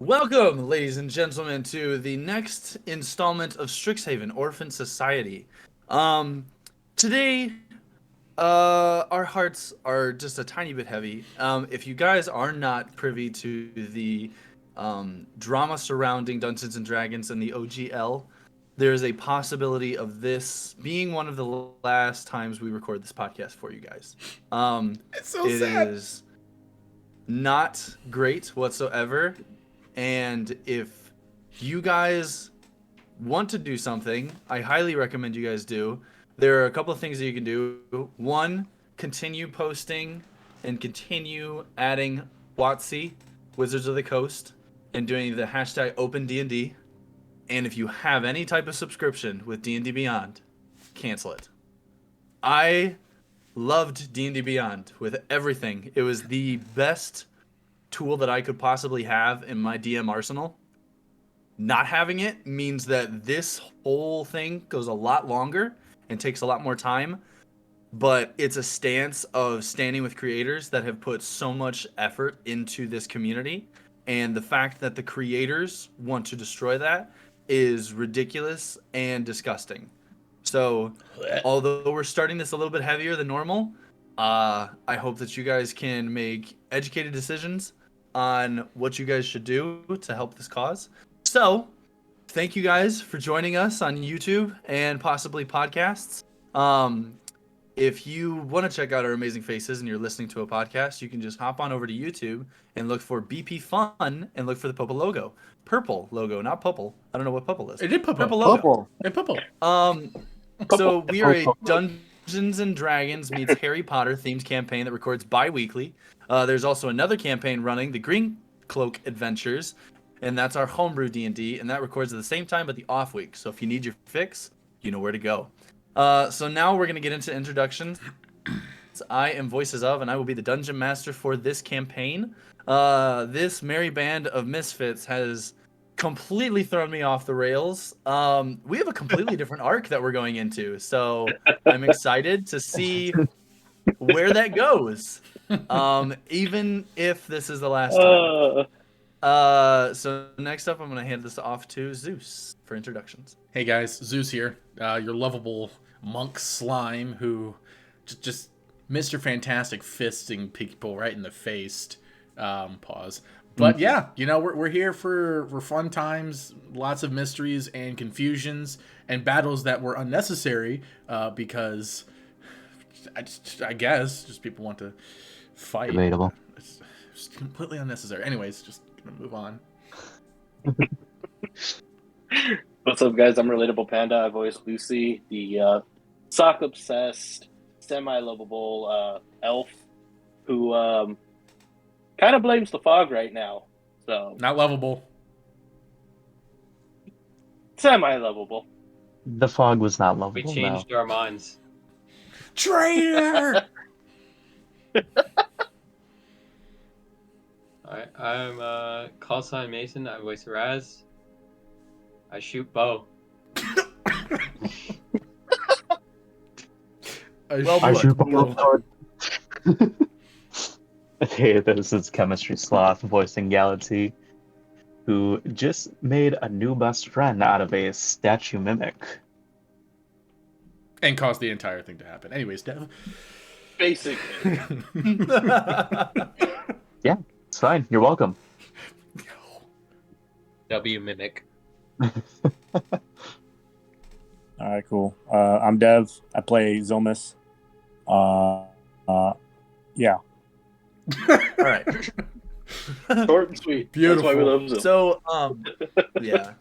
Welcome, ladies and gentlemen, to the next installment of Strixhaven, Orphan Society. Um, Today, our hearts are just a tiny bit heavy. If you guys are not privy to the drama surrounding Dungeons and Dragons and the OGL, there is a possibility of this being one of the last times we record this podcast for you guys. It's so It sad. is not great whatsoever. And if you guys want to do something, I highly recommend you guys do. There are a couple of things that you can do. One, continue posting and continue adding WotC, Wizards of the Coast, and doing the hashtag OpenD&D. And if you have any type of subscription with D&D Beyond, cancel it. I loved D&D Beyond with everything. It was the best tool that I could possibly have in my DM arsenal. Not having it means that this whole thing goes a lot longer and takes a lot more time, but it's a stance of standing with creators that have put so much effort into this community, and the fact that the creators want to destroy that is ridiculous and disgusting. So, although we're starting this a little bit heavier than normal, I hope that you guys can make educated decisions on what you guys should do to help this cause. So, thank you guys for joining us on YouTube and possibly podcasts. If you want to check out our amazing faces and you're listening to a podcast, you can just hop on over to YouTube and look for BP Fun and look for the purple logo. Purple logo, not purple. I don't know what purple is. It did purple. Purple logo. Purple. And purple. So we are a Dungeons and Dragons meets Harry Potter themed campaign that records bi-weekly. There's also another campaign running, the Green Cloak Adventures, and that's our homebrew D&D, and that records at the same time but the off week. So if you need your fix, you know where to go. So now we're going to get into introductions. I am Voices of, and I will be the Dungeon Master for this campaign. This merry band of misfits has completely thrown me off the rails. We have a completely different arc that we're going into, so I'm excited to see where that goes. Even if this is the last time. So next up, I'm going to hand this off to Zeus for introductions. Hey guys, Zeus here. Your lovable monk slime who just Mr. Fantastic fisting people right in the face. Pause. But yeah, you know, we're here for fun times, lots of mysteries and confusions and battles that were unnecessary because I guess just people want to fight. Debatable. It's completely unnecessary. Anyways, just gonna move on. What's up, guys? I'm Relatable Panda. I voice Lucy, the sock-obsessed, semi-lovable elf who kind of blames the fog right now. So Not lovable. semi-lovable. The fog was not lovable. We changed our minds. Traitor! Alright, I'm call sign Mason. I voice Raz. I shoot bow. I shoot the Hey, this is Chemistry Sloth voicing Galaxy, who just made a new best friend out of a statue mimic. And caused the entire thing to happen. Anyways, Dev. Basically. Yeah, it's fine. You're welcome. W mimic. Alright, cool. I'm Dev. I play Zilmus. Yeah. All right. Short and sweet. Beautiful. That's why we love Zoom. So, yeah.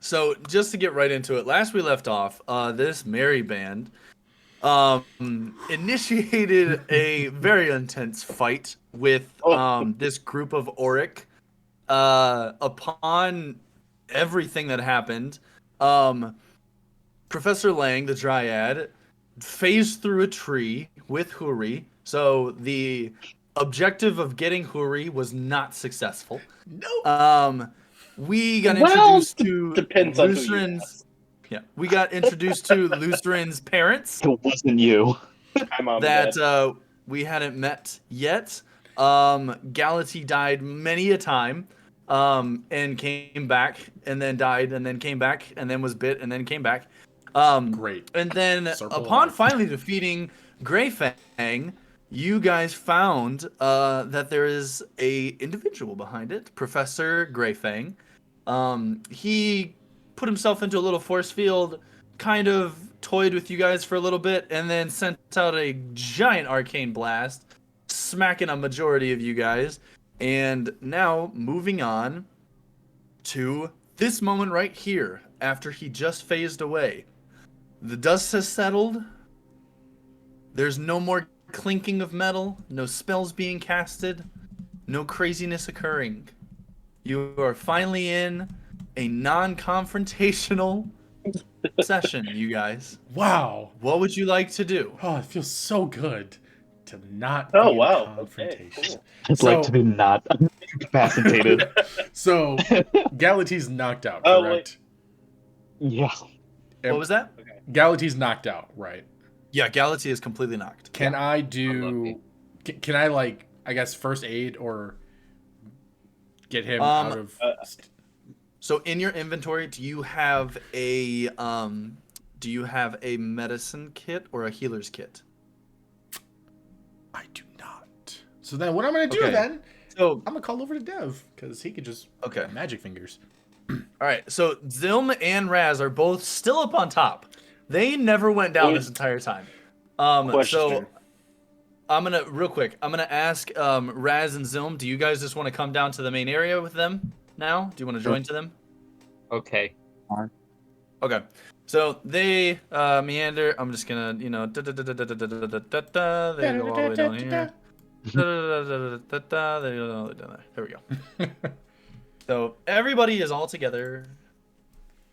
So, just to get right into it, last we left off, this merry band initiated a very intense fight with this group of Oriq. Upon everything that happened, Professor Lang, the Dryad, phased through a tree with Huri. So the objective of getting Huri was not successful. No. We got introduced to depends on who you Luceran's. Yeah, we got introduced to Luceran's parents It wasn't you. Hi, Mom and Dad. that we hadn't met yet. Galaxy died many a time. and came back, and then died, and then came back, and then was bit, and then came back. Great. And then Circle upon life. finally defeating Greyfang, you guys found that there is a individual behind it, Professor Greyfang. He put himself into a little force field, kind of toyed with you guys for a little bit, and then sent out a giant arcane blast, smacking a majority of you guys. And now, moving on to this moment right here, after he just phased away. The dust has settled. There's no more clinking of metal, no spells being casted, no craziness occurring. You are finally in a non-confrontational session, you guys. Wow. What would you like to do? Oh, it feels so good to not Oh, be in wow. confrontation. Okay, cool. I'd like to be not incapacitated. So, Galatee's knocked out, Oh, correct? Yeah. What was that? Galatee's knocked out, right? Yeah, Galatee is completely knocked. Can I Unlucky. do... Can I, like, I guess, first aid or get him out of... So in your inventory, do you have a medicine kit or a healer's kit? I do not. So then what I'm going to do Okay. then, So I'm going to call over to Dev, because he could just okay. magic fingers. All right, so Zilm and Raz are both still up on top. They never went down this entire time. So Question. I'm gonna ask Raz and Zilm. Do you guys just want to come down to the main area with them now? Do you want to join to them? Okay. Okay. So they meander. I'm just gonna, they go all the way down here. They go all the way down there. There we go. So everybody is all together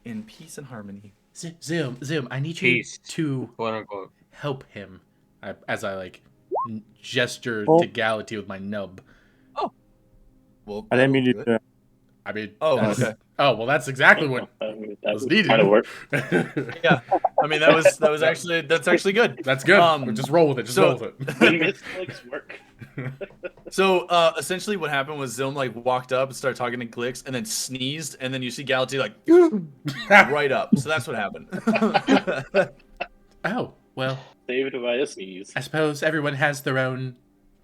in peace and harmony. Zoom, I need Peace. you to Quote unquote. help him. As I like gesture Oh. to Galatee with my nub. Well, I didn't mean to do do it. that. I mean, Oh, that's- okay. Oh, well, that's exactly what That was would needed. kind of work. Yeah. I mean, that's actually good. That's good. Just roll with it. Just roll with it. When misclicks work. So essentially what happened was Zilm like walked up and started talking to Glix and then sneezed, and then you see Galatee like right up. So that's what happened. Oh, well, Saved by a sneeze. I suppose everyone has their own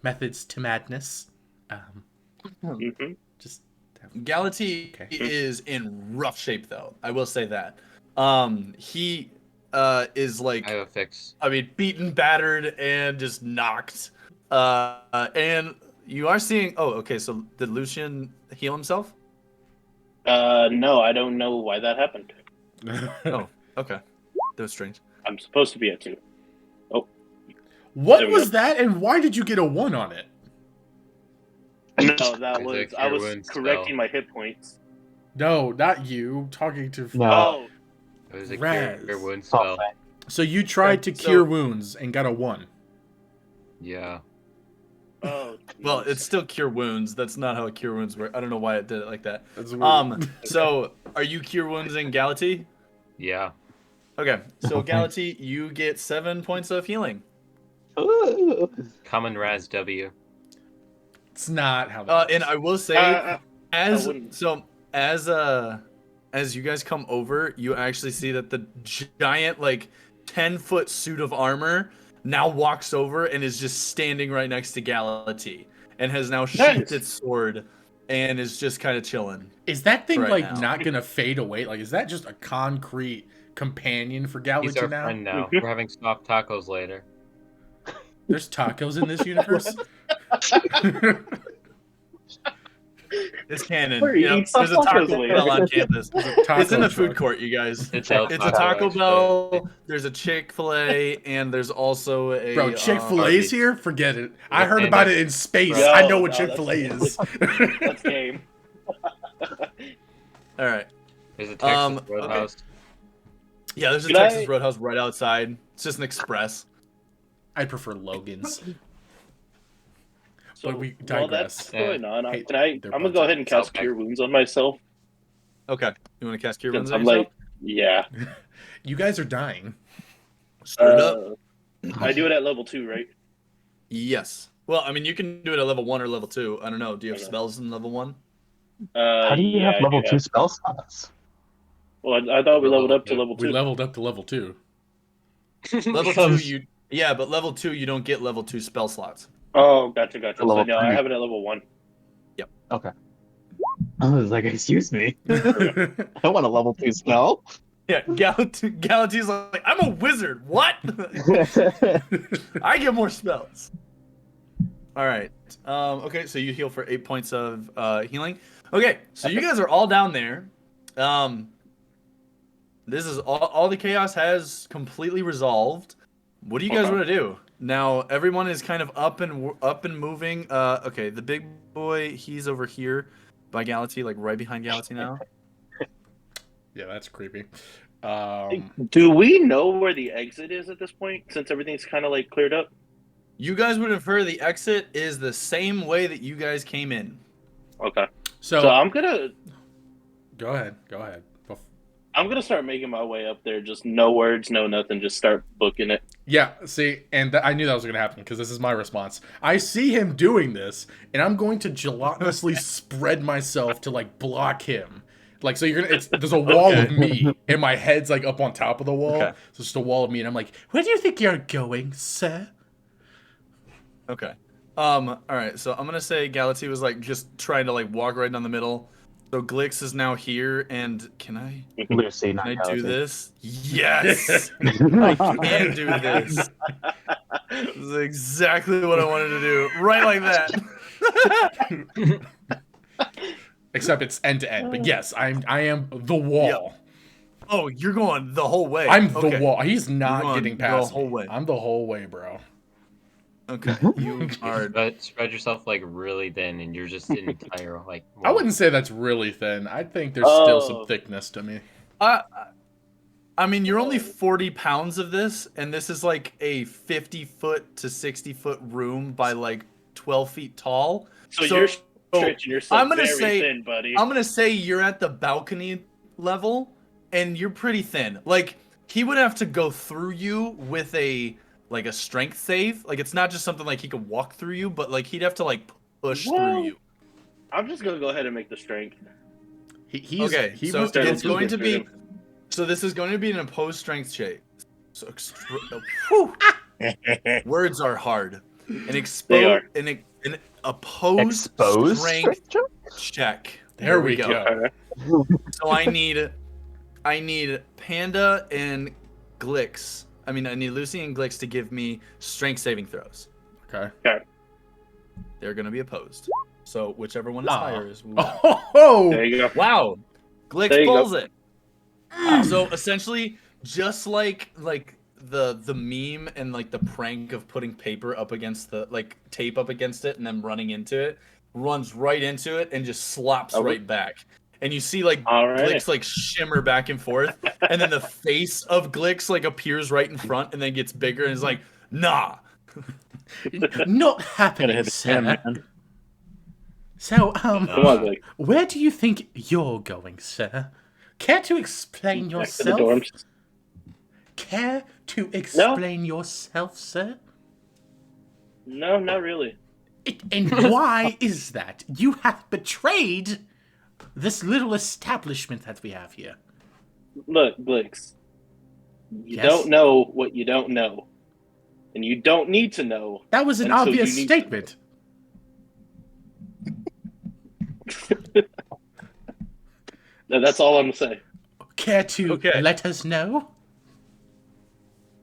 methods to madness. Mhm. Just Galatee Okay. is in rough shape though. I will say that. He is like, I have a fix. I mean, beaten, battered, and just knocked. And you are seeing. Oh, okay. So did Lucian heal himself? No, I don't know why that happened. Oh, okay. That was strange. I'm supposed to be at 2. What There we was go. that, and why did you get a 1 on it? No, that Is was it I Cure was Wounds correcting spell? my hit points. No, not you. Talking to. No. Oh, It was a Raz. cure wound Oh, spell. So you tried Okay, to so- cure wounds and got a 1. Yeah. oh. Well, jeez. it's still cure wounds. That's not how cure wounds work. I don't know why it did it like that. That's weird. So are you cure wounds in Galatee? Yeah. Okay, so Okay. Galatee, you get 7 points of healing. Ooh. Common Raz W. It's not how that And works. I will say, I wouldn't. as you guys come over, you actually see that the giant 10-foot suit of armor now walks over and is just standing right next to Galatee and has now sheathed Nice. its sword and is just kind of chilling. Is that thing right now. not gonna fade away? Like, is that just a concrete companion for He's Galatee our now? friend now. Mhm. We're having soft tacos later. There's tacos in this universe. It's canon. We're Yep, eating there's a tacos Taco later. Bell on campus. Taco It's in the truck. food court, you guys. It's El It's a Taco, Taco actually. Bell. There's a Chick-fil-A, and there's also a Bro, Chick-fil-A's Arby's. here? Forget it. I Yeah, heard and about that- it in space. No, I know what no, Chick-fil-A is. That's game. All right. There's a Texas okay. Roadhouse. Yeah, there's a Can Texas I- Roadhouse right outside. It's just an express. I prefer Logan's. So But we while that's digress. going on, Hey, I'm they're gonna buds go up. ahead and cast South Cure Wounds on myself. Okay. You want to cast Cure Wounds Since on I'm yourself? yeah. You guys are dying. Straight up. I do it at level 2, right? Yes. Well, I mean, you can do it at level 1 or level 2. I don't know. Do you have Okay. spells in level 1? How do you yeah, have I level do 2 spell slots? Well, I thought we We're leveled level up to two. level We 2. leveled up to level 2. Level So- 2, but level 2 you don't get level 2 spell slots. Oh, gotcha. So Level no, I 3. have it at level 1. Okay. I was like, excuse me. I want a level 2 spell. Yeah, Galatee's like, I'm a wizard. What? I get more spells. All right. Okay, so you heal for 8 points of healing. Okay, so you guys are all down there. This is all the chaos has completely resolved. What do you guys Okay. want to do? Now everyone is kind of up and moving. Okay, the big boy, he's over here by Galatee, like right behind Galatee now. Yeah, that's creepy. Do we know where the exit is at this point, since everything's kind of like cleared up? You guys would infer the exit is the same way that you guys came in. Okay. So So I'm gonna go ahead. start making my way up there. Just no words, no nothing. Just start booking it. Yeah, see, and I knew that was going to happen because this is my response. I see him doing this, and I'm going to gelatinously spread myself to like block him. Like, so you're gonna. There's a wall of me, and my head's like up on top of the wall. Okay. So it's just a wall of me, and I'm like, "Where do you think you're going, sir?" Okay. All right. So I'm gonna say Galatee was like just trying to like walk right down the middle. So Glix is now here, and can I Lucy, not do Galatee. this? Yes, I can do this. This is exactly what I wanted to do. Right like that. Except it's end to end. But yes, I am the wall. Oh, you're going the whole way. I'm the Okay. wall. He's not You're getting on past the whole me. way. I'm the whole way, bro. Okay. You are. But spread yourself like really thin, and you're just an entire like. I wouldn't say that's really thin. I think there's still some Oh. thickness to me. I mean, you're only 40 pounds of this, and this is like a 50-foot to 60-foot room by like 12 feet tall. So you're stretching yourself I'm gonna very say- thin, buddy. I'm gonna say you're at the balcony level, and you're pretty thin. Like he would have to go through you with a strength save. Like it's not just something like he could walk through you, but like he'd have to like push Whoa. through you. I'm just gonna go ahead and make the strength. He's Okay, he so wants to go it's through going this. to be. So this is going to be an opposed strength check. So whew. Words are hard. An They are. an opposed Exposed strength check. There we go. Okay. So I need Panda and Glix. I need Lucy and Glix to give me strength saving throws. Okay. They're going to be opposed. So whichever one is Aw. higher is. Oh, There you go. Wow. Glix There you go. pulls it. So essentially, just like the meme and like the prank of putting paper up against the tape up against it and then running into it, runs right into it and just slops Okay. right back. And you see like Alright. Glix like shimmer back and forth, and then the face of Glix like appears right in front and then gets bigger and is like, nah. not Gotta happening, hit the gym, sir. man. So, Come on, Blake. where do you think you're going, sir? Care to explain Back to the yourself? dorms. Care to explain yourself, sir? No, not really. And why is that? You have betrayed this little establishment that we have here. Look, Blix. You Yes? don't know what you don't know. And you don't need to know. That was an Until obvious you need to statement. No, that's all I'm gonna say. Care to Okay. let us know?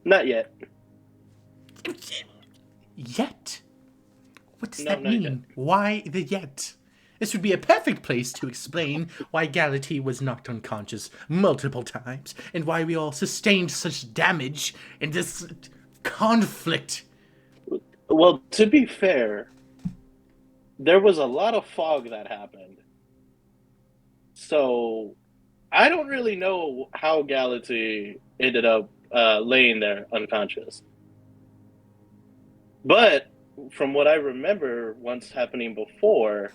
Not yet. Yet? What does No, that not mean? yet. Why the yet? This would be a perfect place to explain why Galatee was knocked unconscious multiple times, and why we all sustained such damage in this conflict. Well, to be fair, there was a lot of fog that happened. So, I don't really know how Galatee ended up laying there unconscious. But, from what I remember once happening before,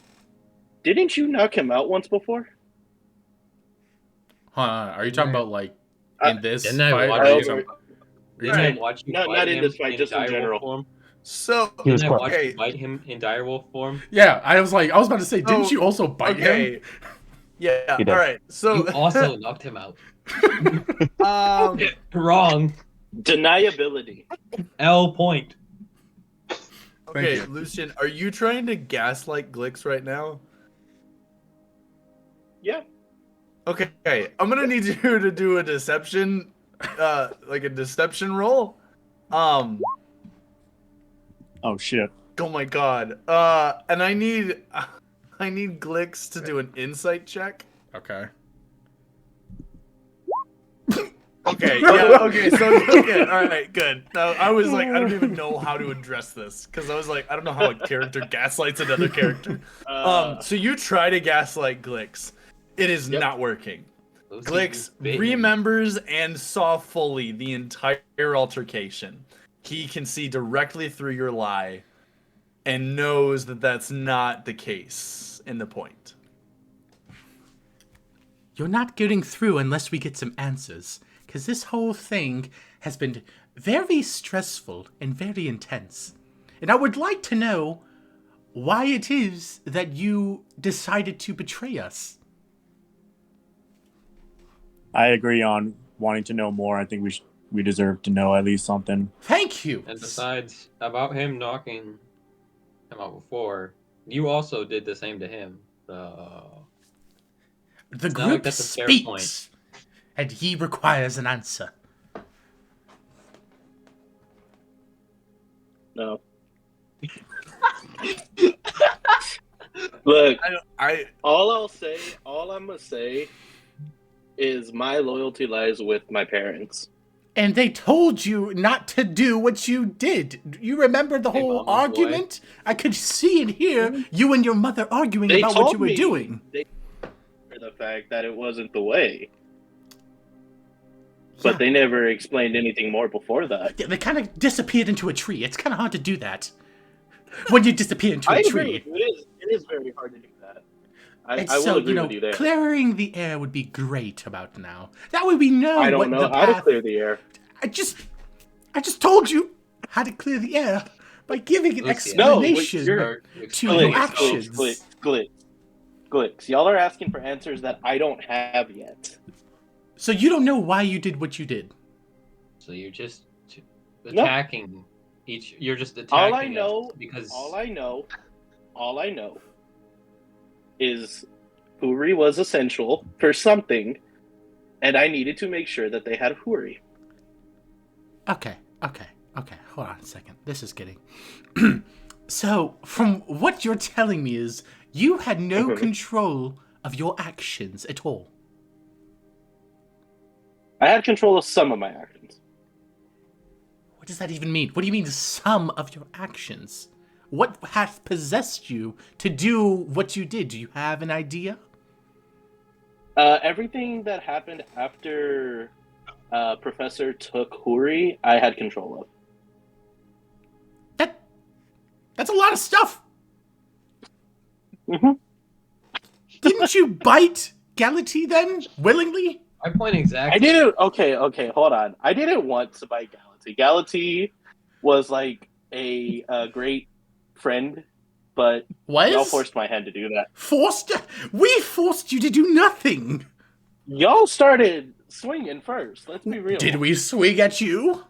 didn't you knock him out once before? Are you talking about like I- in this Didn't I fight? watch Are you you- talking- Didn't I Right. watch you Not fight in him this fight, just in direwolf general. form? So He was Didn't I close. watch you bite him in direwolf form? Yeah, I was about to say, didn't So, you also bite him? okay. Yeah. You did. All right. So You also knocked him out. um. Wrong. Deniability. L point. Okay, you. Lucian, are you trying to gaslight Glix right now? Yeah. Okay, I'm gonna need you to do a deception, like a deception roll. Oh shit. Oh my god. And I need Glix to do an insight check. Okay. Okay, yeah, okay, so okay, all right, good. Now I was like, I don't even know how to address this because I was like, I don't know how a character gaslights another character. So you try to gaslight Glix, it is Yep. not working. Those Glix you bit him. remembers and saw fully the entire altercation. He can see directly through your lie, and knows that that's not the case in the point. You're not getting through unless we get some answers, because this whole thing has been very stressful and very intense. And I would like to know why it is that you decided to betray us. I agree on wanting to know more. I think we deserve to know at least something. Thank you. And besides, about him knocking him out before, you also did the same to him. So The not like group that's a fair speaks, and he requires an answer. No. Look, all I'm gonna say is my loyalty lies with my parents. And they told you not to do what you did. You remember the Hey, whole mama's boy. argument? I could see and hear you and your mother arguing They about what told you were me doing. for the fact that it wasn't the way, Yeah. but they never explained anything more before that. Yeah, they kind of disappeared into a tree. It's kind of hard to do that. When you disappear into I a agree tree. with you. It is very hard to do that. And I will so, agree with you there. clearing the air would be great about now. That way we know I what don't know the how to path... clear the air. I just told you how to clear the air by giving an Lucian. No, explanation you're- to your Glix, actions. Glix. Y'all are asking for answers that I don't have yet. So you don't know why you did what you did. So you're just attacking each. You're just attacking. All I it know, because all I know is Huri was essential for something, and I needed to make sure that they had Huri. Okay. Hold on a second. This is getting... So, from what you're telling me is, you had no control of your actions at all. I had control of some of my actions. What does that even mean? What do you mean, some of your actions? What has possessed you to do what you did? Do you have an idea? Everything that happened after Professor took Huri, I had control of. That's a lot of stuff! Mhm. Didn't you bite Galati then? Willingly? my point exactly. I didn't. Okay, hold on. I didn't want to buy Galati. Galati was like a great friend, but y'all forced my hand to do that. Forced? We forced you to do nothing! Y'all started swinging first. Let's be real. Did we swing at you?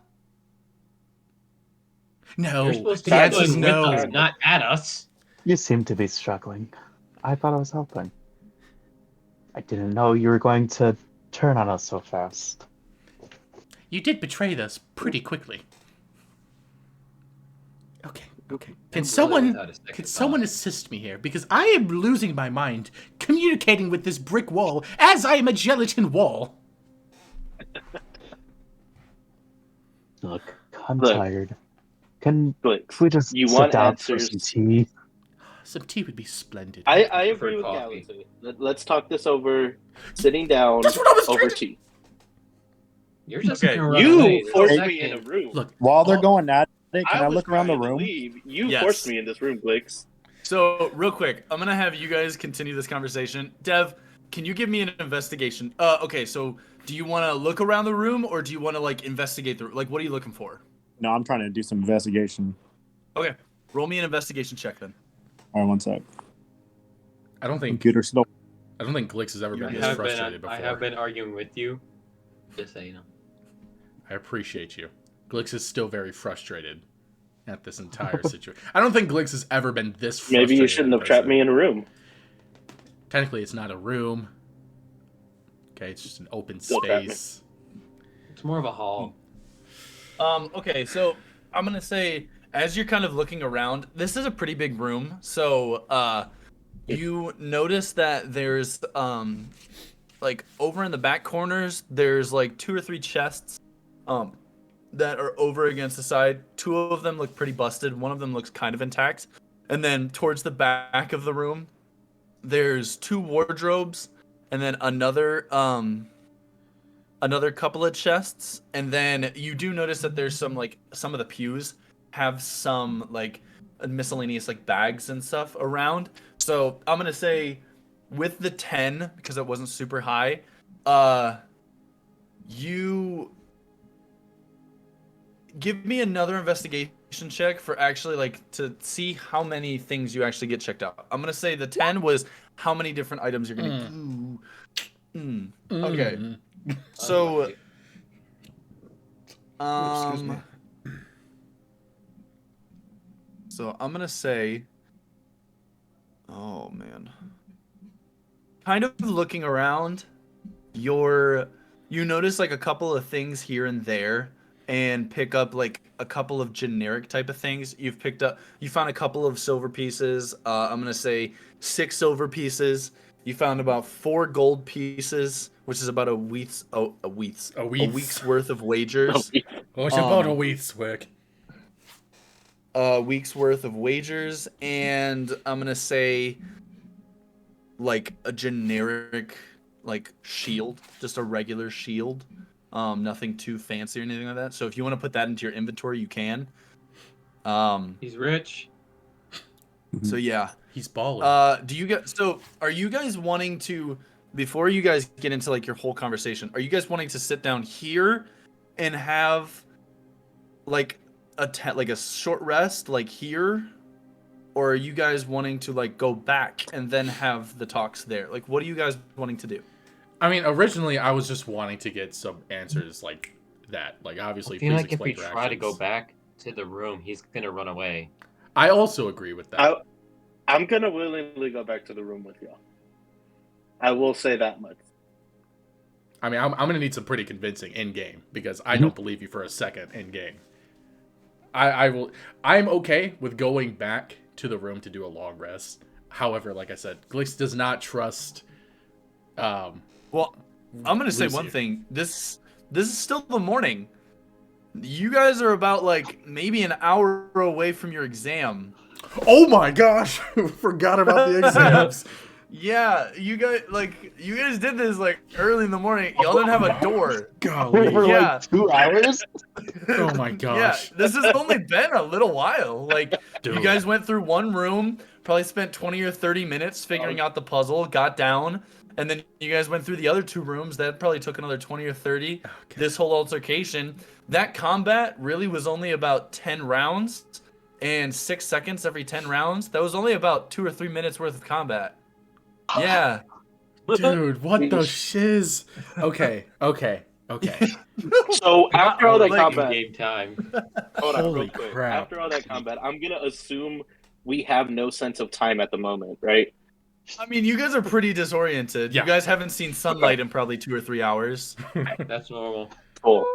No. You're supposed to The be answer is swinging no. with us, not at us. You seem to be struggling. I thought I was helping. I didn't know you were going to turn on us so fast. You did betray us pretty quickly. Okay. Can someone assist me here? Because I am losing my mind communicating with this brick wall as I am a gelatin wall. Look, I'm tired. Can Glix, we just you sit want down answers? for some tea? Some tea would be splendid. I prefer agree with coffee. Galati. Let's talk this over, sitting down That's what I was over trying to... tea. You're just Okay, gonna run away. You forced Second. me in a room. Look, While they're going at it, can I was look around the trying to room? leave. You Yes. forced me in this room, Glix. So, real quick, I'm gonna have you guys continue this conversation. Dev, can you give me an investigation? Okay, so do you want to look around the room, or do you want to like investigate the like? What are you looking for? No, I'm trying to do some investigation. Okay. Roll me an investigation check then. All right, one sec. I don't think Computer slow. Glix has ever I been this frustrated before. I have been arguing with you. Just so you know. I appreciate you. Glix is still very frustrated at this entire situation. I don't think Glix has ever been this frustrated. Maybe you shouldn't have trapped me in a room. Technically, it's not a room. Okay, it's just an open Still trap me. space. It's more of a hall. Okay, so I'm gonna say as you're kind of looking around, this is a pretty big room. So you notice that there's like over in the back corners, there's like 2 or 3 chests that are over against the side. 2 of them look pretty busted. One of them looks kind of intact. And then towards the back of the room, there's 2 wardrobes and then another couple of chests. And then you do notice that there's some of the pews have some like miscellaneous like bags and stuff around. So I'm gonna say with the 10, because it wasn't super high, you give me another investigation check for actually like to see how many things you actually get checked out. I'm gonna say the 10 was how many different items you're gonna. Okay. So Excuse me. So I'm gonna say, oh man, kind of looking around, you notice like a couple of things here and there, and pick up like a couple of generic type of things. You found a couple of silver pieces. I'm gonna say 6 silver pieces. You found about 4 gold pieces, which is about a week's worth of wagers. What's about a week's work? A week's worth of wagers, and I'm gonna say like a generic like shield, just a regular shield, nothing too fancy or anything like that. So if you want to put that into your inventory, you can. He's rich. So yeah, He's balling. Are you guys wanting to, before you guys get into like your whole conversation, are you guys wanting to sit down here and have like a short rest like here, or are you guys wanting to like go back and then have the talks there? Like, what are you guys wanting to do? I mean, originally I was just wanting to get some answers like that. Like, obviously, I feel please like if we explain your try to go actions. back to the room, he's gonna run away. I also agree with that. I'm gonna willingly go back to the room with y'all. I will say that much. I mean, I'm gonna need some pretty convincing in game because I don't believe you for a second in game. I'm okay with going back to the room to do a long rest. However, like I said, Glix does not trust. Well, I'm gonna say Lucy. one thing. This is still the morning. You guys are about like maybe an hour away from your exam. Oh my gosh! Forgot about the exams. Yeah, you guys did this like early in the morning. Y'all didn't have a door. Golly. For Yeah. like 2 hours. Oh my Yeah, gosh. this has only been a little while. Like, Dude. you guys went through one room, probably spent 20 or 30 minutes figuring out the puzzle, got down, and then you guys went through the other 2 rooms. That probably took another 20 or 30. Okay. This whole altercation, that combat really was only about 10 rounds and 6 seconds every 10 rounds. That was only about 2 or 3 minutes worth of combat. Yeah. Dude, what the shiz? Okay. So after all that Like, combat, Game time. hold on, Holy real quick. crap. After all that combat, I'm gonna assume we have no sense of time at the moment, right? I mean, you guys are pretty disoriented. Yeah. You guys haven't seen sunlight in probably 2 or 3 hours. That's normal. Cool.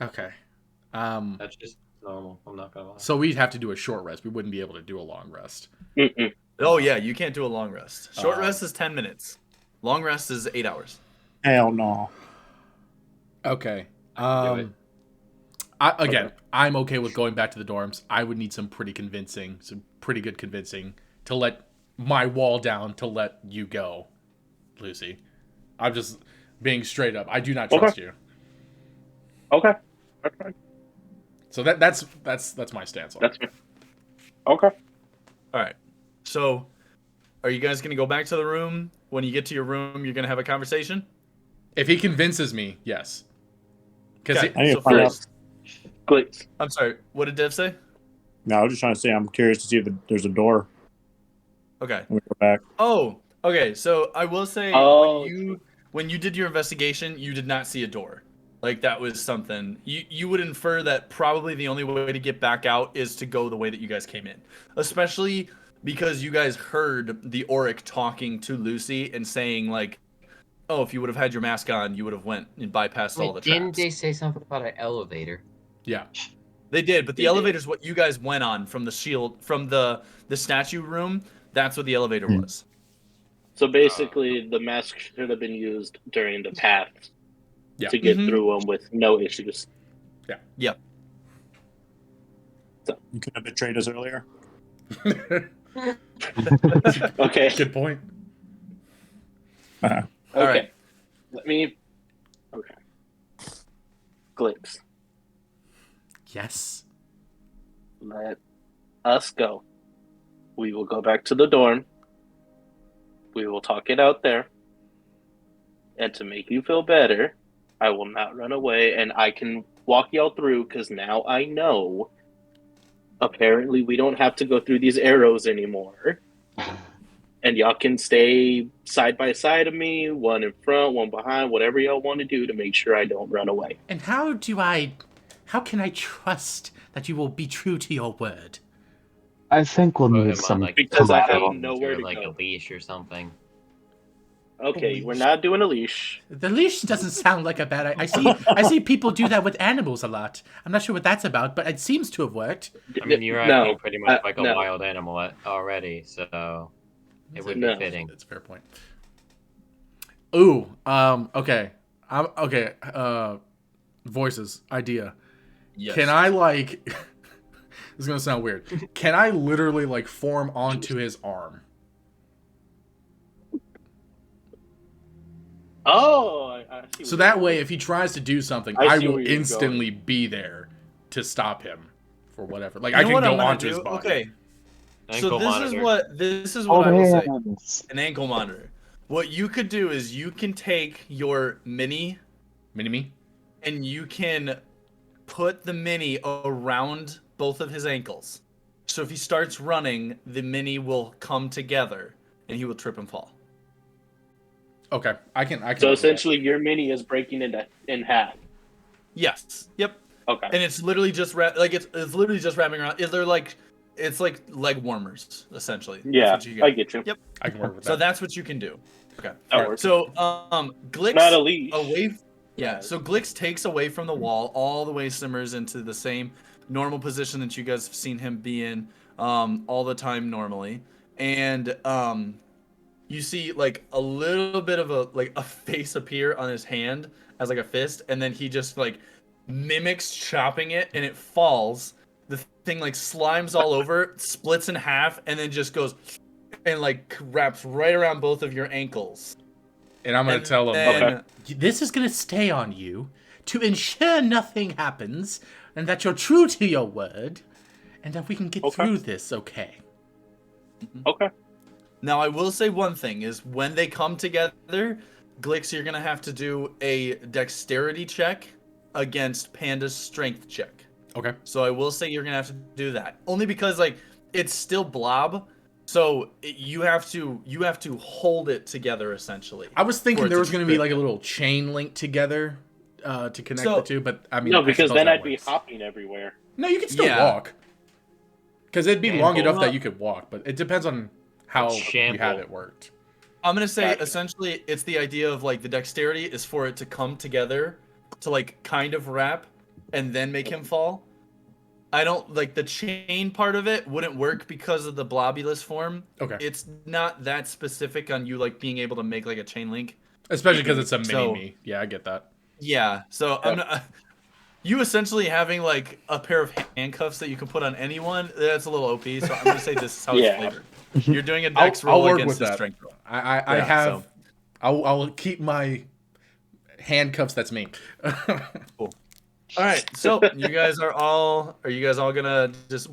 Okay. That's just normal. I'm not gonna lie. So we'd have to do a short rest. We wouldn't be able to do a long rest. Mm-mm. Oh, yeah, you can't do a long rest. Short Uh, rest is 10 minutes. Long rest is 8 hours. Hell no. Okay. I can do it. I'm okay with going back to the dorms. I would need some pretty good convincing to let my wall down to let you go, Lucy. I'm just being straight up. I do not trust you. Okay. Okay. So that's my stance on That's it. okay. All right. So, are you guys going to go back to the room? When you get to your room, you're going to have a conversation? If he convinces me, yes. Because Okay. I need So to find out. first, Glitz. I'm sorry. What did Dev say? No, I was just trying to say I'm curious to see if there's a door Okay. when we go back. Oh, okay. So I will say Oh. when you did your investigation, you did not see a door. Like that was something you would infer that probably the only way to get back out is to go the way that you guys came in, especially because you guys heard the Oriq talking to Lucy and saying like, "Oh, if you would have had your mask on, you would have went and bypassed all the traps." Didn't they say something about an elevator? Yeah. They did, but the They did. elevator's what you guys went on from the shield from the statue room. That's what the elevator was. So basically, the mask should have been used during the path Yeah. to get through them with no issues. Yeah. You could have betrayed us earlier. Okay. Good point. Uh-huh. Okay. right. Let me. Okay. Glitz, Yes. let us go. We will go back to the dorm. We will talk it out there. And to make you feel better, I will not run away and I can walk y'all through because now I know. Apparently, we don't have to go through these arrows anymore. And y'all can stay side by side of me, one in front, one behind, whatever y'all want to do to make sure I don't run away. And how can I trust that you will be true to your word? I think we'll Put need him some on, like, Because I have collateral. nowhere to like go. a leash or something. Okay, we're not doing a leash. The leash doesn't sound like a bad idea. I see people do that with animals a lot. I'm not sure what that's about, but it seems to have worked. I mean, you're No, acting pretty much like a no. wild animal already, so it would No. be fitting. That's a fair point. Ooh, okay. Okay, voices, idea. Yes. Can I, like... this is gonna sound weird. Can I literally, like, form onto his arm? Oh, I see. So that way, if he tries to do something, I I see will where you're instantly be there to stop him for whatever. Like, You I know can what I'm go gonna onto his do? body. Okay. Ankle So monitor. this is Hold what I will say. hands. An ankle monitor. What you could do is you can take your mini Mini-me? and you can put the mini around both of his ankles. So if he starts running, the mini will come together and he will trip and fall. Okay, I can. So work with that. essentially, your mini is breaking in half. Yes. Yep. Okay. And it's literally just it's literally just wrapping around. It's like leg warmers essentially. Yeah, That's what you get. I get you. Yep. I can work with that. So that's what you can do. Okay. That works. So Glix Not a leash. Yeah. So Glix takes away from the wall, all the way simmers into the same normal position that you guys have seen him be in all the time normally, and you see like a little bit of a face appear on his hand as like a fist, and then he just like mimics chopping it, and it falls. The thing like slimes all over, splits in half, and then just goes and like wraps right around both of your ankles. And I'm gonna And tell him, then- this is gonna stay on you to ensure nothing happens, and that you're true to your word, and that we can get through this. Okay. Okay. Now, I will say one thing is when they come together, Glix, you're going to have to do a dexterity check against Panda's strength check. Okay. So I will say you're going to have to do that. Only because, like, it's still blob, so you have to hold it together, essentially. I was thinking for it there to was gonna be trip. like a little chain link together to connect So- the two, but I mean, No, I because suppose then that I'd be works. hopping everywhere. No, you can still Yeah. walk. Because it'd be Yeah, long well, enough that you could walk, but it depends on how you Shamble. have it worked. I'm going to say, Gotcha. essentially, it's the idea of, like, the dexterity is for it to come together to, like, kind of wrap and then make him fall. I don't, like, the chain part of it wouldn't work because of the blobulous form. Okay. It's not that specific on you, like, being able to make, like, a chain link. Especially because it's a So- mini-me. Yeah, I get that. Yeah, so I'm not... You essentially having, like, a pair of handcuffs that you can put on anyone, that's a little OP, so I'm going to say this is how Yeah. it's flavored. You're doing a I'll dex roll work against with his that. strength roll. I Yeah, have. so- I'll keep my handcuffs. That's me. All right, so are you guys all gonna just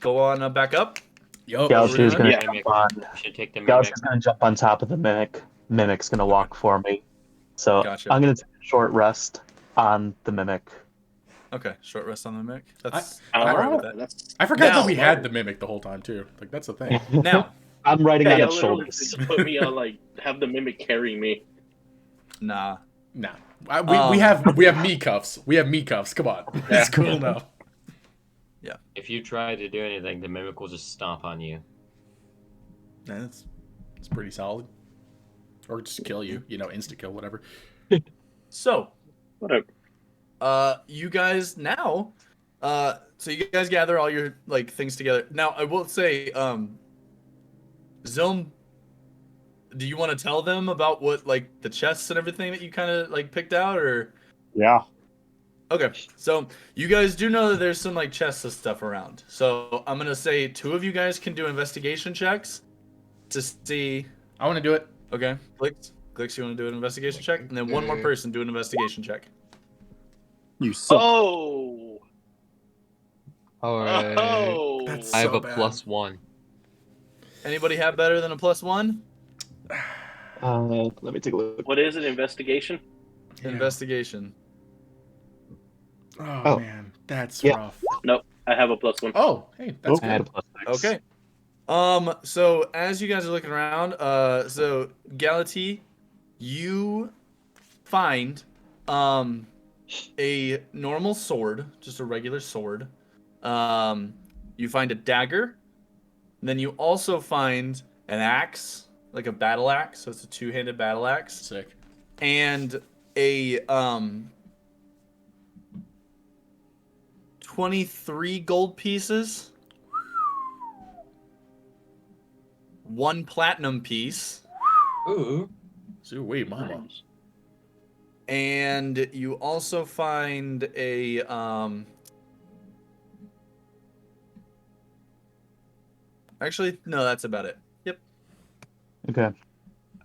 go on back up? Yo, Galaxy's gonna Yeah. jump on. Should take the mimic. Galaxy's gonna jump on top of the mimic. Mimic's gonna walk for me. So Gotcha. I'm gonna take a short rest on the mimic. Okay, short rest on the mimic. That's I- I'm alright with that. That's I forgot Now- that we had the mimic the whole time too. Like that's the thing. Now, I'm riding on y'all its literally shoulders. just put me on like have the mimic carry me. nah. Nah, we have me cuffs. We have me cuffs. Come on, it's cool enough. If you try to do anything, the mimic will just stomp on you. Yeah, it's pretty solid. Or just kill you. You know, insta kill, whatever. So, Whatever. you guys now, so you guys gather all your like things together. Now, I will say, Zilm, do you want to tell them about what like the chests and everything that you kind of like picked out, or? Yeah. Okay, so you guys do know that there's some like chests of stuff around. So I'm gonna say 2 of you guys can do investigation checks to see. I want to do it. Okay, Glix, you want to do an investigation check, and then one more person do an investigation check. You suck. Oh. Alright. Oh. That's I have so a bad. +1. Anybody have better than a +1? Let me take a look. What is it? Investigation? Yeah. Investigation. Oh, Oh. man, that's Yeah. rough. Nope. I have a +1. Oh, hey, that's I had a good. +6. Okay. So as you guys are looking around, so Galati, you find, a normal sword, just a regular sword. You find a dagger. And then you also find an axe, like a battle axe. So it's a 2-handed battle axe. Sick. And a, 23 gold pieces. 1 platinum piece. Ooh. Wait, mama. And you also find a actually no, that's about it. Yep. Okay.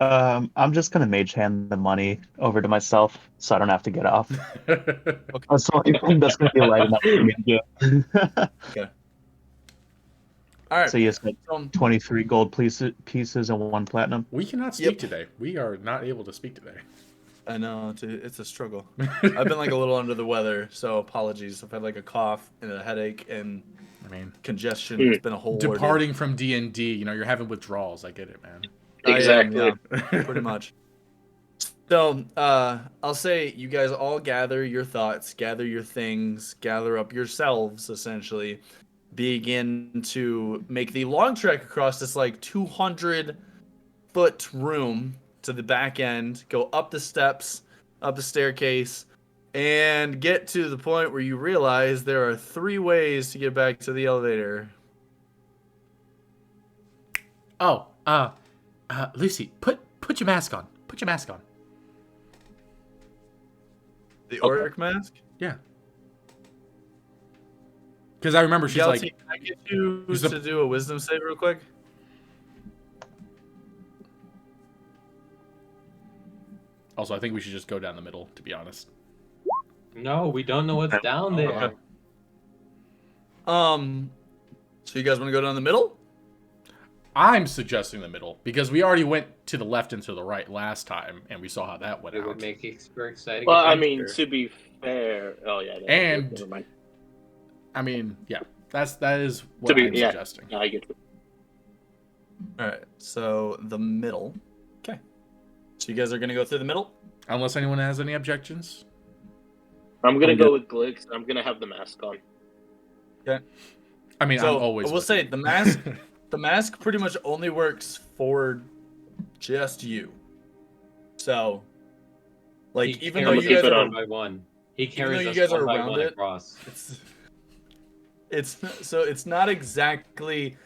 I'm just gonna mage hand the money over to myself so I don't have to get off. That's the only thing that's gonna be light enough for me to do. Okay. All right. So you said 23 gold pieces and 1 platinum. We cannot speak today. We are not able to speak today. I know it's a struggle. I've been like a little under the weather, so apologies. I've had like a cough and a headache and I mean, congestion. It's been a whole ordeal. departing from D&D, you know, you're having withdrawals. I get it, man. Exactly. I am, yeah, pretty much. So, I'll say you guys all gather your thoughts, gather your things, gather up yourselves, essentially. Begin to make the long trek across this like 200-foot room to the back end, go up the steps, up the staircase, and get to the point where you realize there are 3 ways to get back to the elevator. Oh, Lucy, put your mask on. Put your mask on. The Oriq mask? Yeah. Because I remember she's Galaxy, like, can I get you Who's to the- do a wisdom save real quick? also, I think we should just go down the middle, to be honest. No, we don't know what's down there. Okay. So you guys want to go down the middle? I'm suggesting the middle because we already went to the left and to the right last time, and we saw how that went It out. would make it very exciting. Well, I mean, adventure. to be fair, oh yeah, And- never mind. I mean, yeah, that is what To be- I'm yeah. suggesting. No, I get it. All right. So the middle. Okay. So you guys are gonna go through the middle. Unless anyone has any objections. I'm gonna I'm go good. with Glix. I'm gonna have the mask on. I mean, So I'm always. I will with say you. the mask. The mask pretty much only works for just you. So, like, He even though carries you it guys on. are, one by one. He though carries you us guys one are by around one it, across. it's not exactly.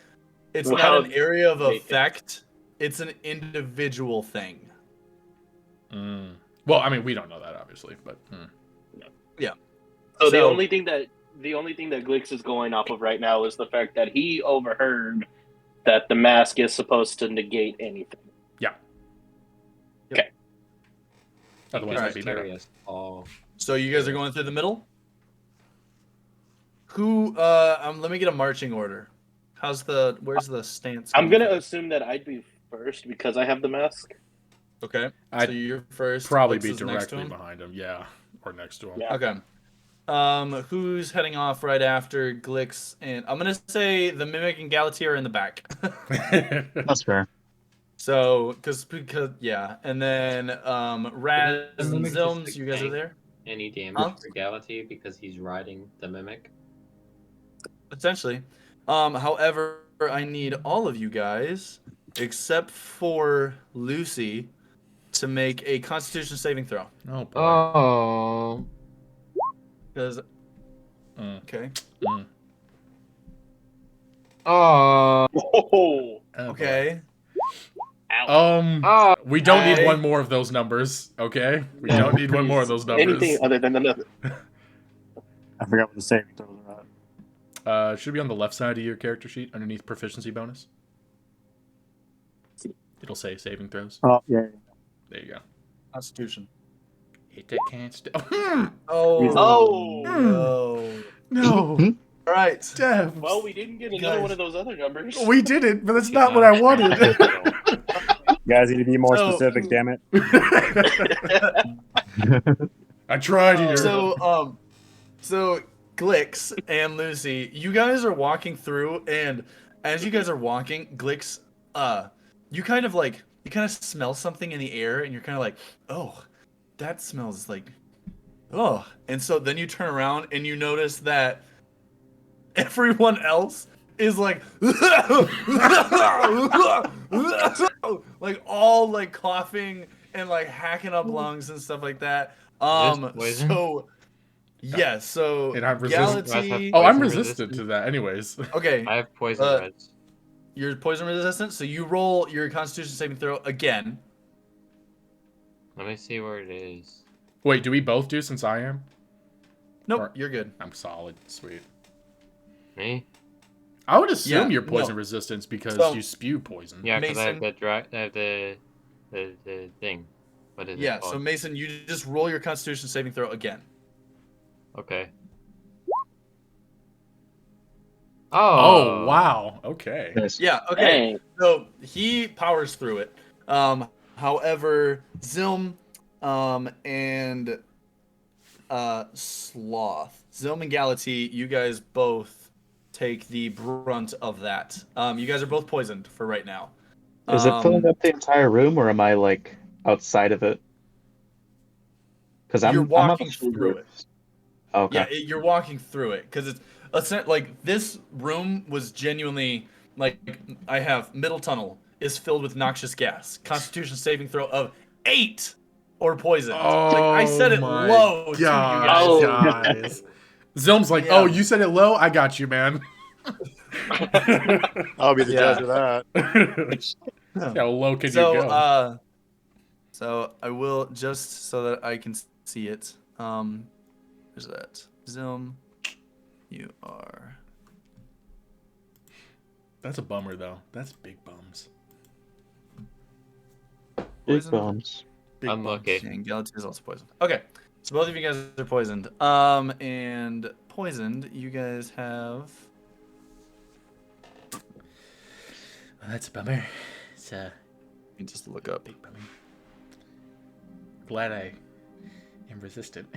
It's Well, not an area of make it. effect. It's an individual thing. Mm. Well, I mean, we don't know that obviously, but So the So- only thing that Glix is going off of right now is the fact that he overheard that the mask is supposed to negate anything. otherwise, Alright. it'd be Carry better. us all. So you guys are going through the middle. Who? Let me get a marching order. Where's the stance? I'm coming gonna from? assume that I'd be first because I have the mask. Okay. I'd so you're first. Probably Lex be is next to directly him? behind him, yeah, or next to him. Yeah. Okay. who's heading off right after Glix? And I'm gonna say the Mimic and Galatea are in the back. That's fair. So, because yeah, and then Raz The and Mimic just, Zilms, you guys are there. Any damage Huh? for Galatea because he's riding the Mimic? Essentially. However, I need all of you guys, except for Lucy, to make a Constitution saving throw. Oh boy. Oh. Because okay. Oh. Oh, Okay. We don't need Okay. one more of those numbers, okay? We don't need one more of those numbers. anything other than another. I forgot what the saving throws are at. Should be on the left side of your character sheet, underneath proficiency bonus. It'll say saving throws. Oh, yeah. There you go. Constitution. Hit that can't stay. Oh. No. No. All right. Devs. Well, we didn't get another one of those other numbers. We did it, but that's not what I wanted. You guys need to be more So- specific, damn it. I tried here. So Glix and Lucy, you guys are walking through, and as you guys are walking, Glix, you kind of smell something in the air, and you're kind of like, oh, that smells like, oh, and so then you turn around and you notice that everyone else is like, like all like coughing and like hacking up lungs and stuff like that. Poison? So yeah, so And I'm resistant. Galatea. Oh, I'm Poison resistant resistant? to that, anyways. Okay, I have poison reds. you're poison resistant, so you roll your Constitution saving throw again. Let me see where it is. Wait, do we both do since I am? Nope, Or- you're good. I'm solid. Sweet. Me? I would assume Yeah, you're poison no. resistance because So- you spew poison. Yeah, because I have Mason- the thing. What is Yeah, it called? so Mason, you just roll your Constitution saving throw again. Okay. Oh, wow. Okay. Nice. Yeah, okay. Dang. So he powers through it. However, Zilm, and Sloth, Zilm and Galatea, you guys both take the brunt of that. You guys are both poisoned for right now. Is it filling up the entire room, or am I like outside of it? Because You're I'm on walking the full through roof. it. Okay. Yeah, you're walking through it because it's like this room was genuinely like I have middle tunnel is filled with noxious gas. Constitution saving throw of 8 or poison. Like I said it my low to you guys. Oh. guys. Zilm's like, Yeah. oh, you said it low? I got you, man. I'll be the Yeah. judge of that. How low can So you go? so I will just so that I can see it. Where's that? Zilm, you are. That's a bummer, though. That's big bums. Big Poison. bombs. Big Unlucky. And Galatea is also poisoned. Okay, so both of you guys are poisoned. And poisoned, you guys have. Well, that's a bummer. It's Let me just look up. big bummer. Glad I am resistant.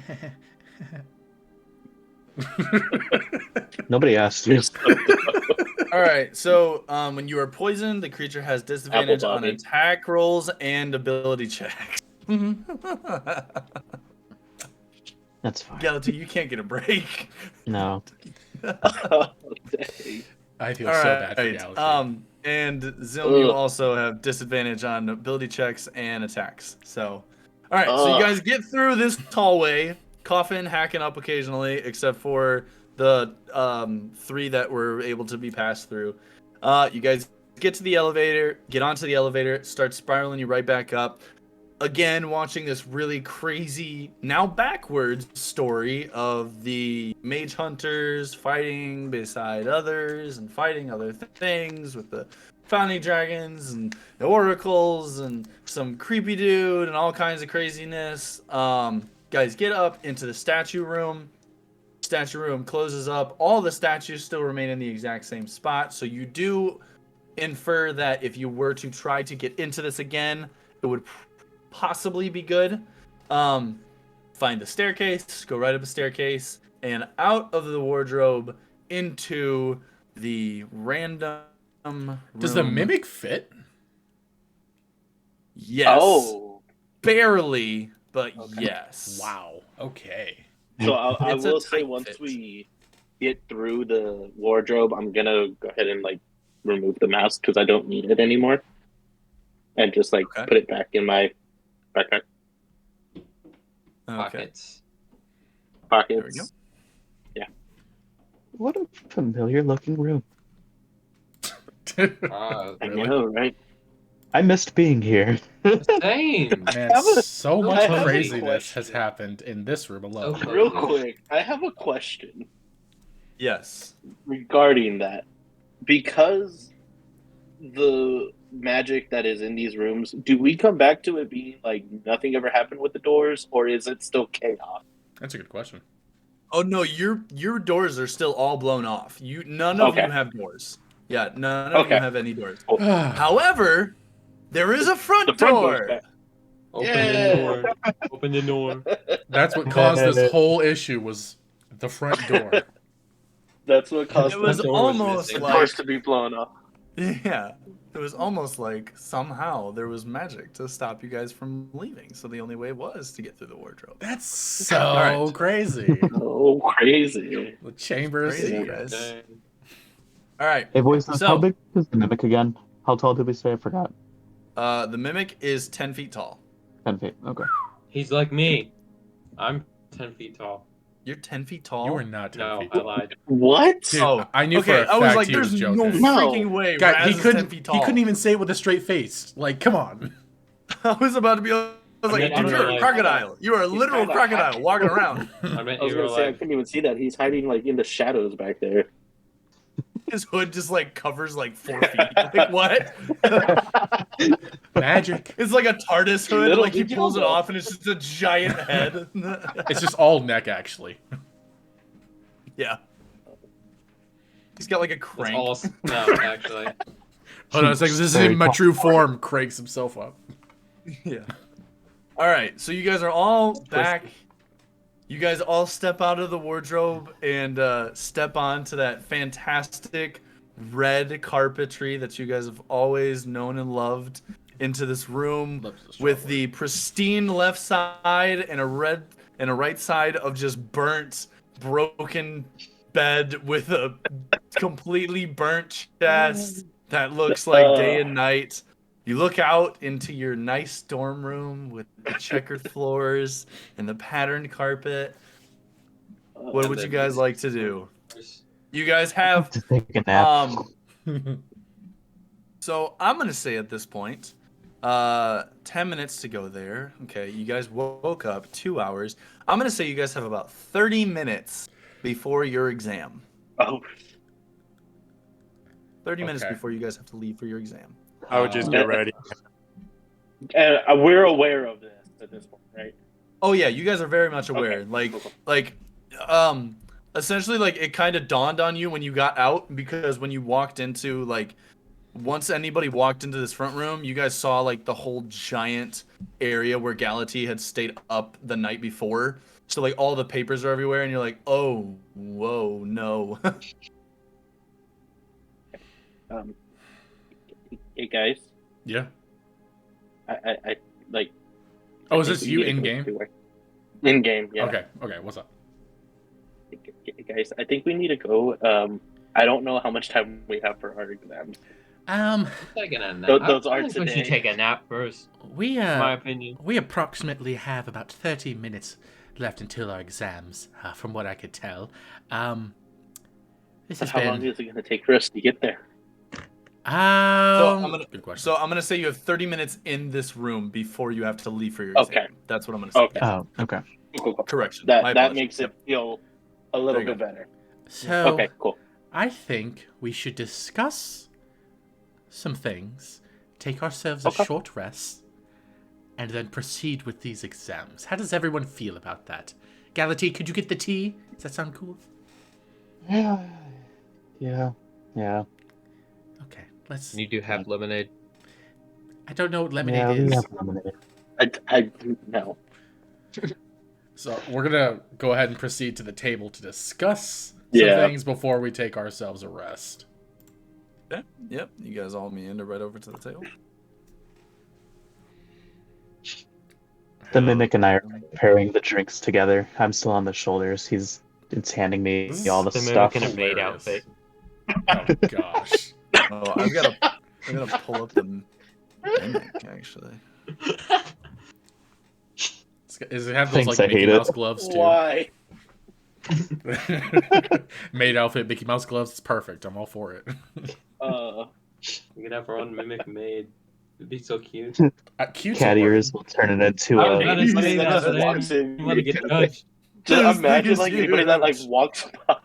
Nobody asked you. All right, so when you are poisoned, the creature has disadvantage on body. attack rolls and ability checks. That's fine. Galatea, you can't get a break. No. Oh, dang. I feel All so right, bad for Galatea. and Zilm, you Ugh. also have disadvantage on ability checks and attacks. So, all right, so you Ugh. guys get through this hallway, coughing, hacking up occasionally, except for the 3 that were able to be passed through. You guys get to the elevator, get onto the elevator, start spiraling you right back up. Again, watching this really crazy, now backwards story of the mage hunters fighting beside others and fighting other things with the founding dragons and the oracles and some creepy dude and all kinds of craziness. Guys, get up into the statue room. Statue room closes up. All the statues still remain in the exact same spot. So you do infer that if you were to try to get into this again, it would possibly be good. Find the staircase, go right up a staircase, and out of the wardrobe into the random room. Does the mimic fit? Yes. Oh. Barely, but Okay. yes. Wow. Okay. So I It's a will say tight once fit. we get through the wardrobe, I'm gonna go ahead and like remove the mask because I don't need it anymore, and just like Okay. put it back in my backpack Okay. pockets. There we go. What a familiar looking room. I Really? know, right? I missed being here. Same. Man, so much I have a craziness has question. happened in this room alone. So Real cozy. quick, I have a question Yes. regarding that. Because the magic that is in these rooms, do we come back to it being like nothing ever happened with the doors, or is it still chaos? That's a good question. Oh no, your doors are still all blown off. None of Okay. you have doors. Yeah, none of you Okay. have any doors. Cool. However, there is a front The front door's door. back. Open Yeah. the door. Open the door. That's what caused this whole issue was the front door. That's what caused It was the door was almost missing. like doors to be blown off. yeah, it was almost like somehow there was magic to stop you guys from leaving. So the only way was to get through the wardrobe. That's so Alright. crazy. Oh, crazy. The chambers. Crazy, Yeah. guys. Dang. All right. Hey, boys, So- how big is the mimic again? How tall did we say? I forgot. The mimic is 10 feet tall. 10 feet. Okay. He's like me. I'm 10 feet tall. You're 10 feet tall. You are not 10 No, feet I tall. lied. What? Dude, Oh, I knew for okay. a I was fact like, he was there's no joking. No. freaking way. God, Raz he is 10 couldn't. feet He tall. couldn't even say it with a straight face. Like, come on. I was about to be. I was like, meant dude, in you're real a life. crocodile. You are a He's literal kinda crocodile happy. walking around. I meant I was in gonna real say I life. couldn't even see that. He's hiding like in the shadows back there. His hood just like covers like 4 feet. Like what? Magic. It's like a TARDIS hood. Little Like he did you pulls it know. off and it's just a giant head. It's just all neck, actually. Yeah. He's got like a It's crank. all no, actually. Hold on a second. This is in my true form. Cranks himself up. Yeah. All right. So you guys are all back. You guys all step out of the wardrobe and step onto that fantastic red carpetry that you guys have always known and loved into this room Love's a strong with word. the pristine left side and a right side of just burnt, broken bed with a completely burnt chest that looks like day and night. You look out into your nice dorm room with the checkered floors and the patterned carpet. What would you guys like to do? You guys have To take a nap. so I'm gonna say at this point, 10 minutes to go there. Okay, you guys woke up 2 hours. I'm gonna say you guys have about 30 minutes before your exam. Oh, 30 minutes Okay. before you guys have to leave for your exam. I would just get ready. and we're aware of this at this point, right? Oh yeah, you guys are very much aware. Okay. Like, essentially, like it kind of dawned on you when you got out because when you walked into like, once anybody walked into this front room, you guys saw like the whole giant area where Galati had stayed up the night before. So like all the papers are everywhere, and you're like, oh, whoa, no. Hey guys, Yeah. I like. Oh, I is think this we you need to in go game? to in game, yeah. Okay. Okay. What's up? Hey, guys, I think we need to go. I don't know how much time we have for our exams. Taking a nap. Those I are think we today. should take a nap first. We In my opinion. we approximately have about 30 minutes left until our exams, from what I could tell. This has How long been. is it going to take for us to get there? Good question. So I'm gonna say you have 30 minutes in this room before you have to leave for your exam. Okay. That's what I'm gonna say. Okay. Oh, okay. Cool. Correction. My That apologies. makes it Yep. feel a little There you bit better. So Okay, cool. I think we should discuss some things, take ourselves a Okay. short rest, and then proceed with these exams. How does everyone feel about that? Galati, could you get the tea? Does that sound cool? Yeah. Okay, let's. You do have lemonade. I don't know what lemonade Yeah, we is. have lemonade. I no. So we're gonna go ahead and proceed to the table to discuss some Yeah. things before we take ourselves a rest. Okay. Yep. You guys all meander right over to the table. The mimic and I are preparing the drinks together. I'm still on the shoulders. It's handing me all the The stuff. mimic in a maid Hilarious. outfit. Oh gosh. Oh, I'm gonna pull up the mimic actually. Does it have those Thanks, like I Mickey hate it. Mouse gloves too? Why? Maid outfit, Mickey Mouse gloves. It's perfect. I'm all for it. We could have our own mimic maid. It'd be so cute. Cute. Cat ears will turn it into I'm a. not Anybody saying that that, just but I walks in, want to get judged. Just imagine This like thing is anybody that like huge. walks by.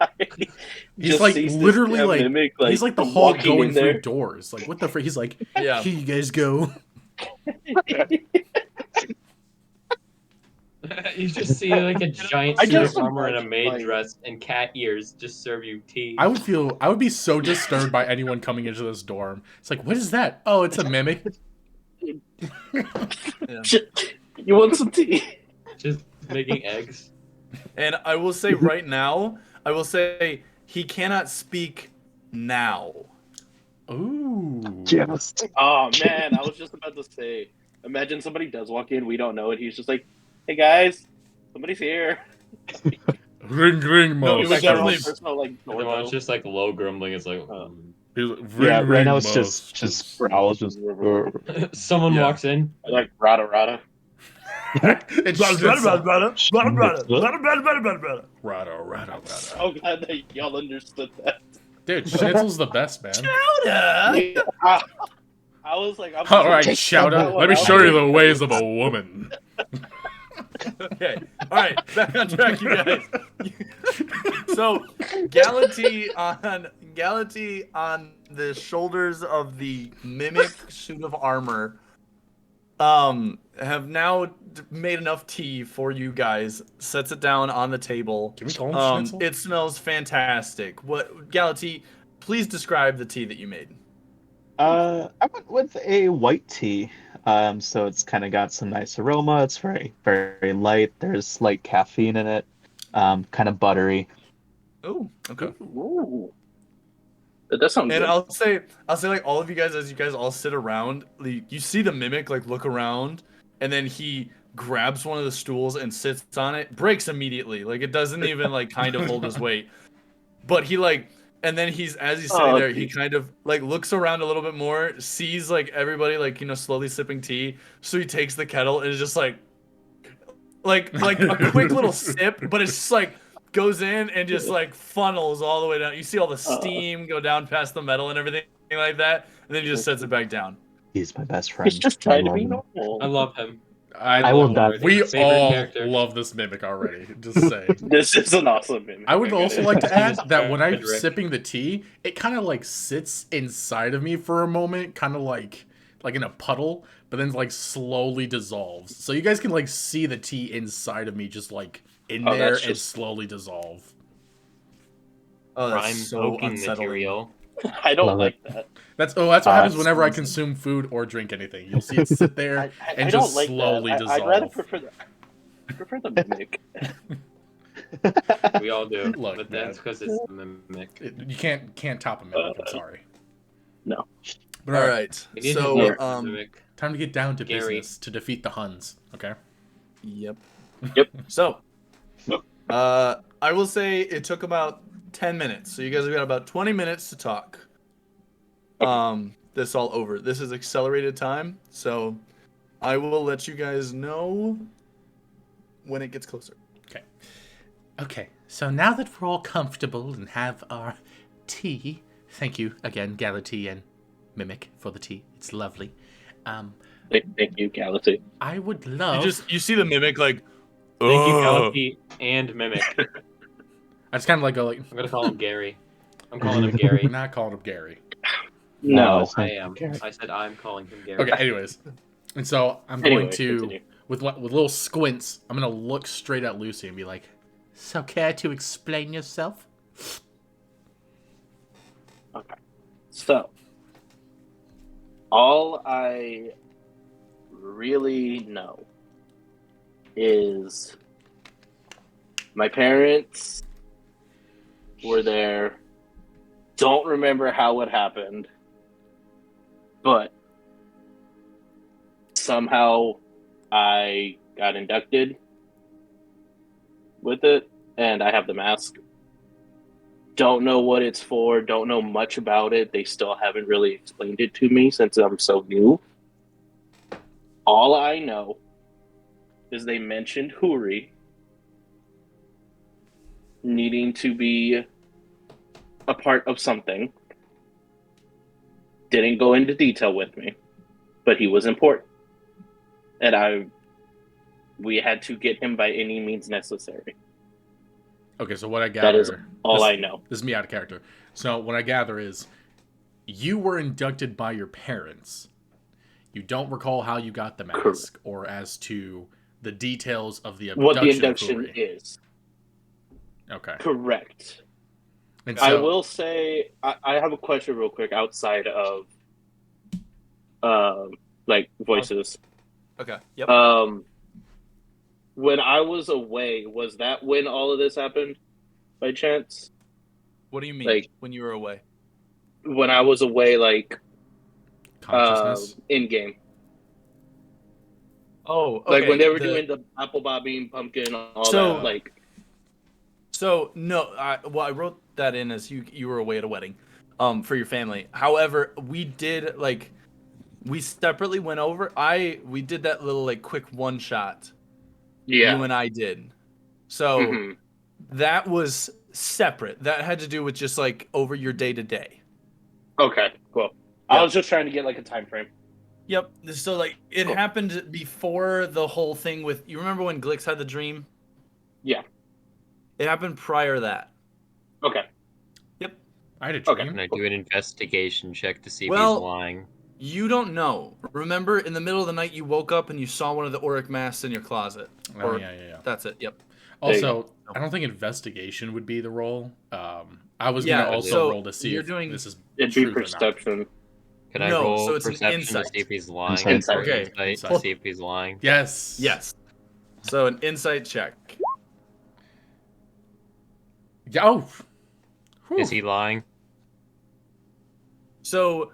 He's just like sees this literally damn like, mimic, he's like the Hulk walking going in through there. doors. Like what the frick? He's like, Yeah. here you guys go. You just see like a giant I suit of just armor and a imagine, maid like- dress and cat ears just serve you tea. I would be so disturbed by anyone coming into this dorm. It's like, what is that? Oh, it's a mimic. You want some tea? Just making eggs. And I will say right now, he cannot speak now. Ooh. Just. Oh man, I was just about to say. Imagine somebody does walk in, we don't know it. He's just like, "Hey guys, somebody's here." Ring ring No, mouse. it was Like their own definitely- personal like And then doorbell. it's just like low grumbling. It's like He's like, Yeah, ring, right ring now it's mouse. just growls. Just. someone Yeah. walks in. like rada rada. It's Schnitzel. Rada. Rada, rada. Oh god, that y'all understood that. Dude, Schnitzel's the best, man. Yeah, I was like, I'm All right, shout out. Let me show you the ways of a woman. Okay. All right. Back on track, you guys. So, Galati on the shoulders of the mimic suit of armor, have now made enough tea for you guys. Sets it down on the table. Can we call him Schnitzel? It smells fantastic. What, Galati? Please describe the tea that you made. I went with a white tea. So it's kind of got some nice aroma. It's very, very light. There's light caffeine in it. Kind of buttery. Oh, okay. Ooh. That does sound And good. I'll say like all of you guys, as you guys all sit around, you see the mimic like look around, and then he grabs one of the stools and sits on it, breaks immediately. Like it doesn't even like kind of hold his weight. But he like, and then as he's sitting there, he kind of like looks around a little bit more, sees like everybody like, you know, slowly sipping tea. So he takes the kettle and is just like a quick little sip, but it's just like goes in and just like funnels all the way down. You see all the steam go down past the metal and everything like that, and then he just sets it back down. He's my best friend. He's just I trying to love be him. normal. I love him. I will die. We Favorite all character. love this mimic already. Just saying. This is an awesome mimic. I would also like to add that when I'm Frederick. sipping the tea, it kind of like sits inside of me for a moment, kind of like in a puddle, but then like slowly dissolves. So you guys can like see the tea inside of me, just like in there that's and just- slowly dissolve. Oh, Prime that's so poking unsettling. material. I don't Love like that. That's what happens it's whenever I amazing. consume food or drink anything. You'll see it sit there I and don't just like slowly that. dissolve. I'd rather prefer the mimic. We all do. Look, but man. that's because it's the mimic. You can't top a mimic. I'm sorry. No. But All right. We need to So, name the mimic. time to get down to Gary. business to defeat the Huns. Okay. Yep. Yep. So, I will say it took about 10 minutes. So you guys have got about 20 minutes to talk. This all over. This is accelerated time, so I will let you guys know when it gets closer. Okay, so now that we're all comfortable and have our tea, thank you again, Galati and Mimic, for the tea. It's lovely. Thank you, Galaxy. I would love. You see the mimic like. Thank you, "Ugh." Galaxy and Mimic. I just kind of like go like. I'm gonna call him Gary. I'm calling him We're Gary. not calling him Gary. No. it's I not am. Gary. I said I'm calling him Gary. Okay. Anyways, and so I'm Anyway, going to continue. with little squints. I'm gonna look straight at Lucy and be like, "So care to explain yourself?" Okay. So, all I really know is My parents were there. Don't remember how it happened, but somehow I got inducted with it, and I have the mask. Don't know what it's for, don't know much about it. They still haven't really explained it to me since I'm so new. All I know is they mentioned Huri needing to be a part of something. Didn't go into detail with me, but he was important. And we had to get him by any means necessary. Okay, so what I gather... That is all I know. This is me out of character. So what I gather is you were inducted by your parents. You don't recall how you got the mask, Correct. or as to the details of the abduction. What the induction is. Okay. Correct. And I will say, I have a question real quick outside of, like, voices. Okay. Yep. When I was away, was that when all of this happened, by chance? What do you mean? Like, when you were away? When I was away, like, consciousness? in-game. Oh, okay. Like, when they were doing the apple bobbing, pumpkin, all that, like... So, no, I wrote that in as you were away at a wedding, for your family. However, we did, like, we separately went over, we did that little, like, quick one-shot. Yeah. You and I did. So, that was separate. That had to do with just, like, over your day-to-day. Okay, cool. Yep. I was just trying to get, like, a time frame. Yep. So, like, it happened before the whole thing with... You remember when Glix had the dream? Yeah. It happened prior to that. Okay. Yep. I had a dream. Okay. Can I do an investigation check to see if he's lying? You don't know. Remember, in the middle of the night, you woke up and you saw one of the Oriq masks in your closet. Oh, yeah. That's it. Yep. Also, I don't think investigation would be the role. I was going to also roll to see if this is it'd truth be perception. or not. Can I roll so it's perception an insight. to see if he's lying? Insight. Okay. Insight. To see if he's lying? Yes. Yes. So an insight check. Yeah. Oh. Whew. Is he lying? So,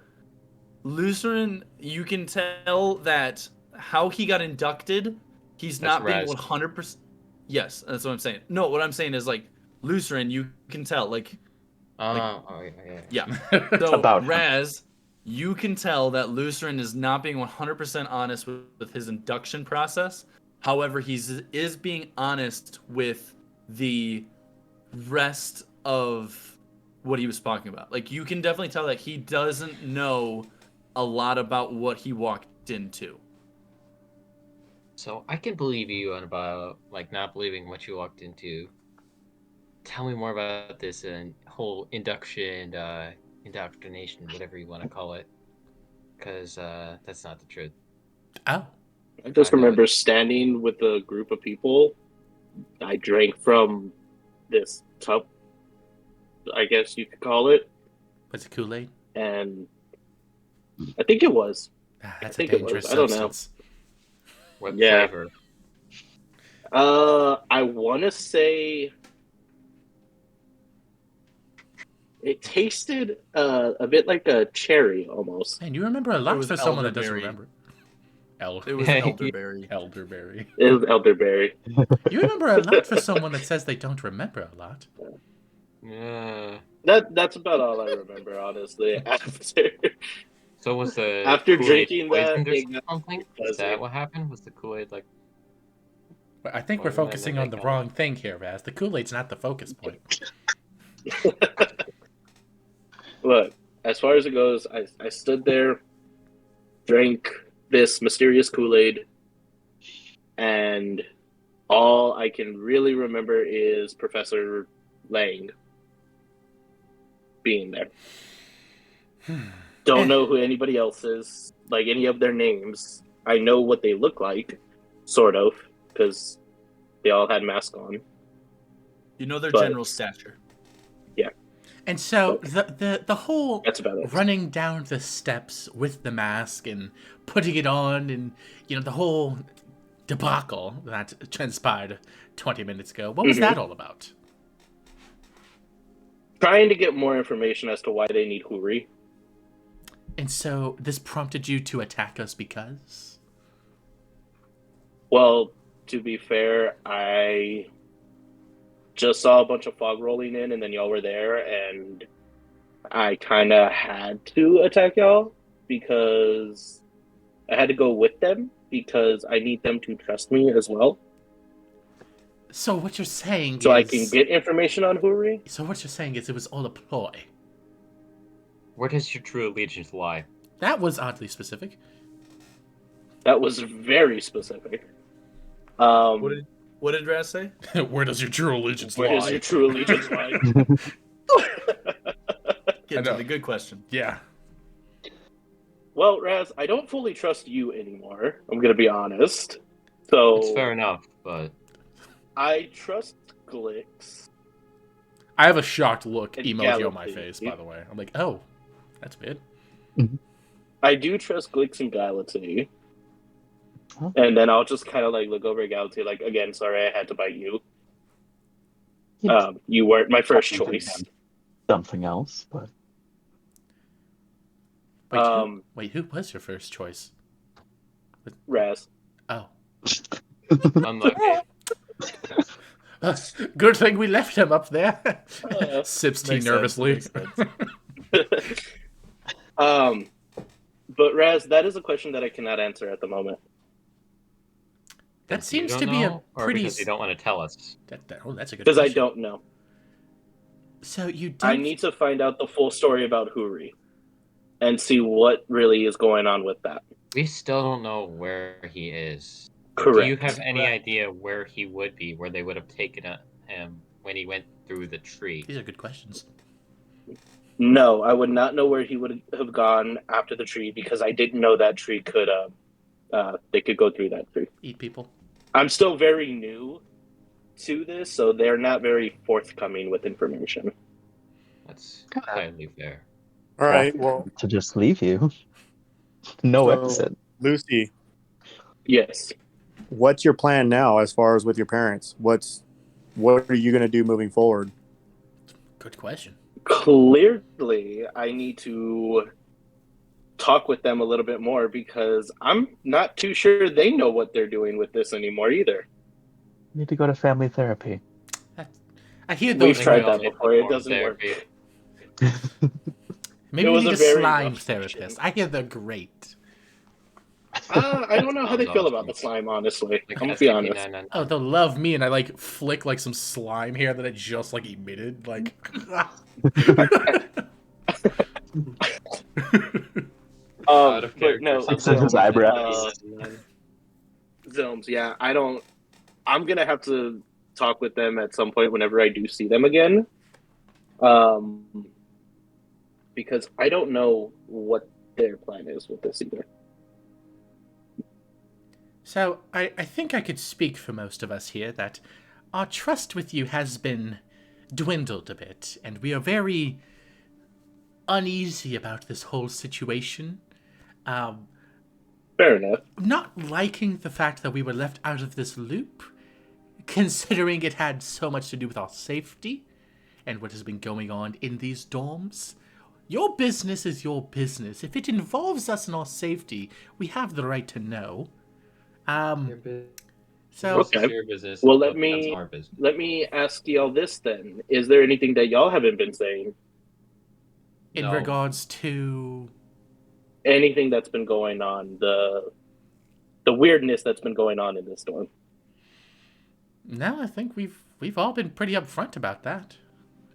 Lucerin, you can tell that how he got inducted, he's not being 100%. Yes, that's what I'm saying. No, what I'm saying is, like, Lucerin, you can tell, like... Yeah. So, About Raz, you can tell that Lucerin is not being 100% honest with his induction process. However, he is being honest with the rest of what he was talking about. Like, you can definitely tell that he doesn't know a lot about what he walked into. So I can believe you on about, like, not believing what you walked into. Tell me more about this whole induction, indoctrination, whatever you want to call it. Because that's not the truth. Oh. I just remember standing with a group of people. I drank from this cup, I guess you could call it. Was it Kool-Aid? And I think it was. That's a dangerous substance. What flavor? I want to say it tasted a bit like a cherry almost. Man, you remember a lot for someone that doesn't remember. It was elderberry. Elderberry. It was elderberry. You remember a lot for someone that says they don't remember a lot. Yeah. That's about all I remember, honestly. So was the after Kool-Aid drinking poisoned that, or something? Is that what happened? Was the Kool-Aid like? But I think we're focusing on the wrong thing here, Raz. The Kool-Aid's not the focus point. Look, as far as it goes, I stood there, drank this mysterious Kool-Aid, and all I can really remember is Professor Lang being there. Don't know who anybody else is, like any of their names. I know what they look like, sort of, because they all had masks on. You know their general stature. Yeah. And so the whole that's about it. Running down the steps with the mask and putting it on, and the whole debacle that transpired 20 minutes ago. What was that all about? Trying to get more information as to why they need Huri. And so this prompted you to attack us because? Well, to be fair, I just saw a bunch of fog rolling in, and then y'all were there, and I kind of had to attack y'all because I had to go with them because I need them to trust me as well. So what you're saying So is... I can get information on Huri. So what you're saying is it was all a ploy. Where does your true allegiance lie? That was oddly specific. That was very specific. What did Raz say? Where does your true allegiance Where lie? does your true allegiance lie? Get to the good question. Yeah. Well, Raz, I don't fully trust you anymore. I'm gonna be honest. So It's fair enough, but I trust Glix. I have a shocked look And emoji on my Galaxy. face, by the way. I'm like, oh, that's weird. I do trust Glix and Galaxy. Huh? And then I'll just kind of like look over at Galaxy, like, again, sorry I had to bite you. You weren't my first choice. Something else, but Wait, who was your first choice? Raz. Oh. unlucky. Good thing we left him up there. Sips tea Makes sense, nervously. makes sense. But Raz, that is a question that I cannot answer at the moment. That Because you seems don't to be a know, or pretty... because you don't want to tell us. Oh, that's a good Because I question. don't know. So you don't... I need to find out the full story about Huri and see what really is going on with that. We still don't know where he is. Correct. Do you have any idea where he would be, where they would have taken him when he went through the tree? These are good questions. No, I would not know where he would have gone after the tree because I didn't know that tree could they could go through that tree. Eat people. I'm still very new to this, so they're not very forthcoming with information. That's highly fair. All right. Well, to just leave you. No So- exit. Lucy, Yes. what's your plan now as far as with your parents? What are you going to do moving forward? Good question. Clearly, I need to talk with them a little bit more because I'm not too sure they know what they're doing with this anymore either. You need to go to family therapy. I hear We've those... tried that all need before. It more doesn't work. therapy. Maybe It we was need a a very slime rough therapist. session. I hear they're great. I don't know how they feel about the slime, honestly. Like I'm gonna be honest. SCP-999. Oh, they'll love me, and I like flick like some slime here that I just like emitted. Like, Out of But character. no, It's in his eyebrows. Zomes, yeah, I'm gonna have to talk with them at some point whenever I do see them again. Because I don't know what their plan is with this either. so I think I could speak for most of us here that our trust with you has been dwindled a bit, and we are very uneasy about this whole situation. Fair enough. Not liking the fact that we were left out of this loop, considering it had so much to do with our safety and what has been going on in these dorms. Your business is your business. If it involves us and our safety, we have the right to know. Your business So Okay. is your business. Well, until let it me- becomes our business. Let me ask y'all this then: is there anything that y'all haven't been saying? in No. regards to... Anything that's been going on, the weirdness that's been going on in this storm? No, I think we've all been pretty upfront about that.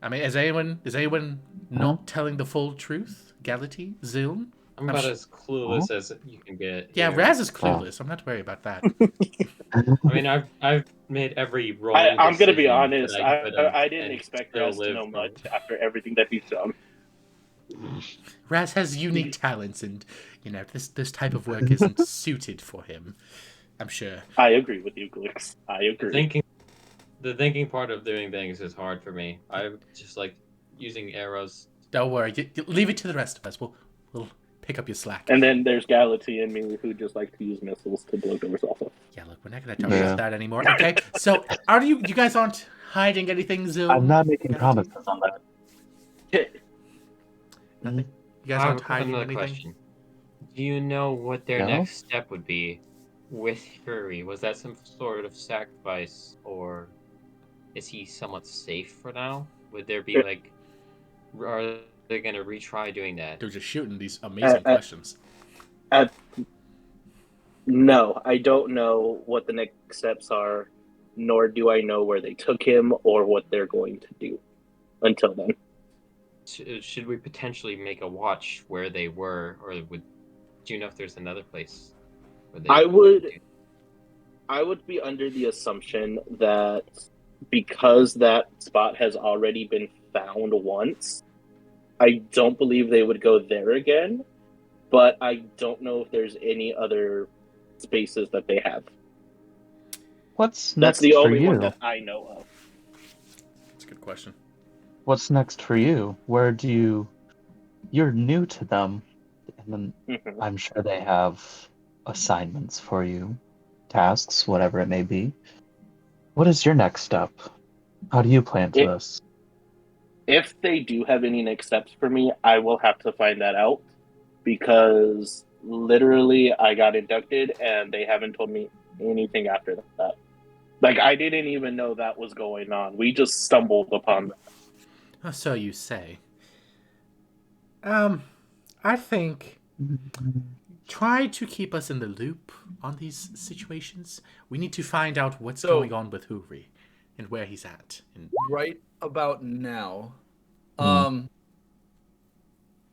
I mean, is anyone not telling the full truth? Gality? Ziln? I'm about as clueless as you can get. Yeah, here. Raz is clueless. I'm not worried about that. I mean, I've made every role. I'm gonna be decision honest. that I could've I didn't and expect still Raz to lived know from- much after everything that he's done. Raz has unique talents, and this type of work isn't suited for him. I'm sure. I agree with you, Glix. I agree. The thinking part of doing things is hard for me. I just like using arrows. Don't worry. Leave it to the rest of us. We'll Pick up your slack. And then there's Galaxy and me who just like to use missiles to blow doors off of. Yeah, look, we're not gonna talk Yeah. about that anymore. Okay, so are you guys aren't hiding anything, Zoom? I'm not making Galaxy? promises on that. Nothing. You guys I aren't have hiding another anything. question. Do you know what their No? next step would be with Fury? Was that some sort of sacrifice, or is he somewhat safe for now? Would there be like, are they gonna retry doing that? They're just shooting these amazing questions. No, I don't know what the next steps are, nor do I know where they took him or what they're going to do until then. Should we potentially make a watch where they were, or do you know if there's another place where they? I would be under the assumption that because that spot has already been found once, I don't believe they would go there again, but I don't know if there's any other spaces that they have. What's That's next the for only you? one that I know of. That's a good question. What's next for you? Where do you... You're new to them, and then Mhm. I'm sure they have assignments for you, tasks, whatever it may be. What is your next step? How do you plan to this? If they do have any next steps for me, I will have to find that out because literally I got inducted and they haven't told me anything after that. Like, I didn't even know that was going on. We just stumbled upon that. Oh, so you say. I think try to keep us in the loop on these situations. We need to find out what's So- going on with Huri and where he's at. And Right about now, Hmm.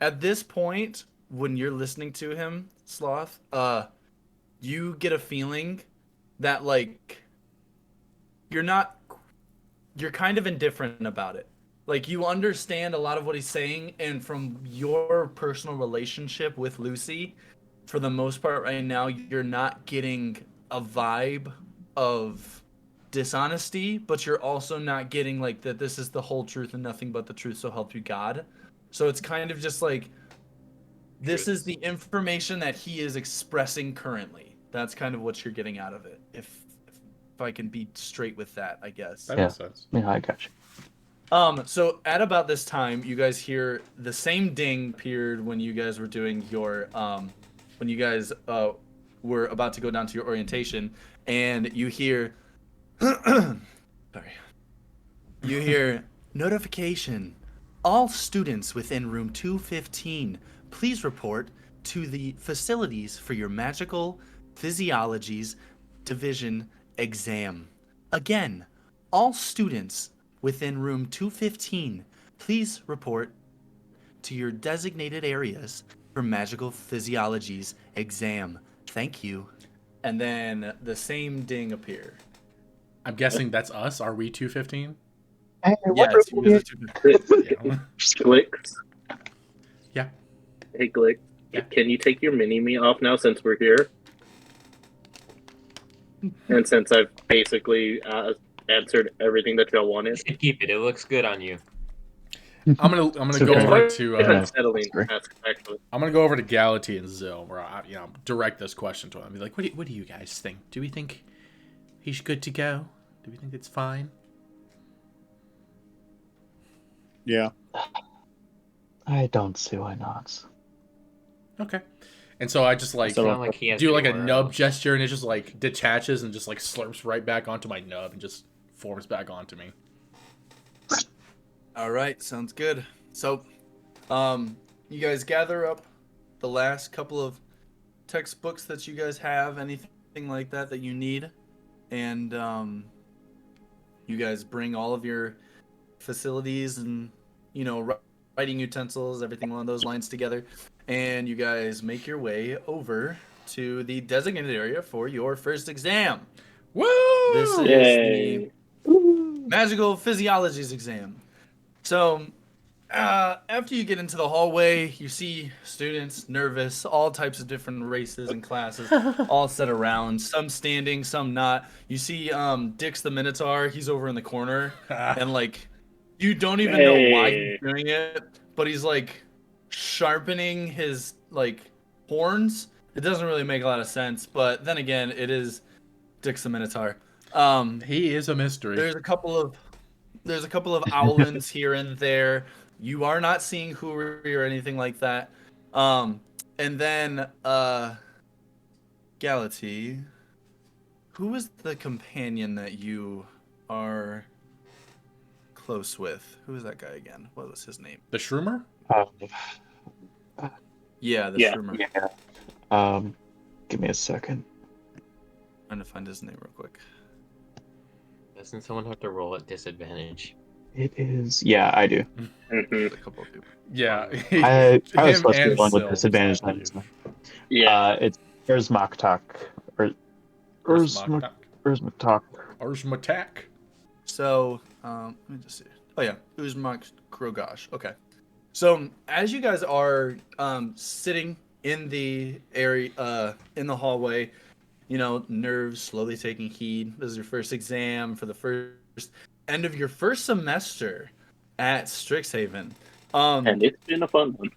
at this point, when you're listening to him, Sloth, you get a feeling that like you're kind of indifferent about it. Like you understand a lot of what he's saying, and from your personal relationship with Lucy, for the most part right now, you're not getting a vibe of dishonesty, but you're also not getting like that this is the whole truth and nothing but the truth, so help you God. So it's kind of just like this is the information that he is expressing currently. That's kind of what you're getting out of it. If I can be straight with that, I guess. that Yeah. makes sense. Yeah, I got you. So at about this time, you guys hear the same ding appeared when you guys were doing your when you guys were about to go down to your orientation, and you hear sorry. You hear notification. All students within room 215, please report to the facilities for your magical physiologies division exam. Again, all students within room 215, please report to your designated areas for magical physiologies exam. Thank you. And then the same ding appear. I'm guessing that's us. Are we 215? Hey, Yes, you guys are 215. Yeah. Glicks. Yeah. Hey, Glick. Yeah. Can you take your mini-me off now since we're here? And since I've basically answered everything that y'all You wanted. should keep it. It looks good on you. I'm gonna So go can over I- to It's Yeah. unsettling. Sorry. Actually. I'm gonna go over to Galaxy and Zill, where I direct this question to them. Be like, what do you guys think? Do we think he's good to go? Do we think it's fine? Yeah. I don't see why not. Okay. And so I just like So- Not like he has do like a anywhere nub else. gesture, and it just like detaches and just like slurps right back onto my nub and just forms back onto me. All right, sounds good. So, you guys gather up the last couple of textbooks that you guys have, anything like that that you need, and you guys bring all of your facilities and writing utensils, everything along those lines together, and you guys make your way over to the designated area for your first exam. Woo! This is Yay. the magical physiologies exam. So, after you get into the hallway, you see students nervous, all types of different races and classes, all set around, some standing, some not. You see Dix the Minotaur, he's over in the corner, and like, you don't even know why he's Hey. doing it, but he's like sharpening his like horns, it doesn't really make a lot of sense. But then again, it is Dix the Minotaur. He is a mystery. There's a couple of owlins here and there. You are not seeing Hoorie or anything like that. And then Galaxy, who is the companion that you are close with? Who is that guy again? What was his name? The Shroomer? Yeah, the Yeah. Shroomer. Yeah. Give me a second. Trying to find his name real quick. Doesn't someone have to roll at disadvantage? It is. Yeah, I do. There's a couple of people. Yeah. I was Him supposed to be and one with Sylves, disadvantage. I believe. Yeah. It's Urzmaktak. Or Urzmaktak. Arzmatak. So, let me just see. Oh yeah, Uzmak Krogosh. Okay. So as you guys are sitting in the area, in the hallway, you know, nerves slowly taking heed. This is your first exam for the first end of your first semester at Strixhaven. And it's been a fun one.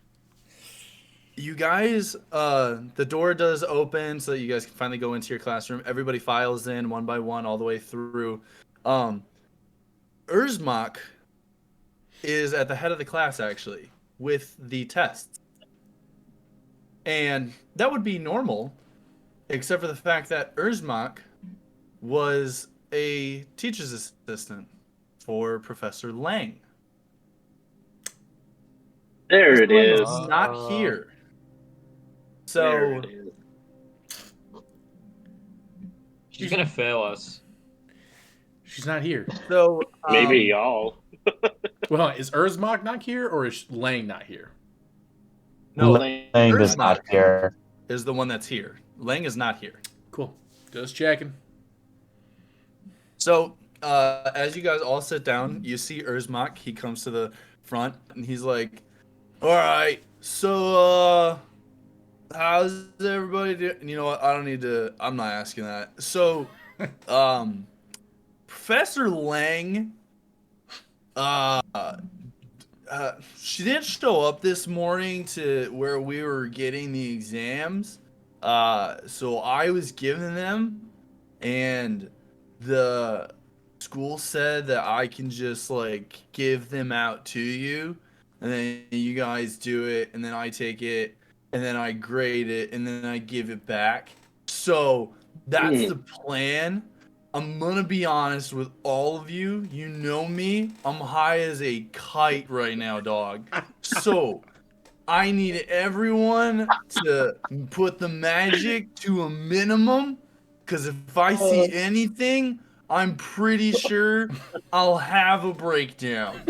You guys, the door does open so that you guys can finally go into your classroom. Everybody files in one by one all the way through. Urzmak is at the head of the class, actually, with the tests. And that would be normal, except for the fact that Urzmak was a teacher's assistant for Professor Lang. There it is. He's not here. There So, it is. She's gonna fail us. She's not here. so Maybe y'all. Well, is Urzmak not here or is Lang not here? no, Lang is not Urzmak here. is the one that's here. Lang is not here. Cool. Just checking. So, as you guys all sit down, you see Urzmak. He comes to the front and he's like, "All right, so how's everybody doing?" You know what? I don't need to. I'm not asking that. So, Professor Lang, she didn't show up this morning to where we were getting the exams. So I was giving them, and the school said that I can just like give them out to you, and then you guys do it, and then I take it, and then I grade it, and then I give it back. So that's the plan. I'm gonna be honest with all of you. You know me. I'm high as a kite right now, dog. So I need everyone to put the magic to a minimum, because if I see anything, I'm pretty sure I'll have a breakdown.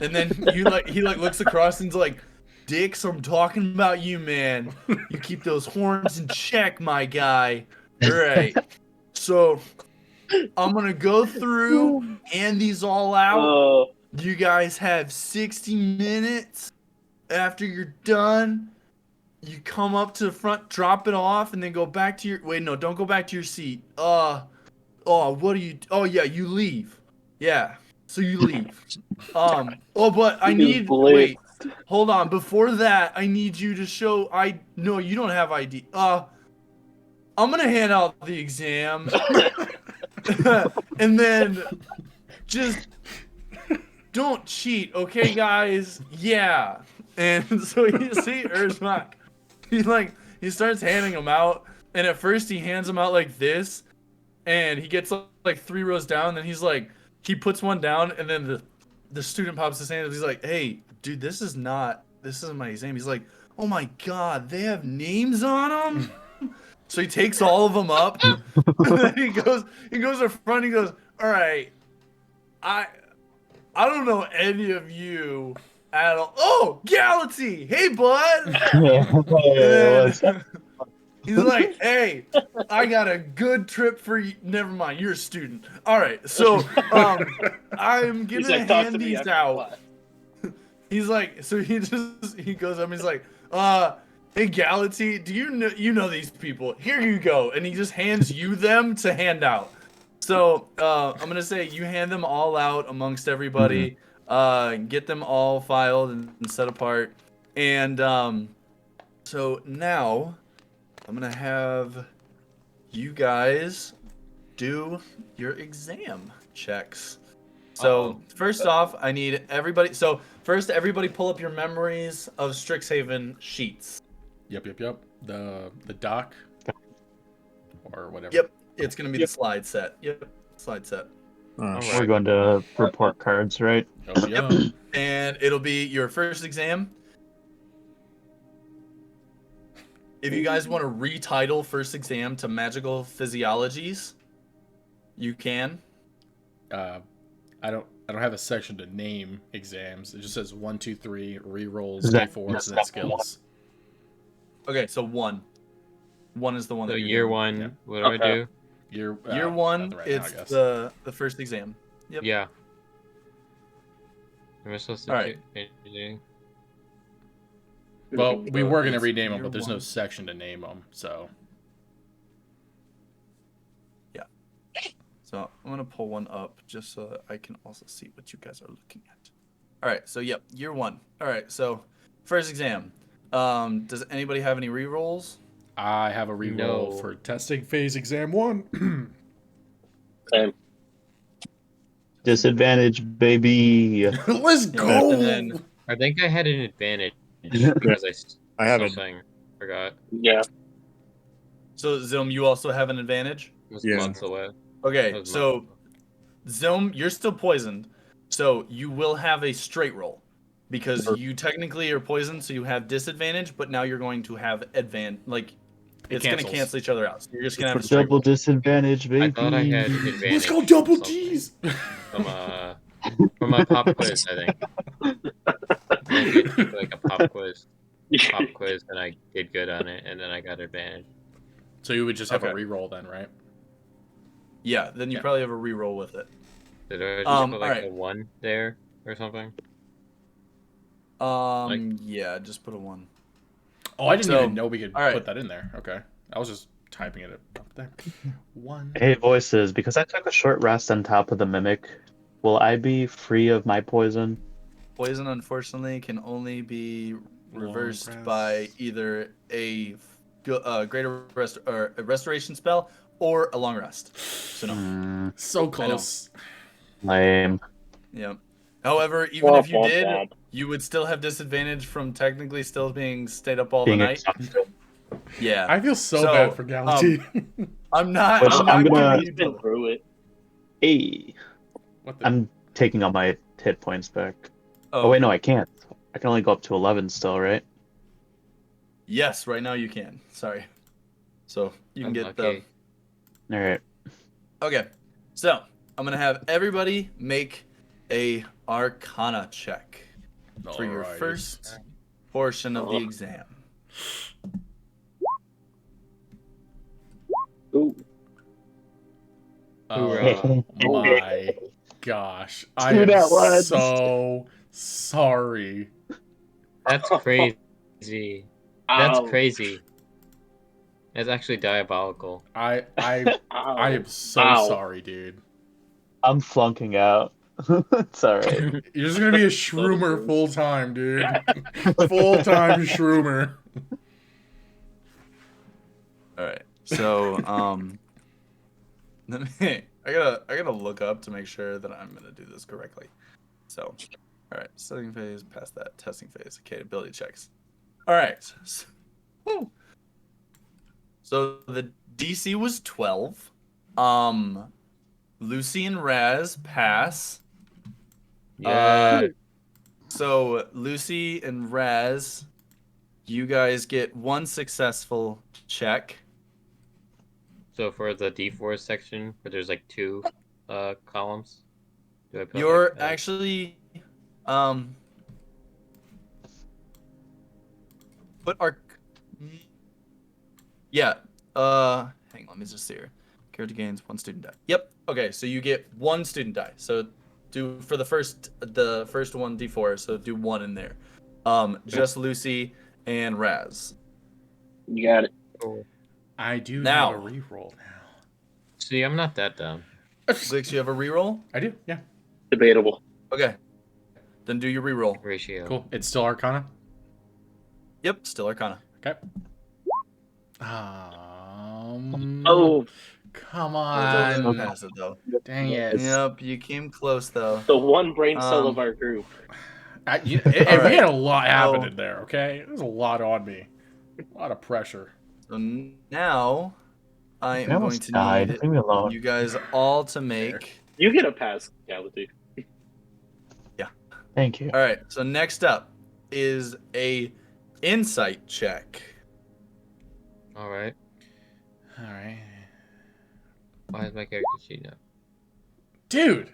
And then he looks across and's like, "Dix, I'm talking about you, man. You keep those horns in check, my guy. All right. So I'm gonna go through, hand these all out. You guys have 60 minutes. After you're done, you come up to the front, drop it off, and then go back to your. Wait, no, don't go back to your seat. What do you? Oh yeah, you leave. Yeah, so you leave. But I need. Wait, hold on. Before that, I need you to show. No, you don't have ID. I'm gonna hand out the exam. And then just don't cheat, okay, guys? Yeah. And so you see Urzmak, he starts handing them out, and at first he hands them out like this, and he gets like 3 rows down, and then he puts one down, and then the student pops his hand up. He's like, "Hey, dude, this isn't my exam." He's like, "Oh my god, they have names on them." So he takes all of them up, and then he goes to front. He goes, "All right, I don't know any of you at all." Oh, Galaxy, hey bud. He's like, "Hey, I got a good trip for you." Never mind, you're a student. All right, so I'm gonna hand these out. He's like, so he goes up. And he's like, "Hey, Galaxy, do you know these people? Here you go." And he just hands you them to hand out. So I'm gonna say you hand them all out amongst everybody. Get them all filed and set apart. And So now I'm gonna have you guys do your exam checks. So first off, I need everybody. So first, everybody pull up your memories of Strixhaven sheets. Yep. The doc or whatever. Yep, it's gonna be the slide set. Yep, slide set. Oh, All We're right. going to report cards, right? Oh, yeah. And it'll be your first exam. If you guys want to retitle first exam to Magical Physiologies, you can. I don't have a section to name exams. It just says 1, 2, 3, rerolls, Is that- d4s, that's and then not skills. Okay, so 1. 1 is the one So that you're year doing. one, Yeah. what do I Okay. do? Year 1, not right now, I it's guess. the first exam. Yep. Yeah. Am I supposed to All right. do anything? Well, we were going to It's rename them, year but there's no 1. section to name them, so. So I'm gonna pull one up just so that I can also see what you guys are looking at. All right, so yep, year 1. All right, so first exam. Does anybody have any rerolls? I have a reroll No. for testing phase exam 1. Same. Disadvantage, baby. Let's Yeah, go! and then- I think I had an advantage because I have it. something forgot. Yeah. So Zilm, you also have an advantage. It was Yeah. months away. Okay, That was so months Zilm, you're still poisoned, so you will have a straight roll because you technically are poisoned, so you have disadvantage. But now you're going to have advantage. Like it's going to cancels. cancel each other out. So you're just going to have a straight Double roll. disadvantage, baby. I thought I had advantage. Let's go double something T's! from my pop quiz, I think. I did take like a pop quiz, and I did good on it, and then I got advantage. So you would just have a Okay. reroll then, right? Yeah, then you Yeah. probably have a reroll with it. Did I just put like alright. a 1 there or something? Yeah, just put a 1. Oh, I didn't So, even know we could all right. put that in there. Okay. I was just typing it up there. 1. Hey, voices, because I took a short rest on top of the mimic, will I be free of my poison? Poison, unfortunately, can only be reversed rest. by either a greater rest or a restoration spell or a long rest. So no. So close. Lame. Yeah. However, even Well, if you well, did, bad. you would still have disadvantage from technically still being stayed up all Being the night. exhausted. Yeah. I feel so So, bad for Galantine. I'm not. Which I'm I'm not gonna- giving He's you been through it. Hey, What the? I'm taking all my hit points back. Oh, Oh, wait, no, I can't. I can only go up to 11 still, right? Yes, right now you can. Sorry. So you can get the. Unlucky. All right. Okay. So I'm gonna have everybody make a Arcana check for your Alrighty. first portion of the Oh. exam. Ooh. Oh Oh. my gosh. I Dude, am that was- so sorry. That's crazy. That's Ow. crazy. That's actually diabolical. I Ow. am so Ow. sorry, dude. I'm flunking out. It's all right. You're just gonna be a shroomer full time, dude. Full time shroomer. All right. So let me. I gotta look up to make sure that I'm gonna do this correctly. So, all right. Studying phase, past that. Testing phase. Okay. Ability checks. All right. So the DC was 12. Lucy and Raz pass. Yeah. So Lucy and Raz, you guys get 1 successful check. So for the D4 section, where there's like 2 columns, do I put You're like, actually put our yeah hang on, let me just see here. Character gains 1 student die. Yep. Okay, so you get 1 student die. So do for the first one D4, so do 1 in there. Just Lucy and Raz. You got it. I do Now. have a reroll now. See, I'm not that dumb. Glix, you have a reroll? I do, yeah. Debatable. Okay. Then do your reroll. Ratio. Cool. It's still Arcana? Yep, still Arcana. Okay. Oh, Come Still didn't on. pass it though. Dang it. Yep, you came close though. the one brain cell of Um, our group. We right. had a lot So- happening there, okay? There's a lot on me. A lot of pressure. So now I I am going almost to died. need Leave me alone. you guys all to make. You get a pass, Galaxy. Thank you. All right. So next up is a insight check. All right. All right. Why is my character sheet up? Dude,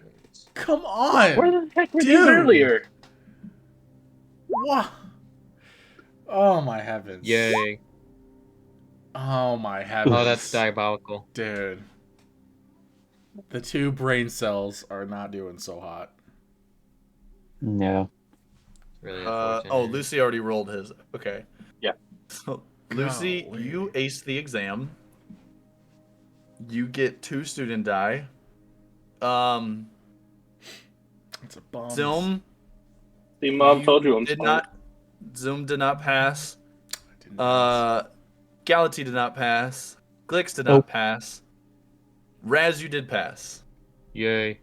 come on. Where the heck were Dude. you earlier? What? Oh, my heavens. Yay. Oh, my heavens. Oh, that's diabolical. Dude. The 2 brain cells are not doing so hot. Yeah. Really unfortunate. Oh, Lucy already rolled his. Okay. Yeah. So, Lucy, Golly. you aced the exam. You get 2 student die. It's a bum. Zoom See, Mom told you I'm did smart. not. Zoom did not pass. I didn't Galaxy did not pass. Glix did not Nope. pass. Raz, you did pass. Yay.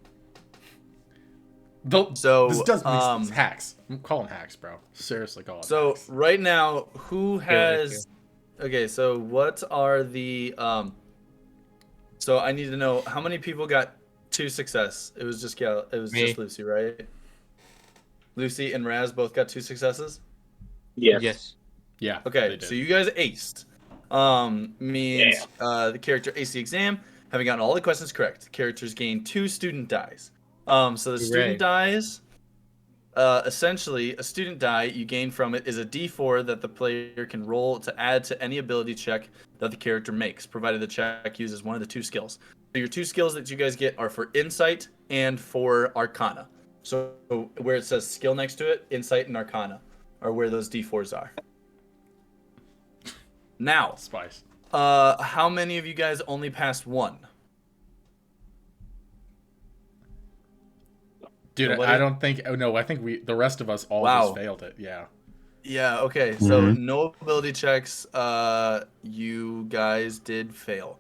So, this does make sense. Hacks. Call them hacks, bro. Seriously, call them So hacks. right now, who thank has? Okay, so what are the? So I need to know how many people got 2 success. It was just It was Me. just Lucy, right? Lucy and Raz both got 2 successes. Yes. Yes. Yeah. they Okay, did. so you guys aced. Means the character aced the exam, having gotten all the questions correct. The characters gain 2 student dies. So the Hooray. student dies. Essentially, a student die you gain from it is a D4 that the player can roll to add to any ability check that the character makes, provided the check uses one of the 2 skills. So your 2 skills that you guys get are for Insight and for Arcana. So where it says skill next to it, Insight and Arcana are where those D4s are. Now, Spice. how many of you guys only passed 1? Dude, Nobody? I don't think. Oh no, I think the rest of us all Wow. just failed it. Yeah. Yeah, okay. So Mhm. no ability checks. You guys did fail.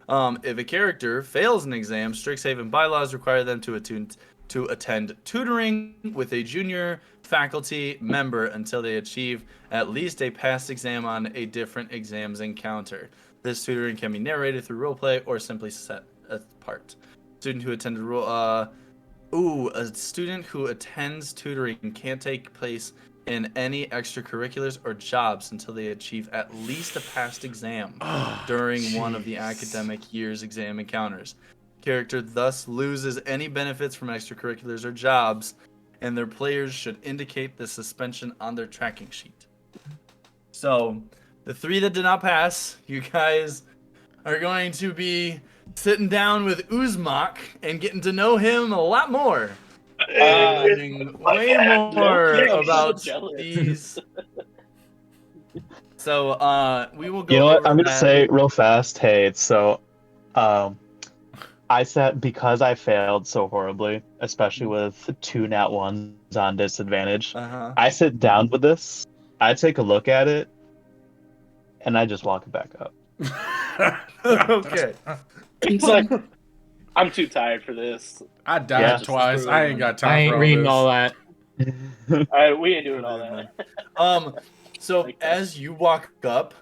If a character fails an exam, Strixhaven bylaws require them to attend tutoring with a junior faculty member until they achieve at least a passed exam on a different exams encounter. This tutoring can be narrated through roleplay or simply set apart. Student who attended a student who attends tutoring can't take place in any extracurriculars or jobs until they achieve at least a passed exam during one of the academic year's exam encounters. Character thus loses any benefits from extracurriculars or jobs, and their players should indicate the suspension on their tracking sheet. So, the 3 that did not pass, you guys are going to be sitting down with Uzmak and getting to know him a lot more. Learning way more I'm so about jealous. these. So we will go You know what? over I'm gonna that. say real fast. Hey, so, I said because I failed so horribly, especially with 2 nat 1s on disadvantage. Uh-huh. I sit down with this. I take a look at it, and I just walk it back up. Okay. It's like, I'm too tired for this. I died Yeah. twice. I ain't got time I ain't for all reading this. all that. All right, we ain't doing all that. So Like that. as you walk up,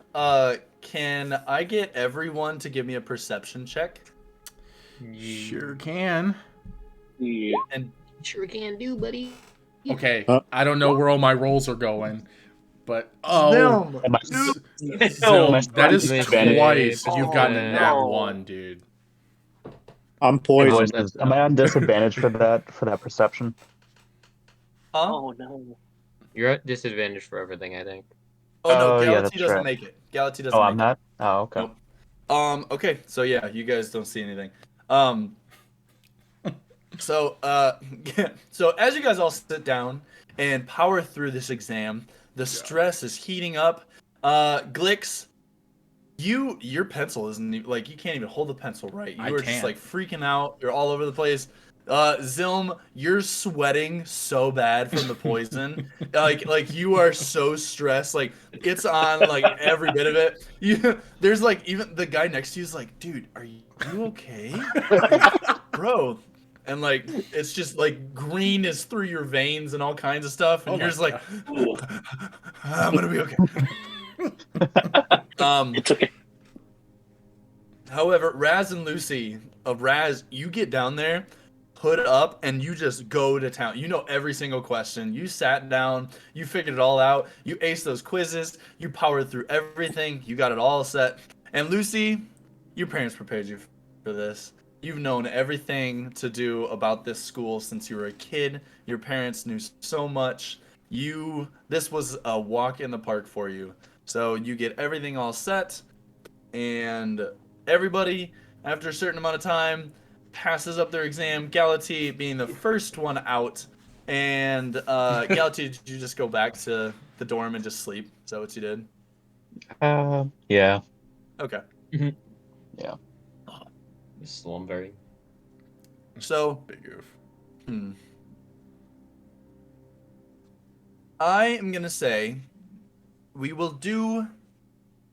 can I get everyone to give me a perception check? Sure can. Yeah. Sure can do, buddy. Okay. Huh? I don't know where all my rolls are going, but oh, Am I- so my that is disadvantage. twice you've gotten a Oh, nat no. 1, dude. I'm poisoned. Am I on disadvantage for that perception? Huh? Oh no. You're at disadvantage for everything, I think. Oh no, Oh, yeah, Galaxy that's doesn't right. make it. Galaxy doesn't Oh, make I'm not. Oh, okay. Nope. Okay, so yeah, you guys don't see anything. So so as you guys all sit down and power through this exam, the stress is heating up. Glix, your pencil isn't even, like, you can't even hold the pencil right. You I were just can't. like freaking out. You're all over the place. Zilm, you're sweating so bad from the poison. Like you are so stressed. Like it's on like every bit of it. There's like even the guy next to you is like, dude, are you okay? Like, bro. And like it's just like green is through your veins and all kinds of stuff, and Oh you're my just like, Ooh, I'm gonna be okay. it's okay. However, Raz and Lucy, Raz, you get down there, put up, and you just go to town. You know every single question. You sat down, you figured it all out, you aced those quizzes, you powered through everything, you got it all set. And Lucy, your parents prepared you for this. You've known everything to do about this school since you were a kid. Your parents knew so much. This was a walk in the park for you. So you get everything all set, and everybody, after a certain amount of time, passes up their exam. Galati being the first one out. And Galati, did you just go back to the dorm and just sleep? Is that what you did? Yeah. Okay. Yeah. Slumbering. So, Big oof. I am gonna say we will do.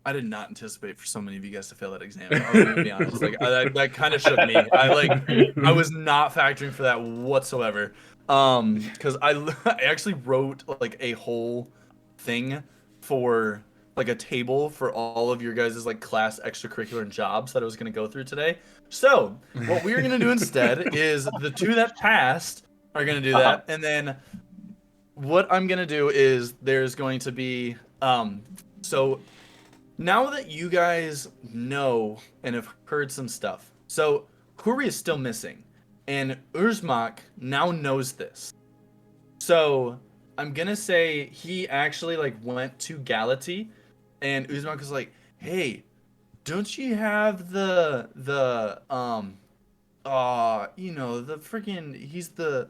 I did not anticipate for so many of you guys to fail that exam. I'm gonna be honest. Like that kind of shook me. I was not factoring for that whatsoever. Because I actually wrote like a whole thing for like a table for all of your guys' like class extracurricular and jobs that I was gonna go through today. So what we're gonna do instead is the two that passed are gonna do that, and then what I'm gonna do is there's going to be so now that you guys know and have heard some stuff, so Huri is still missing, and Urzmak now knows this. So I'm gonna say he actually like went to Galati, and Urzmak was like, "Hey, don't you have the freaking he's the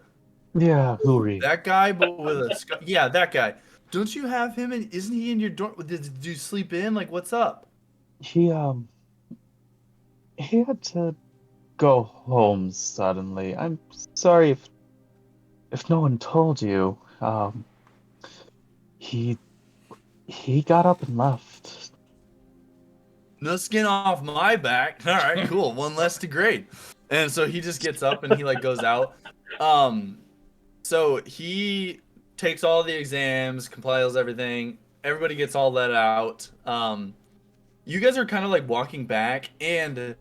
Yeah, Huri. that guy, but with a yeah, that guy. Don't you have him? And isn't he in your dorm? Did you sleep in? Like, what's up?" He had to go home suddenly. I'm sorry if no one told you. He he got up and left. No skin off my back. All right, cool. One less to grade. And so he just gets up and he like goes out. So he takes all the exams, compiles everything. Everybody gets all let out. You guys are kind of like walking back, and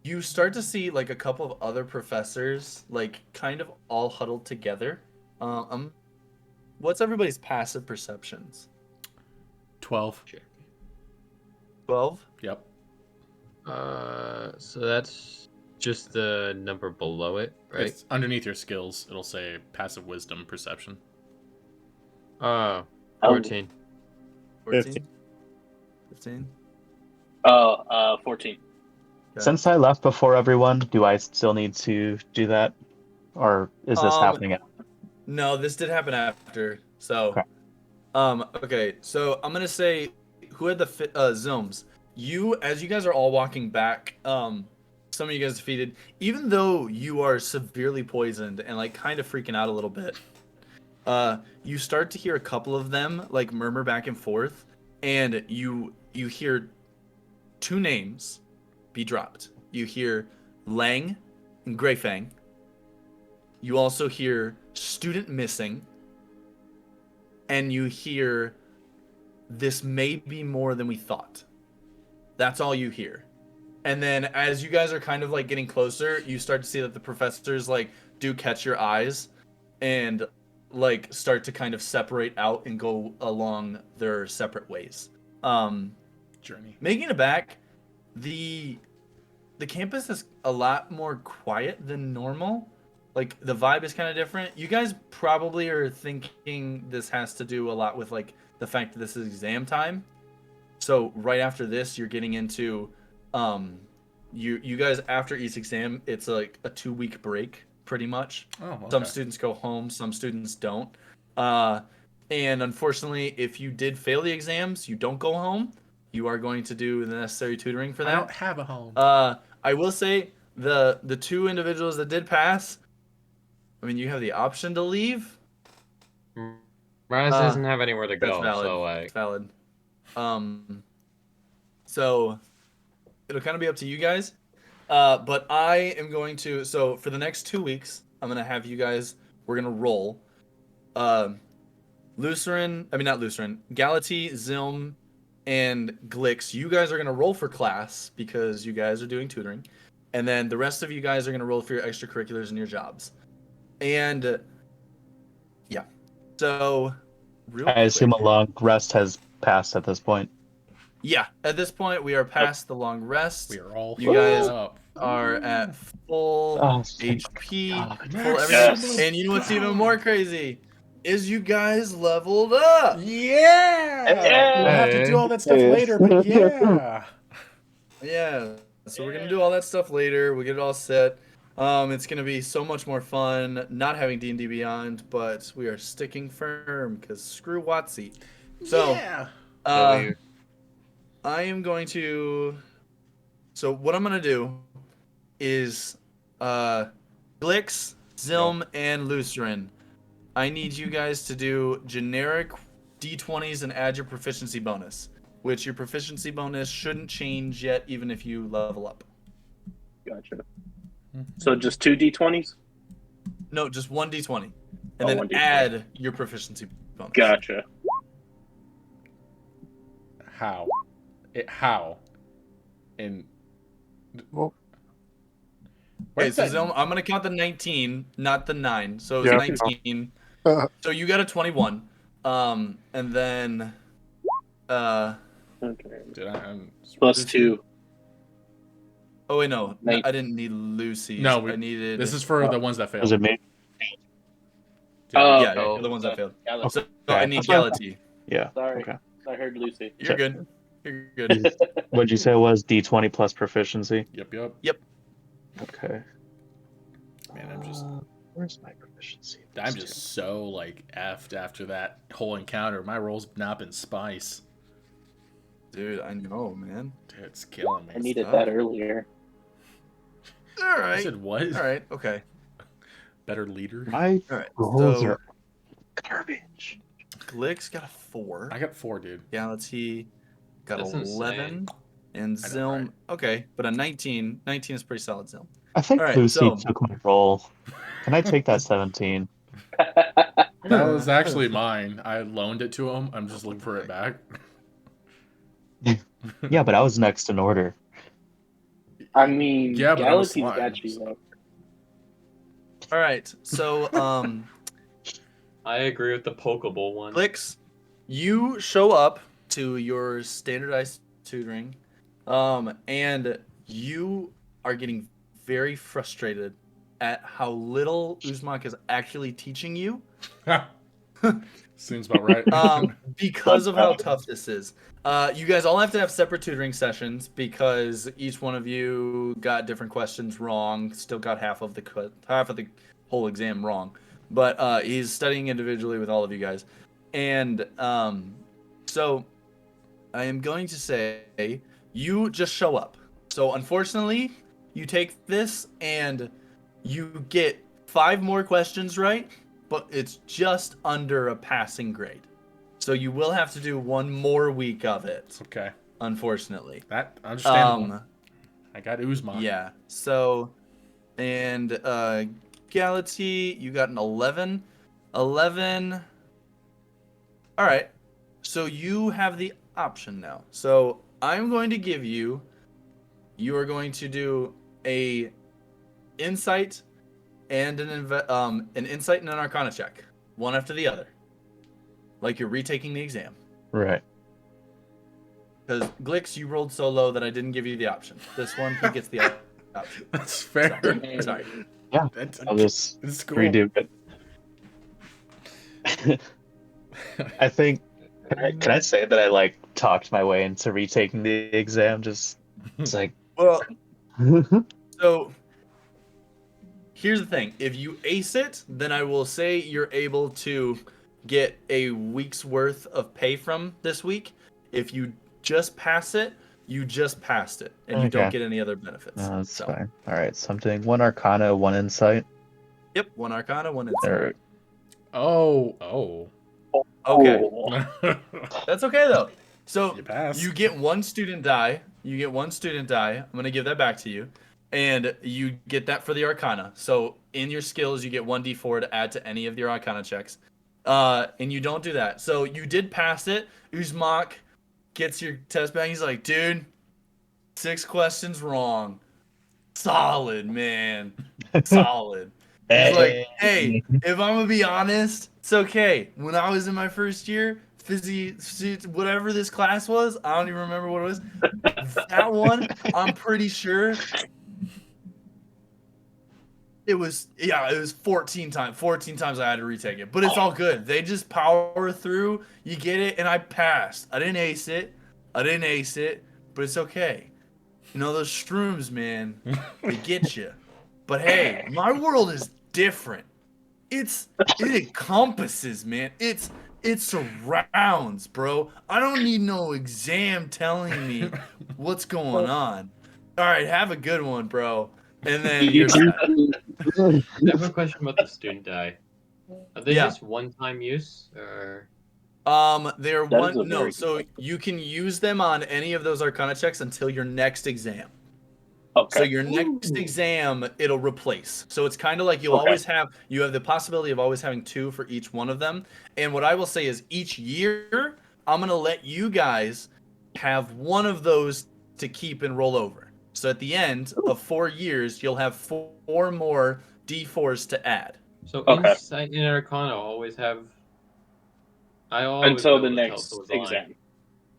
you start to see like a couple of other professors like kind of all huddled together. What's everybody's passive perceptions? 12. 12? Yep. So that's just the number below it, right? It's underneath your skills. It'll say passive wisdom perception. 14. 14? 15? 14. Okay. Since I left before everyone, do I still need to do that? Or is this happening at No, this did happen after. So, Okay. Okay. So I'm gonna say, who had the Zilms? You, as you guys are all walking back, some of you guys defeated. Even though you are severely poisoned and like kind of freaking out a little bit, you start to hear a couple of them like murmur back and forth, and you hear two names be dropped. You hear Lang and Greyfang. You also hear student missing, and you hear this may be more than we thought. That's all you hear. And then as you guys are kind of like getting closer, you start to see that the professors like do catch your eyes and like start to kind of separate out and go along their separate ways. Journey. Making it back, the campus is a lot more quiet than normal. Like the vibe is kind of different. You guys probably are thinking this has to do a lot with like the fact that this is exam time. So right after this, you're getting into you guys after each exam, it's like a 2-week break pretty much. Oh, okay. Some students go home, some students don't. And unfortunately, if you did fail the exams, you don't go home. You are going to do the necessary tutoring for I that. don't have a home. I will say the two individuals that did pass, I mean, you have the option to leave. Raz doesn't have anywhere to That's go, valid. so That's valid. So it'll kind of be up to you guys. But I am going to. So for the next 2 weeks, I'm gonna have you guys. We're gonna roll. Lucerin. I mean, not Lucerin. Galati, Zilm, and Glix. You guys are gonna roll for class because you guys are doing tutoring, and then the rest of you guys are gonna roll for your extracurriculars and your jobs. And yeah. So real I assume a quick. long rest has passed at this point. Yeah, at this point we are past the long rest. We are all You guys up. are at full Oh, thank HP, God. full everything. Yes. And you know what's even more crazy is you guys leveled up. Yeah! We'll have to do all that stuff later, but yeah. Yeah. So we're gonna do all that stuff later. We get it all set. It's gonna be so much more fun not having D&D Beyond, but we are sticking firm because screw WotC. So Yeah. I am going to. So what I'm gonna do is Glix, Zilm, and Lucerin. I need you guys to do generic D20s and add your proficiency bonus, which your proficiency bonus shouldn't change yet, even if you level up. Gotcha. So just 2 d20s? No, just one D20, and Oh, then 1 D20. add your proficiency bonus. Gotcha. How? How? And Well, Okay, where's so that? Zilm, I'm gonna count the 19, not the 9. So it's Yeah. 19. So you got a 21. And then Okay. Did I'm Plus 2. oh wait, no, Nine. I didn't need Lucy's. No, I needed. This is for the ones that failed. Was it me? Oh, yeah, okay. you're the ones that failed. Galaxy. So I need That's fine. Galati. Yeah. Sorry. Okay. I heard Lucy. You're good. You're good. What'd you say it was? D20 plus proficiency? Yep. Okay. Man, I'm just Where's my proficiency? so like effed after that whole encounter. My roll's not been spice. Dude, I know, man. Dude, it's killing me. I needed Stop. that earlier. All I right. said what? All right. Okay. Better leader. My All right. rolls So are garbage. Glix got a 4. I got 4, dude. Galati got That's 11. insane. And I know, Zilm, right? okay, but a 19. 19 is pretty solid, Zilm. I think All right, Lucy so- took my roll. Can I take that 17? That was actually mine. I loaned it to him. I'm just looking for it back. Yeah, but I was next in order. I mean, Yeah, but I was Galaxy's got slime, you. so- All right. So, I agree with the Pokeball one. Glix, you show up to your standardized tutoring, and you are getting very frustrated at how little Uzmak is actually teaching you, Seems about right. because of how tough this is. You guys all have to have separate tutoring sessions because each one of you got different questions wrong. Still got half of the whole exam wrong, but he's studying individually with all of you guys, and so I am going to say you just show up. So unfortunately, you take this and you get 5 more questions right, but it's just under a passing grade. So you will have to do 1 more week of it, Okay. unfortunately. That understandable. I got Uzman. Yeah. So, and Galati, you got an 11. 11. All right. So you have the option now. So I'm going to give you. You are going to do a insight and an insight and an arcana check, one after the other, like you're retaking the exam. Right. Because Glix, you rolled so low that I didn't give you the option. This one, he gets the option. That's fair. Sorry. Yeah. That's, I'll just it's cool. redo it. I think. Can I say that I like talked my way into retaking the exam? Just it's like. Well, so here's the thing. If you ace it, then I will say you're able to get a week's worth of pay from this week. If you just pass it, You just passed it, and you don't Okay. get any other benefits. No, that's So, fine. All right, so I'm doing 1 Arcana, 1 Insight. yep, 1 Arcana, 1 Insight. There. Oh. Okay, You that's okay though. So pass. you get 1 student die. You get 1 student die. I'm gonna give that back to you, and you get that for the Arcana. So in your skills, you get 1d4 to add to any of your Arcana checks. And you don't do that. So you did pass it. Uzmak gets your test back. He's like, dude, 6 questions wrong. Solid, man. Solid. He's like, hey, if I'm gonna be honest, it's okay. When I was in my first year, whatever this class was, I don't even remember what it was. That one, I'm pretty sure it was 14 times. 14 times I had to retake it. But it's all good. They just power through, you get it, and I passed. I didn't ace it, but it's okay. You know, those shrooms, man, they get you. But hey, my world is different. It encompasses, man. It surrounds, bro. I don't need no exam telling me what's going on. All right, have a good one, bro. And then you're set. I have a question about the student die. Are they Yeah. just one-time use, or They're That is a one. No, very so you can use them on any of those Arcana checks until your next exam. Okay. So your next exam, it'll replace. So it's kind of like you Okay. have the possibility of always having 2 for each one of them. And what I will say is each year, I'm going to let you guys have one of those to keep and roll over. So at the end of 4 years, you'll have 4 more D4s to add. so Okay. Insight and Arcana always have? I always Until be the able to tell next if it was lying. exam.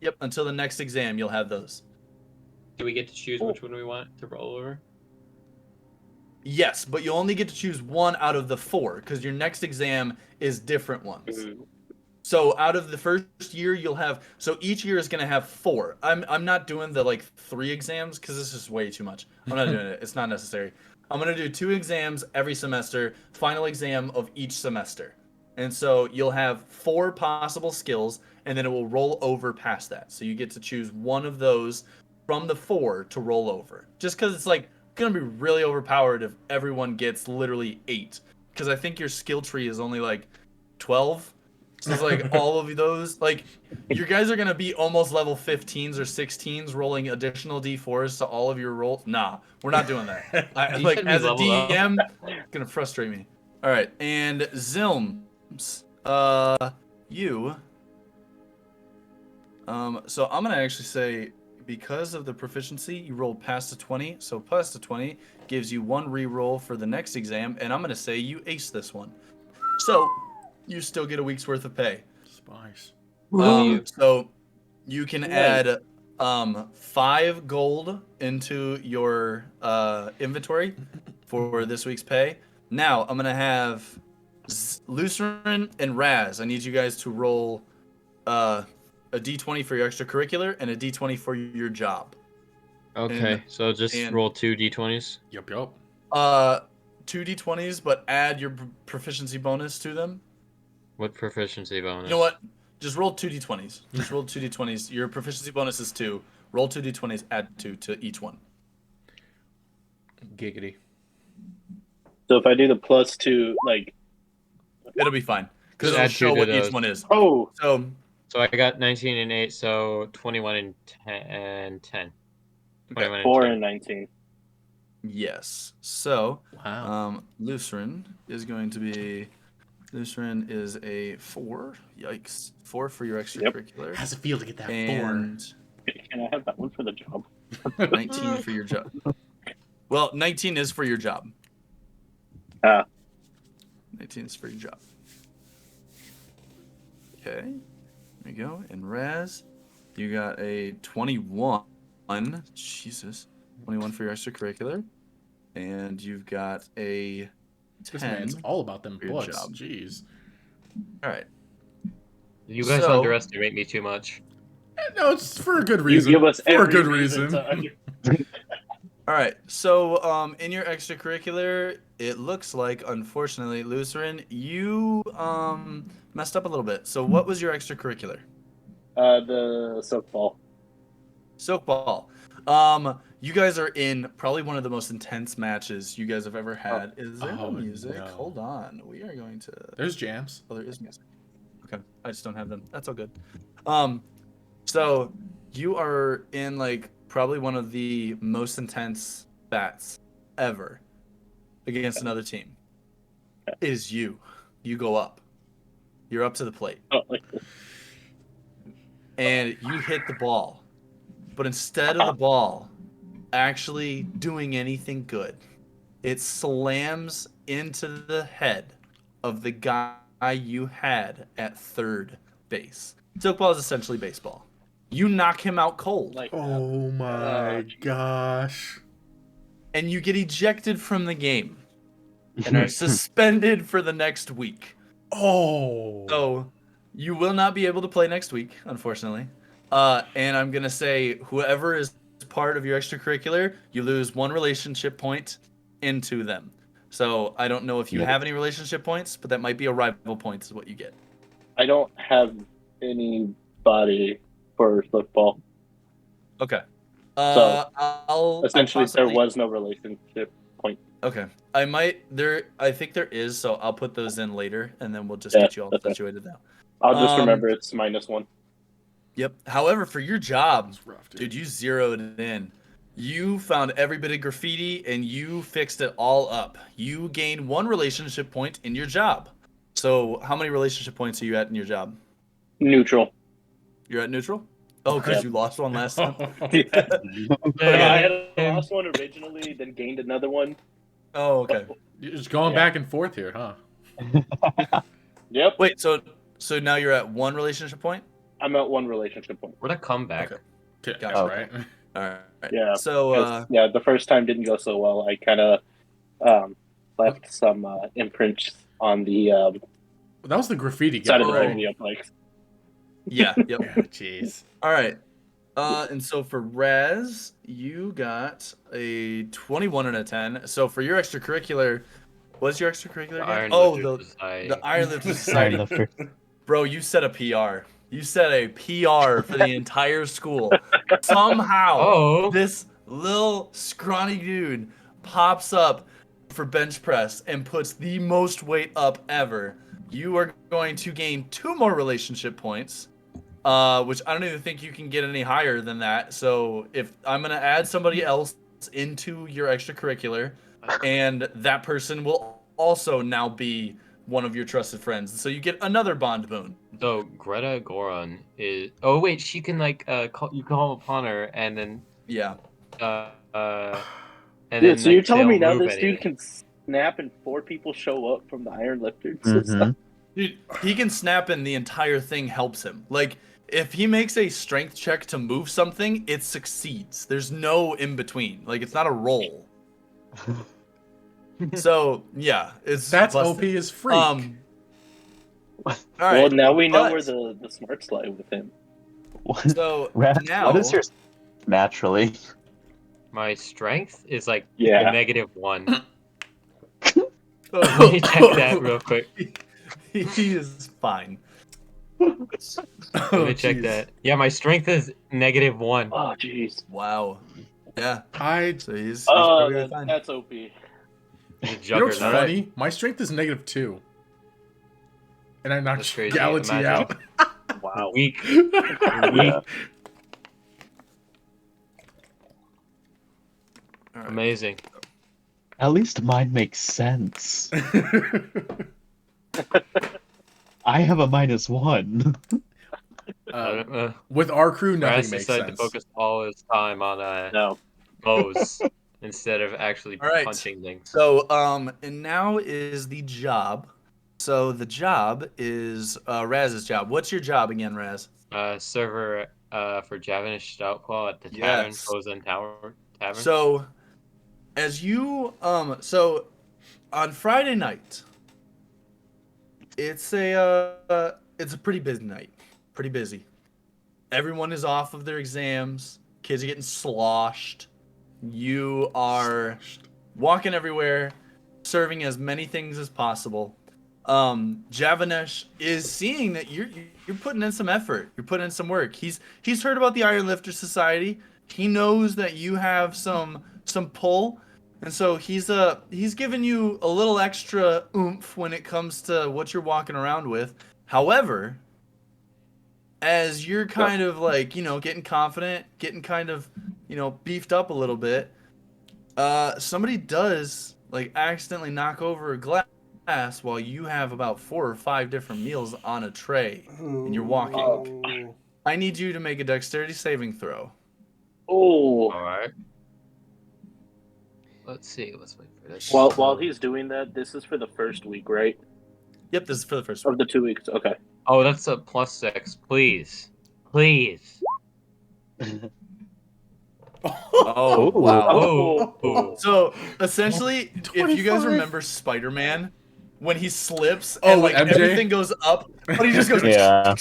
Yep, until the next exam, you'll have those. Do we get to choose which one we want to roll over? Yes, but you only get to choose 1 out of the 4 because your next exam is different ones. Mhm. So out of the first year, you'll have. So each year is gonna have 4. I'm not doing the 3 exams because this is way too much. I'm not doing it. It's not necessary. I'm gonna do 2 exams every semester. Final exam of each semester, and so you'll have 4 possible skills, and then it will roll over past that. So you get to choose one of those from the 4 to roll over. Just because it's gonna be really overpowered if everyone gets literally 8. Because I think your skill tree is only 12. So it's all of those, you guys are gonna be almost level 15s or 16s rolling additional d4s to all of your rolls. Nah, we're not doing that. You said we As a leveled up. DM, it's gonna frustrate me. All right, and Zilms, you. So I'm gonna actually say because of the proficiency, you rolled past a 20. So plus the 20 gives you 1 reroll for the next exam, and I'm gonna say you ace this one. So you still get a week's worth of pay. Spice. So you can add 5 gold into your inventory for this week's pay. Now I'm gonna have Lucerin and Raz. I need you guys to roll a d20 for your extracurricular and a d20 for your job. Okay, so just roll 2 d20s. Yup. 2 d20s, but add your proficiency bonus to them. What proficiency bonus? You know what? Just roll 2 d20s. Just roll 2 d20s. Your proficiency bonus is 2. Roll 2 d20s, add 2 to each one. Giggity. So if I do the +2, It'll be fine. Because Just it'll add show 2 to what each those. one is. oh, So I got 19 and 8, so 21 and 10. 21 4 and and 19. Yes. So, Wow. Lucerin is going to be... Lucerin is a 4. Yikes. 4 for your extracurricular. How's it feel to get that And Can I have that one for the job? 19 for your job. Well, 19 is for your job. 19 is for your job. Okay. There you go. And Raz, you got a 21. Jesus. 21 for your extracurricular. And you've got a 10. This man's all about them for your books. job. Jeez. All right. You guys So- underestimate me too much. No, it's for a good reason. You give us for a every good reason reason. to All right. So, in your extracurricular, it looks like, unfortunately, Lucerin, you messed up a little bit. So, what was your extracurricular? the softball. Soakball. You guys are in probably one of the most intense matches you guys have ever had. Is there no Oh, music? no. Hold on. We are going to. There's jams. Oh, there is music. Okay, I just don't have them. That's all good. So you are in like probably one of the most intense bats ever against another team. It is you. You go up. You're up to the plate. Oh, And you hit the ball. But instead of the ball actually doing anything good, it slams into the head of the guy you had at third base. Softball is essentially baseball. You knock him out cold, like Oh my geez. gosh. and you get ejected from the game and are suspended for the next week. Oh. So you will not be able to play next week, unfortunately. And I'm gonna say whoever is part of your extracurricular, you lose 1 relationship point into them. So I don't know if you have any relationship points, but that might be a rival point is what you get. I don't have anybody for football. Okay. So, I'll Essentially, there possibly- was no relationship point. Okay. I think there is, so I'll put those in later and then we'll just Yeah, get you all okay. situated now. I'll just Um, remember it's -1. Yep. However, for your job, That's rough, dude, you zeroed it in. You found every bit of graffiti and you fixed it all up. You gained 1 relationship point in your job. So how many relationship points are you at in your job? Neutral. You're at neutral? Oh, because Yeah. you lost one last time? I had lost one originally, then gained another one. Oh, okay. You're just going Yeah. back and forth here, huh? Yep. Wait, so now you're at 1 relationship point? I'm at 1 relationship point. What a comeback. Okay. Yeah, Gotcha. right. All right. Yeah. So, 'Cause, yeah, the first time didn't go so well. I kind of left some imprints on the That was the graffiti side guy, of the right? radio bikes. yeah, yep. Yeah, jeez. All right. And so for Raz, you got a 21 and a 10. So for your extracurricular, what's your extracurricular again? Iron Oh, Lifter Society. the Iron Lifter Iron Society. Lifter. Bro, you set a PR. You set a PR for the entire school. Somehow, Oh. this little scrawny dude pops up for bench press and puts the most weight up ever. You are going to gain 2 more relationship points, which I don't even think you can get any higher than that. So if I'm going to add somebody else into your extracurricular, and that person will also now be one of your trusted friends. So you get another bond boon. So Greta Goron is. Oh wait, she can like you call upon her and then Yeah. and Dude, then so you're like, telling me they'll now move this anyway. dude can snap and 4 people show up from the Iron Lifters? Mhm. Dude, he can snap and the entire thing helps him. Like, if he makes a strength check to move something, it succeeds. There's no in between. Like, it's not a roll. So, yeah, it's That's busted. OP as freak. All Well, right. now we know but- where the smarts lie with him. So, Raz, now... what is your naturally? My strength is like Yeah. -1. Oh, Let me check that real quick. he is fine. Let me check jeez. that. Yeah, my strength is -1. Oh, jeez. Wow. Yeah. I. So he's Oh, perfectly fine. that's OP. He's a You know what's juggernaut. funny? My strength is -2. And I knocked That's crazy. Galaxy Imagine. out. Wow. Weak. Yeah. All right. Amazing. At least mine makes sense. I have a -1. With our crew, Raz nothing makes decided sense. to focus all his time on No. bows instead of actually All right. punching things. So, and now is the job. So the job is Raz's job. What's your job again, Raz? Server for Javanish Stoutclaw at the Tavern, Yes. Frozen Tower Tavern. So, as you so on Friday night, it's a pretty busy night. Pretty busy. Everyone is off of their exams. Kids are getting sloshed. You are walking everywhere, serving as many things as possible. Javanesh is seeing that you're putting in some effort. You're putting in some work. He's heard about the Iron Lifter Society. He knows that you have some pull, and so he's giving you a little extra oomph when it comes to what you're walking around with. However, as you're kind of like, getting confident, getting kind of, beefed up a little bit, somebody does like accidentally knock over a glass while you have about 4 or 5 different meals on a tray and you're walking. I need you to make a dexterity saving throw. Oh. All right. Let's see. Let's wait for this. While he's doing that, this is for the first week, right? Yep, this is for the first Of week. the 2 weeks. Okay. Oh, that's a +6. Please. Please. Oh, wow. Oh. So essentially, if you guys 25. remember Spider-Man, when he slips Oh, and like MJ? everything goes up, but he just goes Yeah.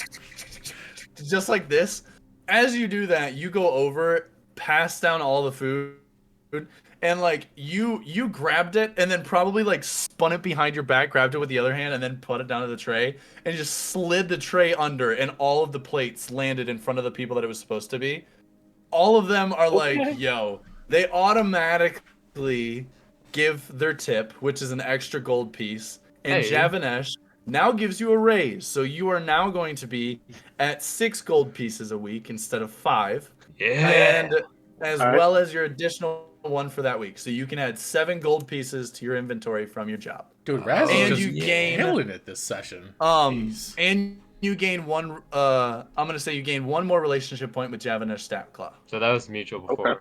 just like this. As you do that, you go over, pass down all the food, and like you grabbed it and then probably like spun it behind your back, grabbed it with the other hand, and then put it down to the tray, and just slid the tray under, and all of the plates landed in front of the people that it was supposed to be. All of them are like, yo, they automatically give their tip, which is an extra gold piece, and Hey. Javanesh now gives you a raise. So you are now going to be at 6 gold pieces a week instead of 5. Yeah. And as All right. well as your additional one for that week. So you can add 7 gold pieces to your inventory from your job. Dude, Raz And is you just gain- killing it this session. Jeez. And you gain one, I'm going to say you gain 1 more relationship point with Javanesh Stat Claw. So that was mutual before. Okay.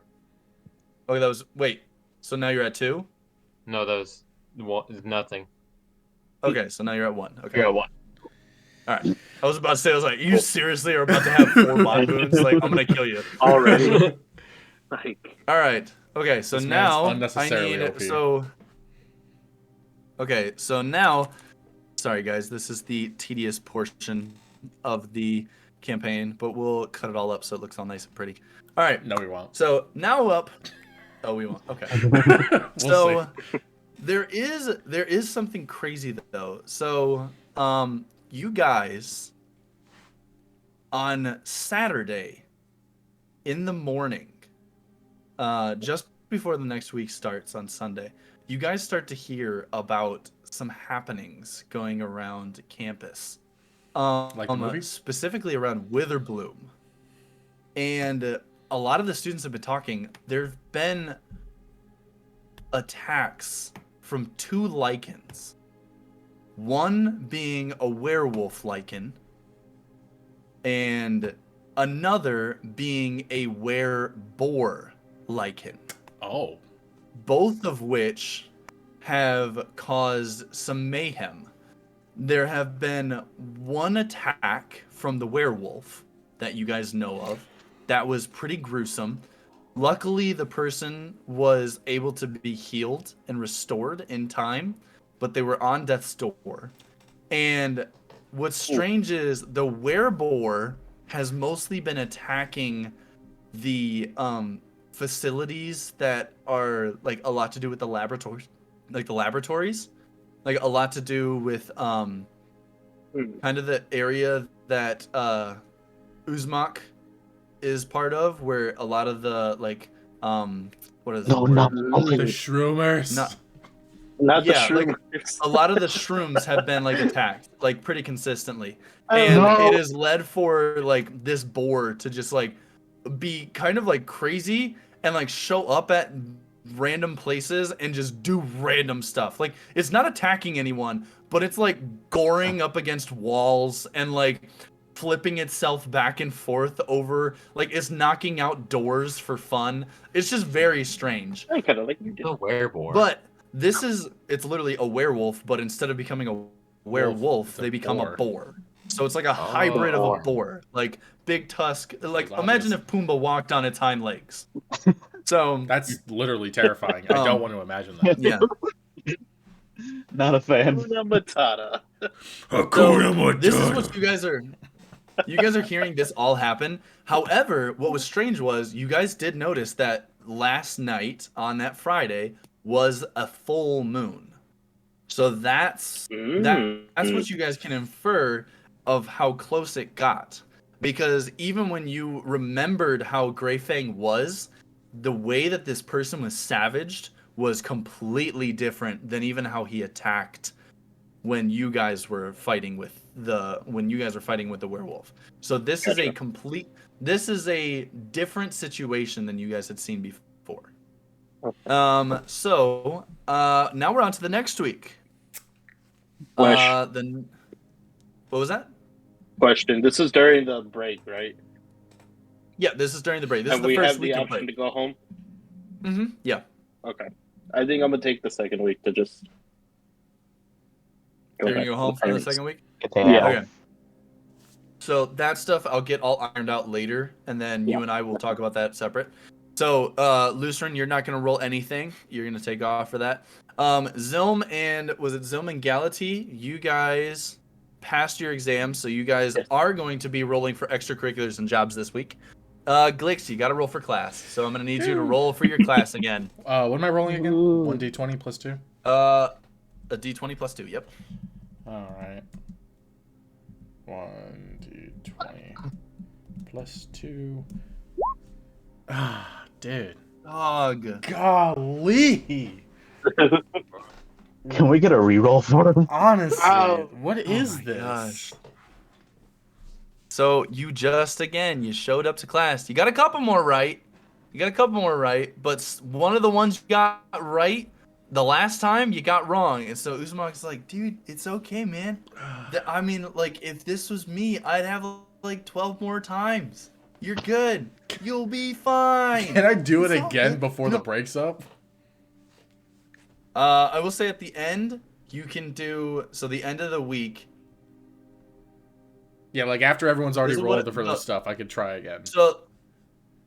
Okay, that was, wait, so now you're at 2? No, that was nothing. Okay, so now you're at 1. Okay. You're at 1. All right. I was about to say, I was like, you seriously are about to have 4 bot moons? Like, I'm going to kill you. Already. Like. All right. Okay, so This man's now I unnecessarily need, OP. so, okay, so now, sorry guys, this is the tedious portion of the campaign, but we'll cut it all up so it looks all nice and pretty. All right. No, we won't. So now up. Oh, we won't. Okay. We'll So see. there is something crazy though. So you guys on Saturday in the morning, just before the next week starts on Sunday, you guys start to hear about some happenings going around campus. Like the movie? Specifically around Witherbloom. And a lot of the students have been talking. There've been attacks from 2 lichens. One being a werewolf lichen, and another being a were-boar lichen. Oh. Both of which have caused some mayhem. There have been 1 attack from the werewolf that you guys know of that was pretty gruesome. Luckily, the person was able to be healed and restored in time, but they were on death's door. And what's strange is the wereboar has mostly been attacking the facilities that are like a lot to do with the laboratories, like the laboratories, like a lot to do with kind of the area that Uzmak is part of, where a lot of the like what are the The Shroomers. Not the yeah, like shroomers. a lot of the shrooms have been like attacked like pretty consistently, Oh, and no. it has led for like this boar to just like be kind of like crazy and like show up at random places and just do random stuff. Like it's not attacking anyone, but it's like goring up against walls and like flipping itself back and forth over, like it's knocking out doors for fun. It's just very strange. I kind of like you did. The werewolf. But it's literally a werewolf, but instead of becoming a werewolf, it's a they become boar. a boar. So it's like a hybrid of a boar, like big tusk. Like Love imagine this. if Pumbaa walked on its hind legs. So That's literally terrifying. I don't want to imagine that. yeah. Not a fan. Hakuna Matata. So this is what you guys are. You guys are hearing this all happen. However, what was strange was you guys did notice that last night on that Friday was a full moon. So that's what you guys can infer of how close it got. Because even when you remembered how Greyfang was, the way that this person was savaged was completely different than even how he attacked when you guys were fighting with the werewolf. So this is a different situation than you guys had seen before. So now we're on to the next week. Then what was that? Question. This is during the break, right? Yeah, this is during the break. This and is the we first have week the of option break. to go home? Mm-hmm. Yeah. Okay. I think I'm going to take the second week to just You're back gonna go to home for the parents. second week? Yeah. Okay. So that stuff I'll get all ironed out later, and then you and I will talk about that separate. So, Lucerne, you're not gonna roll anything. You're gonna take off for that. Zilm and Galati, you guys passed your exams, so you guys are going to be rolling for extracurriculars and jobs this week. Glix, you got to roll for class, so I'm gonna need you to roll for your class again. What am I rolling again? Ooh. 1d20 plus 2? A d20 plus 2. Yep. All right. 1d20 plus 2. Ah, dude. Dog. Golly. Can we get a reroll for him? Honestly, what is my this? gosh. So you showed up to class. You got a couple more right. But one of the ones you got right the last time you got wrong. And so Uzmak's like, dude, it's okay, man. I mean, like, if this was me, I'd have like 12 more times. You're good. You'll be fine. Can I do it It's all again good. before the break's up? I will say at the end, you can do, so the end of the week. Yeah, like after everyone's already This is rolled what- for no. the stuff, I could try again. So,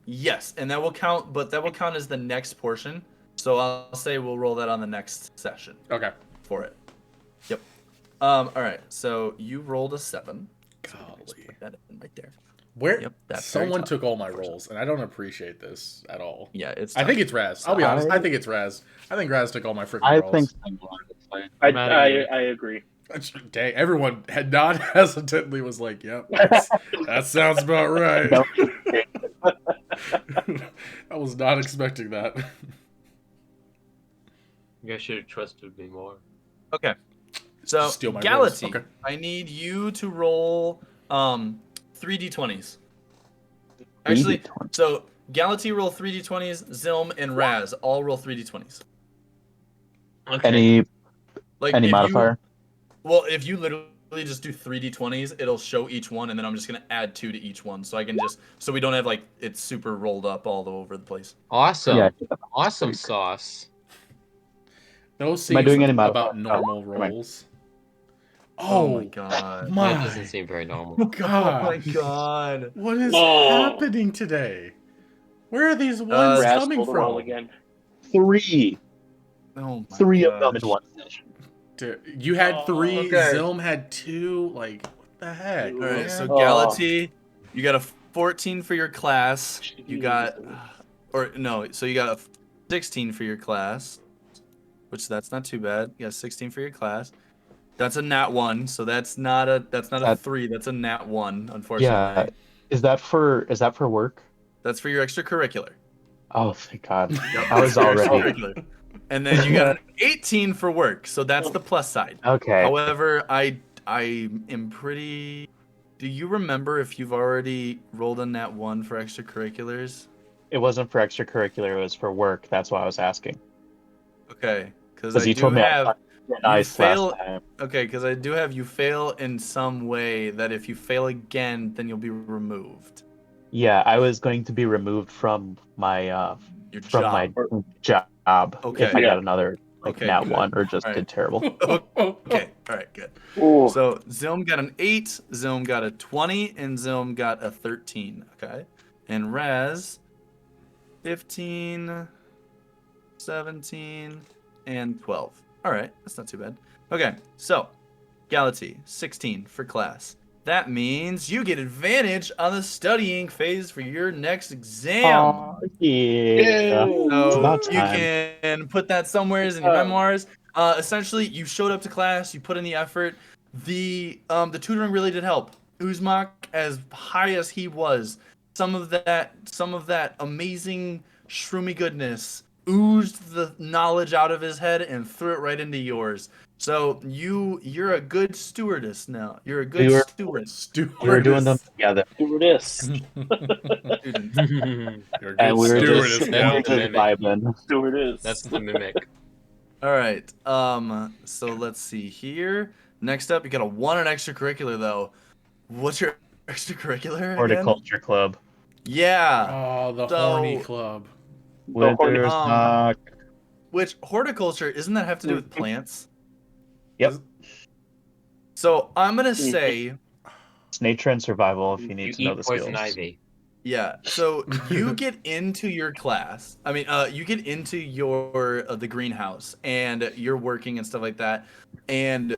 yes, and that will count, but that will count as the next portion. So I'll say we'll roll that on the next session Okay. for it. Yep. All right. So you rolled a 7. So let me just Golly. put that in right there. Where Yep, that's very someone tough. took all my rolls, and I don't appreciate this at Yeah, it's. I tough. think it's Raz. I'll be honest. I think it's Raz. I think Raz took all my freaking I rolls. think I'm outta here. I agree. Dang, everyone had not hesitantly was like, "Yep, that sounds about right." I was not expecting that. You guys should have trusted me more. Okay. So Just steal my rolls. Galati, Okay. I need you to roll 3d20s. Actually, 3d20. so Galati roll 3d20s, Zilm and Raz all roll 3d20s. Any Like any if modifier? Well, if you literally just do 3d20s, it'll show each one, and then I'm just gonna add 2 to each one, so we don't have like it's super rolled up all over the place. Awesome. Yeah. Awesome sauce. Those Am I seem doing any modifier? about normal never mind. rolls. Oh my god. My That doesn't seem very normal. Oh my God. god. What is Oh. happening today? Where are these ones Raz coming rolled a roll from? again. 3. Oh my 3 of them gosh. in one session. Dude, you had 3, okay. Zilm had 2. Like, what the heck? All right, man? so Oh. Galati, you got a 14 for your class. You got, so you got a 16 for your class, which that's not too bad. You got 16 for your class. That's a nat 1, so that's not a That- 3. That's a nat 1, unfortunately. Yeah. Is that for work? That's for your extracurricular. Oh, thank God. Yep, I was that's your already extracurricular. And then you got an 18 for work, so that's the plus side. okay. However, I am pretty. Do you remember if you've already rolled a nat 1 for extracurriculars? It wasn't for extracurricular. It was for work. That's why I was asking. Okay, because Because I you do told me have. nice fail- last time. Okay, because I do have you fail in some way that if you fail again, then you'll be removed. Yeah, I was going to be removed from my Your my job Okay. if I Yeah. got another Okay, nat good. 1 or just Alright. did terrible. Okay, all right, good. Ooh. So Zilm got an 8, Zilm got a 20, and Zilm got a 13. Okay, and Raz 15, 17, and 12. All right, that's not too bad. Okay, so Galati 16 for class. That means you get advantage on the studying phase for your next exam. Aw, yeah. It's So about you time. can put that somewhere in your memoirs. Essentially, you showed up to class, you put in the effort. The tutoring really did help. Uzmak, as high as he was, some of that amazing shroomy goodness oozed the knowledge out of his head and threw it right into yours. So you're a good stewardess now. You're a good We were- steward. We were doing them together, Stewardess. Student. You're a good and we were stewardess just, now. we were just vibing. Stewardess. That's the mimic. All right. So let's see here. Next up, you got a 1 in extracurricular though. What's your extracurricular again? Horticulture club. Yeah. Oh, the So- horny club. Winter's Um, knock. Which horticulture, doesn't that have to do with plants? Yep. So I'm gonna say, It's nature and survival if you You need to know eat the poison skills. ivy. yeah. So you get into your class. I mean, you get into your the greenhouse, and you're working and stuff like that. And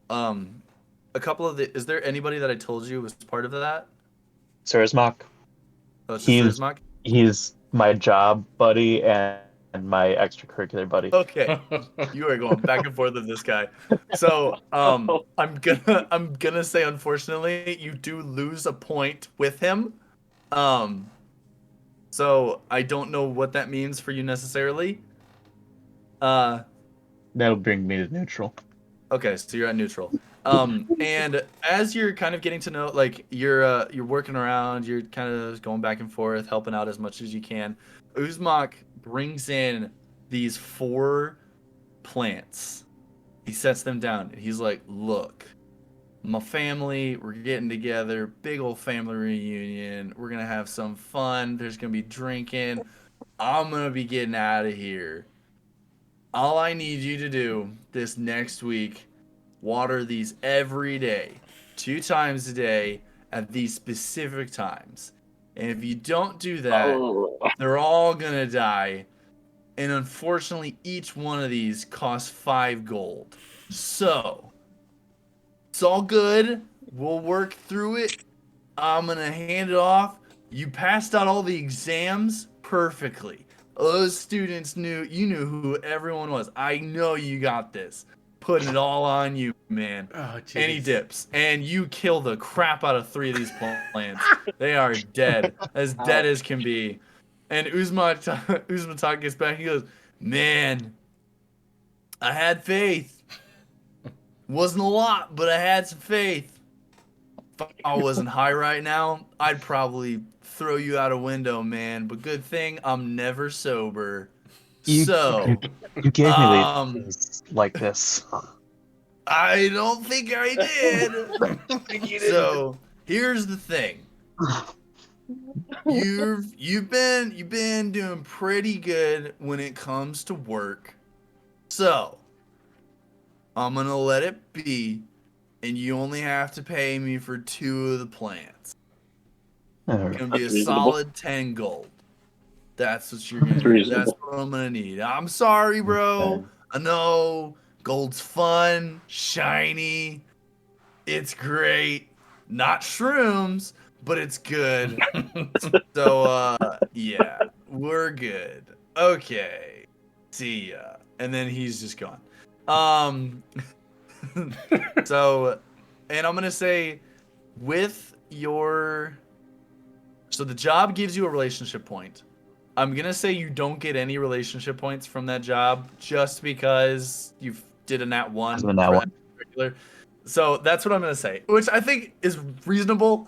a couple of the. Is there anybody that I told you was part of that? Surzmak, Oh, it's He's- just Surzmak? he's my job buddy and my extracurricular buddy. Okay. You are going back and forth with this guy. So I'm gonna say unfortunately you do lose a point with him. So I don't know what that means for you necessarily. That'll bring me to neutral. Okay, so you're at neutral. And as you're kind of getting to know, like you're working around, you're kind of going back and forth, helping out as much as you can. Uzmak brings in these 4 plants. He sets them down and he's like, "Look, my family, we're getting together, big old family reunion. We're gonna have some fun. There's gonna be drinking. I'm gonna be getting out of here. All I need you to do this next week, water these every day, 2 times a day at these specific times. And if you don't do that, Oh. they're all gonna die. And unfortunately, each one of these costs 5 gold. So, it's all good. We'll work through it. I'm gonna hand it off. You passed out all the exams perfectly. Those students knew who everyone was. I know you got this. Putting it all on you, man. Oh, jeez. And he dips, and you kill the crap out of 3 of these plants. They are dead, as dead as can be. And Uzmatak gets back. He goes, "Man, I had faith. Wasn't a lot, but I had some faith. If I wasn't high right now, I'd probably throw you out a window, man. But good thing I'm never sober. You- So, You gave me Um, these like this. I don't think I did. So, here's the thing. You've been doing pretty good when it comes to work. So, I'm gonna let it be, and you only have to pay me for 2 of the plants. It's gonna be a That's reasonable. solid 10 gold. That's what you're gonna That's need. reasonable. That's what I'm gonna need. I'm sorry, bro. Okay. I know gold's fun, shiny. It's great. Not shrooms, but it's good. So yeah, we're good. Okay. See ya. And then he's just gone. So, and I'm gonna say with your, so the job gives you a relationship point. I'm gonna say you don't get any relationship points from that job just because you did a nat 1 Because of a nat for 1. extracurricular. So that's what I'm gonna say, which I think is reasonable.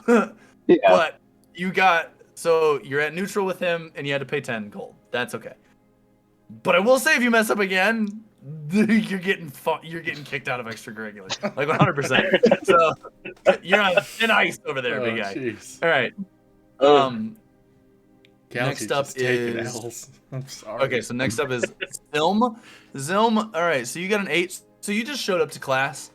Yeah. But you're at neutral with him, and you had to pay 10 gold. That's okay. But I will say, if you mess up again, you're getting kicked out of extracurricular, like 100%. So you're on thin ice over there, big guy. Jeez. All right. Galaxy's Next up just taking is- L's. I'm sorry. Okay, so next up is Zilm. Zilm. All right, so you got an 8. So you just showed up to class.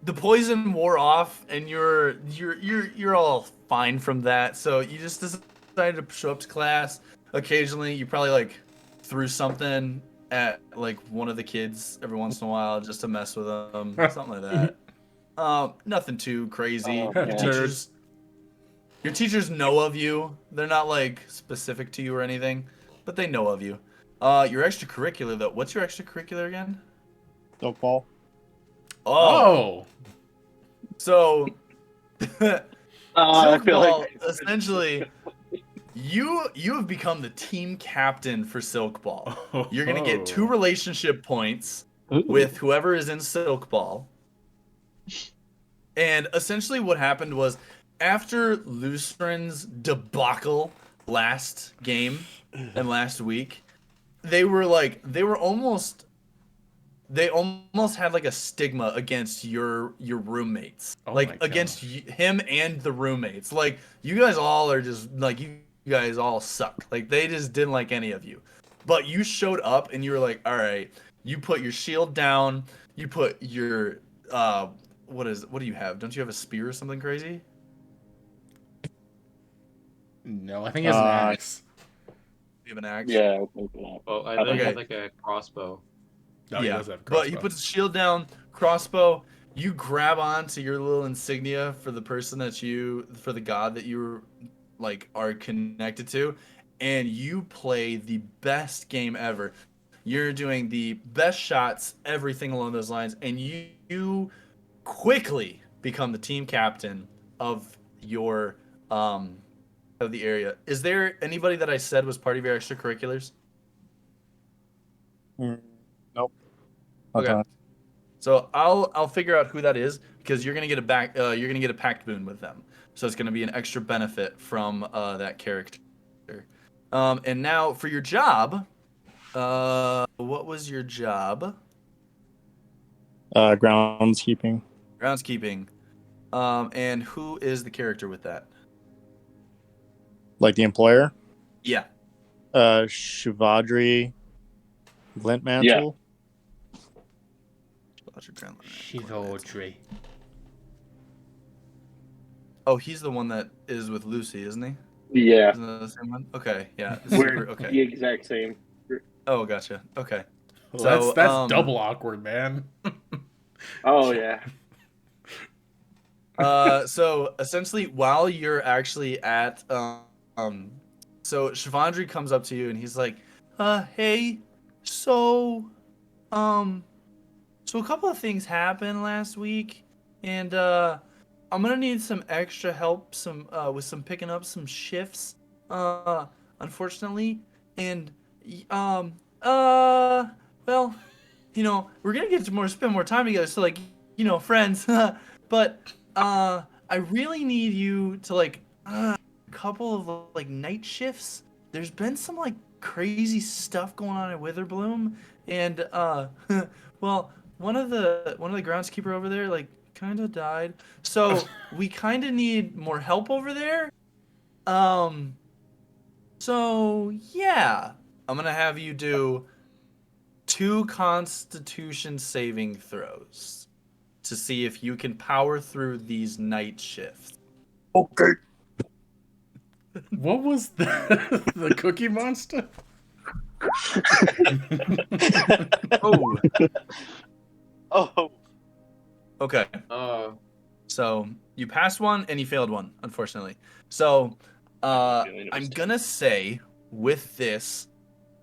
The poison wore off, and you're all fine from that. So you just decided to show up to class. Occasionally, you probably like threw something at like one of the kids every once in a while just to mess with them, something like that. Nothing too crazy. Oh, Your yeah. teachers know of you. They're not like specific to you or anything, but they know of you. Your extracurricular though. What's your extracurricular again? Silkball. Oh, so I feel Silkball, like essentially, you have become the team captain for Silkball. You're gonna get 2 relationship points Ooh. with whoever is in Silkball. And essentially what happened was, after Lucerin's debacle last game and last week, they almost had like a stigma against your roommates. Oh like my against gosh. him and the roommates. Like, you guys all are just like, you guys all suck. Like, they just didn't like any of you. But you showed up and you were like, all right, you put your shield down, you put your what do you have? Don't you have a spear or something crazy? No, I think he has an axe. You have an axe? yeah. I think that. Well, I think Okay. he has like a crossbow. No, he does have a But he crossbow. puts his shield down, crossbow. You grab onto your little insignia for the person for the god that you like are connected to, and you play the best game ever. You're doing the best shots, everything along those lines, and you quickly become the team captain of your of the area. Is there anybody that I said was part of your extracurriculars? Nope. Okay. So I'll figure out who that is, because you're gonna get a pact boon with them. So it's gonna be an extra benefit from that character. And now for your job, what was your job? Groundskeeping. Groundskeeping. And who is the character with that? Like the employer? Yeah. Shivadri Glintmantle. Shivadri. Oh, he's the one that is with Lucy, isn't he? Yeah, Isn't that the same one? Okay, yeah. we're the Okay. exact same. Oh, gotcha. Okay. Well, So, that's double awkward, man. Oh yeah. So essentially, while you're actually at so Shivandri comes up to you and he's like, hey, so so a couple of things happened last week, and I'm gonna need some extra help with some picking up some shifts, unfortunately, and well, we're gonna get to spend more time together, so like, friends, but I really need you to like a couple of like night shifts. There's been some like crazy stuff going on at Witherbloom, and well, one of the groundskeeper over there like kind of died, so we kind of need more help over there. So yeah, I'm gonna have you do 2 Constitution saving throws to see if you can power through these night shifts. Okay. What was the Cookie Monster? Oh, Oh. okay. So you passed one and you failed one, unfortunately. So I'm gonna say with this,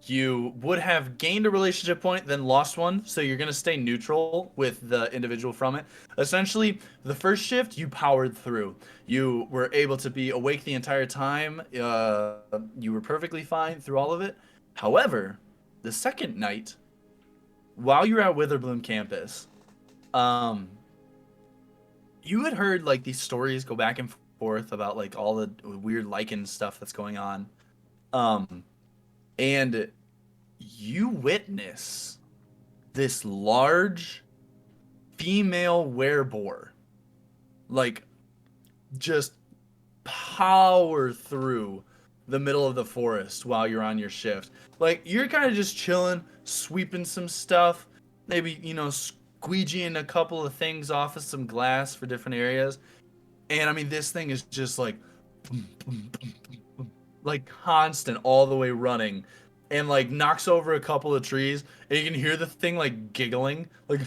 you would have gained a relationship point, then lost one, so you're gonna stay neutral with the individual from it. Essentially, the first shift you powered through. You were able to be awake the entire time. You were perfectly fine through all of it. However, the second night, while you were at Witherbloom campus, you had heard like these stories go back and forth about like all the weird lichen stuff that's going on. And you witness this large female werebore like just power through the middle of the forest while you're on your shift. Like, you're kind of just chilling, sweeping some stuff, maybe, squeegeeing a couple of things off of some glass for different areas. And I mean, this thing is just like constant all the way running, and like knocks over a couple of trees, and you can hear the thing like giggling, like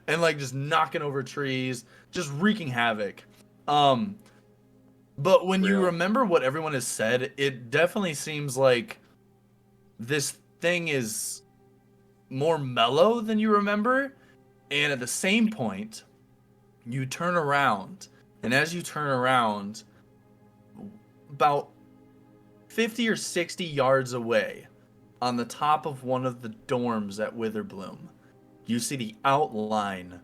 and like just knocking over trees, just wreaking havoc. But when you remember what everyone has said, it definitely seems like this thing is more mellow than you remember, and at the same point, you turn around, and as you turn around, about 50 or 60 yards away, on the top of one of the dorms at Witherbloom, you see the outline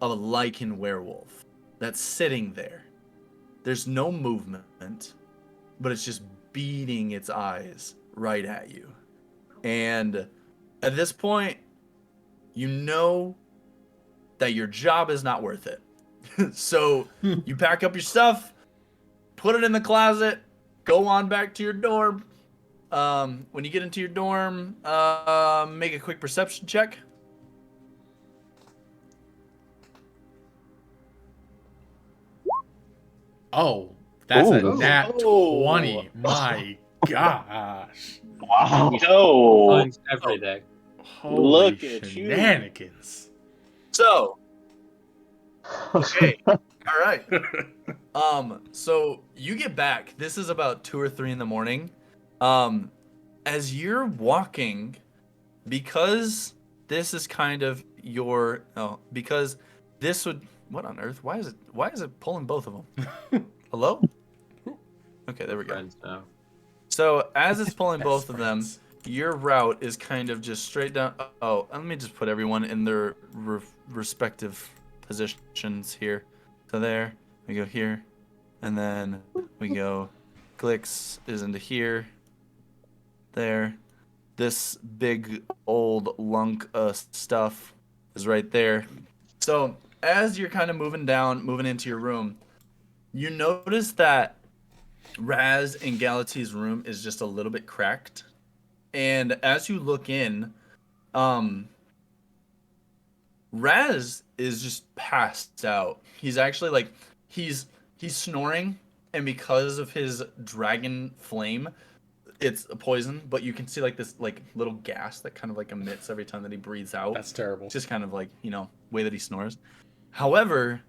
of a lichen werewolf that's sitting there. There's no movement, but it's just beating its eyes right at you. And at this point, you know that your job is not worth it. So you pack up your stuff, put it in the closet, go on back to your dorm. When you get into your dorm, make a quick perception check. Oh, that's a Ooh. nat Oh. 20. My gosh. Wow. No. Finds every day. Holy Look at you. shenanigans. So, okay, all right. So you get back. This is about 2 or 3 in the morning. As you're walking, because this is kind of your because this would what on earth? Why is it pulling both of them? Hello? Okay, there we go. Friends now. So as it's pulling Best both of them, friends. your route is kind of just straight down. Oh, let me just put everyone in their respective positions here. So there, we go here, and then we go. Glix is into here. There. This big old lunk of stuff is right there. So as you're kind of moving into your room, you notice that Raz and Galatee's room is just a little bit cracked. And as you look in, Raz is just passed out. He's actually like he's snoring, and because of his dragon flame, it's a poison, but you can see like this like little gas that kind of like emits every time that he breathes out. That's terrible. It's just kind of like, way that he snores. However,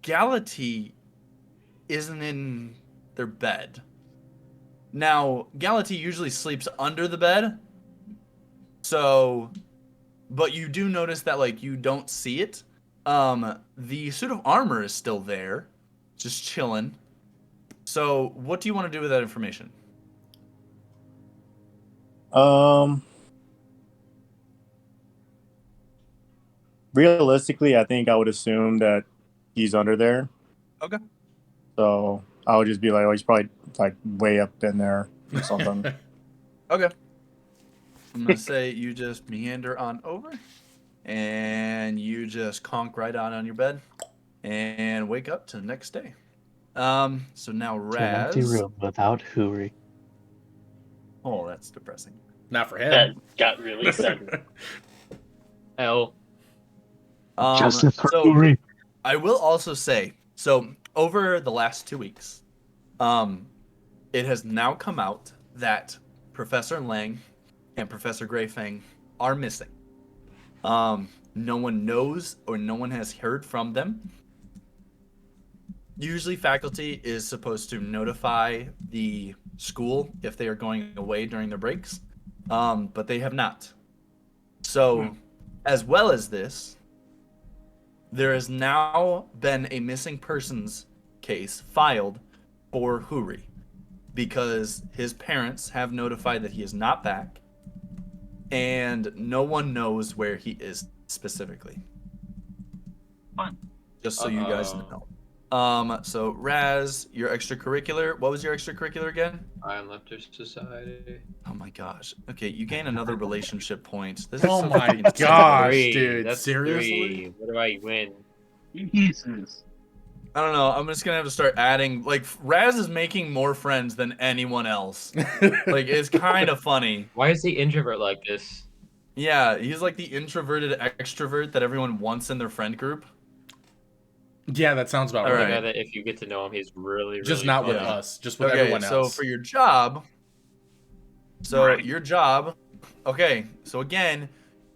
Galatee isn't in their bed. Now, Galatee usually sleeps under the bed. So, but you do notice that like you don't see it. The suit of armor is still there, just chilling. So, what do you want to do with that information? Realistically, I think I would assume that he's under there. Okay. So I would just be like, oh, he's probably like way up in there or something. Okay. I'm going to say you just meander on over, and you just conk right on your bed, and wake up to the next day. So now To an empty Raz. room without Hoorie. Oh, that's depressing. Not for That him. got really sudden. Hell. Justice for So Hoorie. I will also say, so over the last 2 weeks, it has now come out that Professor Lang and Professor Greyfang are missing. No one knows or no one has heard from them. Usually faculty is supposed to notify the school if they are going away during their breaks, but they have not. So, as well as this, there has now been a missing persons case filed for Hoorie because his parents have notified that he is not back and no one knows where he is specifically. Fine. Just so you guys know. So Raz, your extracurricular, what was your extracurricular again? Orphan Society. Oh my gosh. Okay, you gain another relationship point. This Oh so my freaking stupid. gosh, Three. dude. That's Seriously? 3. What do I win? Jesus. I don't know. I'm just gonna have to start adding. Like Raz is making more friends than anyone else. Like it's kind of funny. Why is the introvert like this? Yeah, he's like the introverted extrovert that everyone wants in their friend group. Yeah, that sounds about All right. The right. guy that if you get to know him, he's really, really Just not with funny. us, just with Okay, everyone so else. for your job, Right. your job. Okay, so again,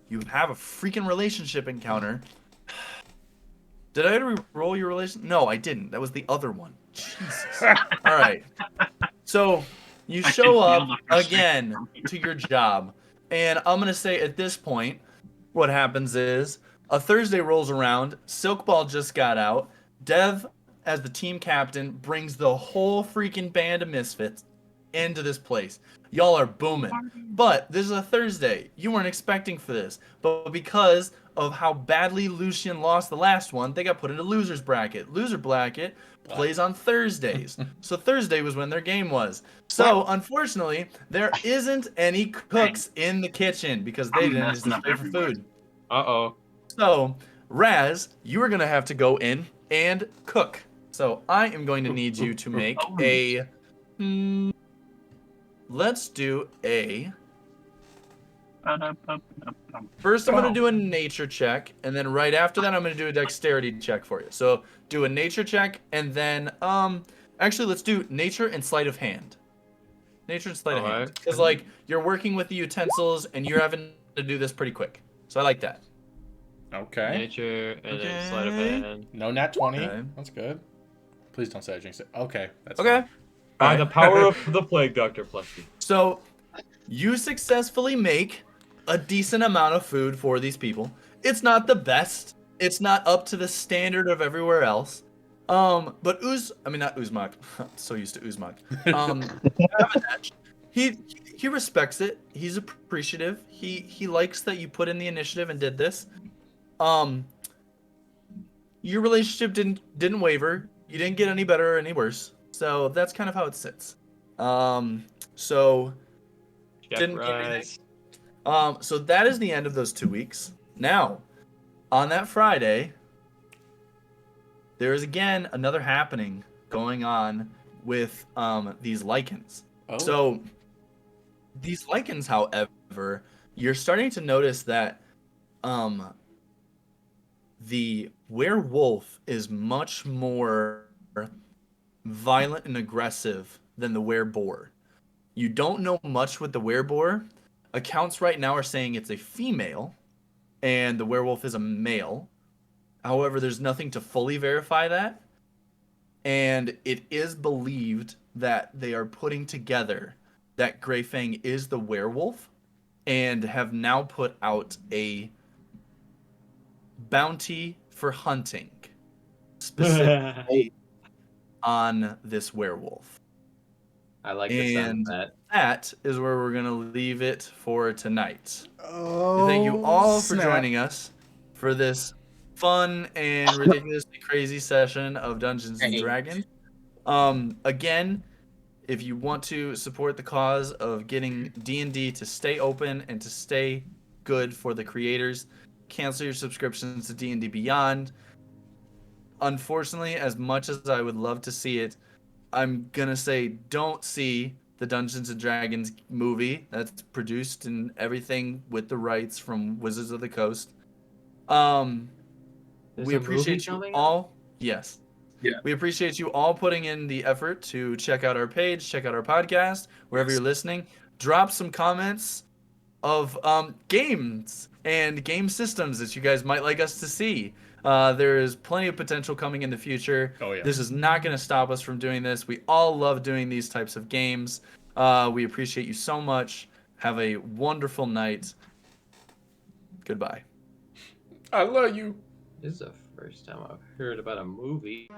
you have a freaking relationship encounter. Did I already roll your relation? No, I didn't. That was the other one. Jesus. All right. So you show up again to your job, and I'm gonna say at this point, what happens is a Thursday rolls around. Silkball just got out. Dev, as the team captain, brings the whole freaking band of misfits into this place. Y'all are booming. But this is a Thursday. You weren't expecting for this. But because of how badly Lucian lost the last one, they got put into loser's bracket. Loser bracket plays on Thursdays. So Thursday was when their game was. So unfortunately, there isn't any cooks in the kitchen because they didn't just pay for food. Uh-oh. So, Raz, you are going to have to go in and cook. So, I am going to need you to make a... let's do a... First, I'm going to do a nature check, and then right after that, I'm going to do a dexterity check for you. So, do a nature check, and then, actually, let's do nature and sleight of hand. Nature and sleight of hand. Because, like, you're working with the utensils, and you're having to do this pretty quick. So, I like that. Okay. Nature and then sleight of hand. No nat 20. Okay. That's good. Please don't say I jinxed it. Okay. That's Okay. fine. By the power of the plague, Dr. Plessy. So, you successfully make a decent amount of food for these people. It's not the best. It's not up to the standard of everywhere else. But not Uzmak. I'm so used to Uzmak. Avinash, he respects it. He's appreciative. He likes that you put in the initiative and did this. Your relationship didn't waver. You didn't get any better or any worse. So that's kind of how it sits. So didn't get anything. So that is the end of those 2 weeks. Now, on that Friday, there is again another happening going on with these lichens. Oh. So these lichens, however, you're starting to notice that the werewolf is much more violent and aggressive than the wereboar. You don't know much with the wereboar. Accounts right now are saying it's a female, and the werewolf is a male. However, there's nothing to fully verify that. And it is believed that they are putting together that Greyfang is the werewolf and have now put out a bounty for hunting specifically on this werewolf. I like the sound of that. That is where we're going to leave it for tonight. Thank you all for joining us for this fun and ridiculously crazy session of Dungeons and Dragons. Again, if you want to support the cause of getting D&D to stay open and to stay good for the creators, cancel your subscriptions to D&D Beyond. Unfortunately, as much as I would love to see it, I'm going to say don't see the Dungeons and Dragons movie that's produced and everything with the rights from Wizards of the Coast. We appreciate you all. Yes. Yeah. We appreciate you all putting in the effort to check out our page, check out our podcast, wherever you're listening. Drop some comments of games and game systems that you guys might like us to see. There is plenty of potential coming in the future. Oh, yeah. This is not going to stop us from doing this. We all love doing these types of games. We appreciate you so much. Have a wonderful night. Goodbye. I love you. This is the first time I've heard about a movie.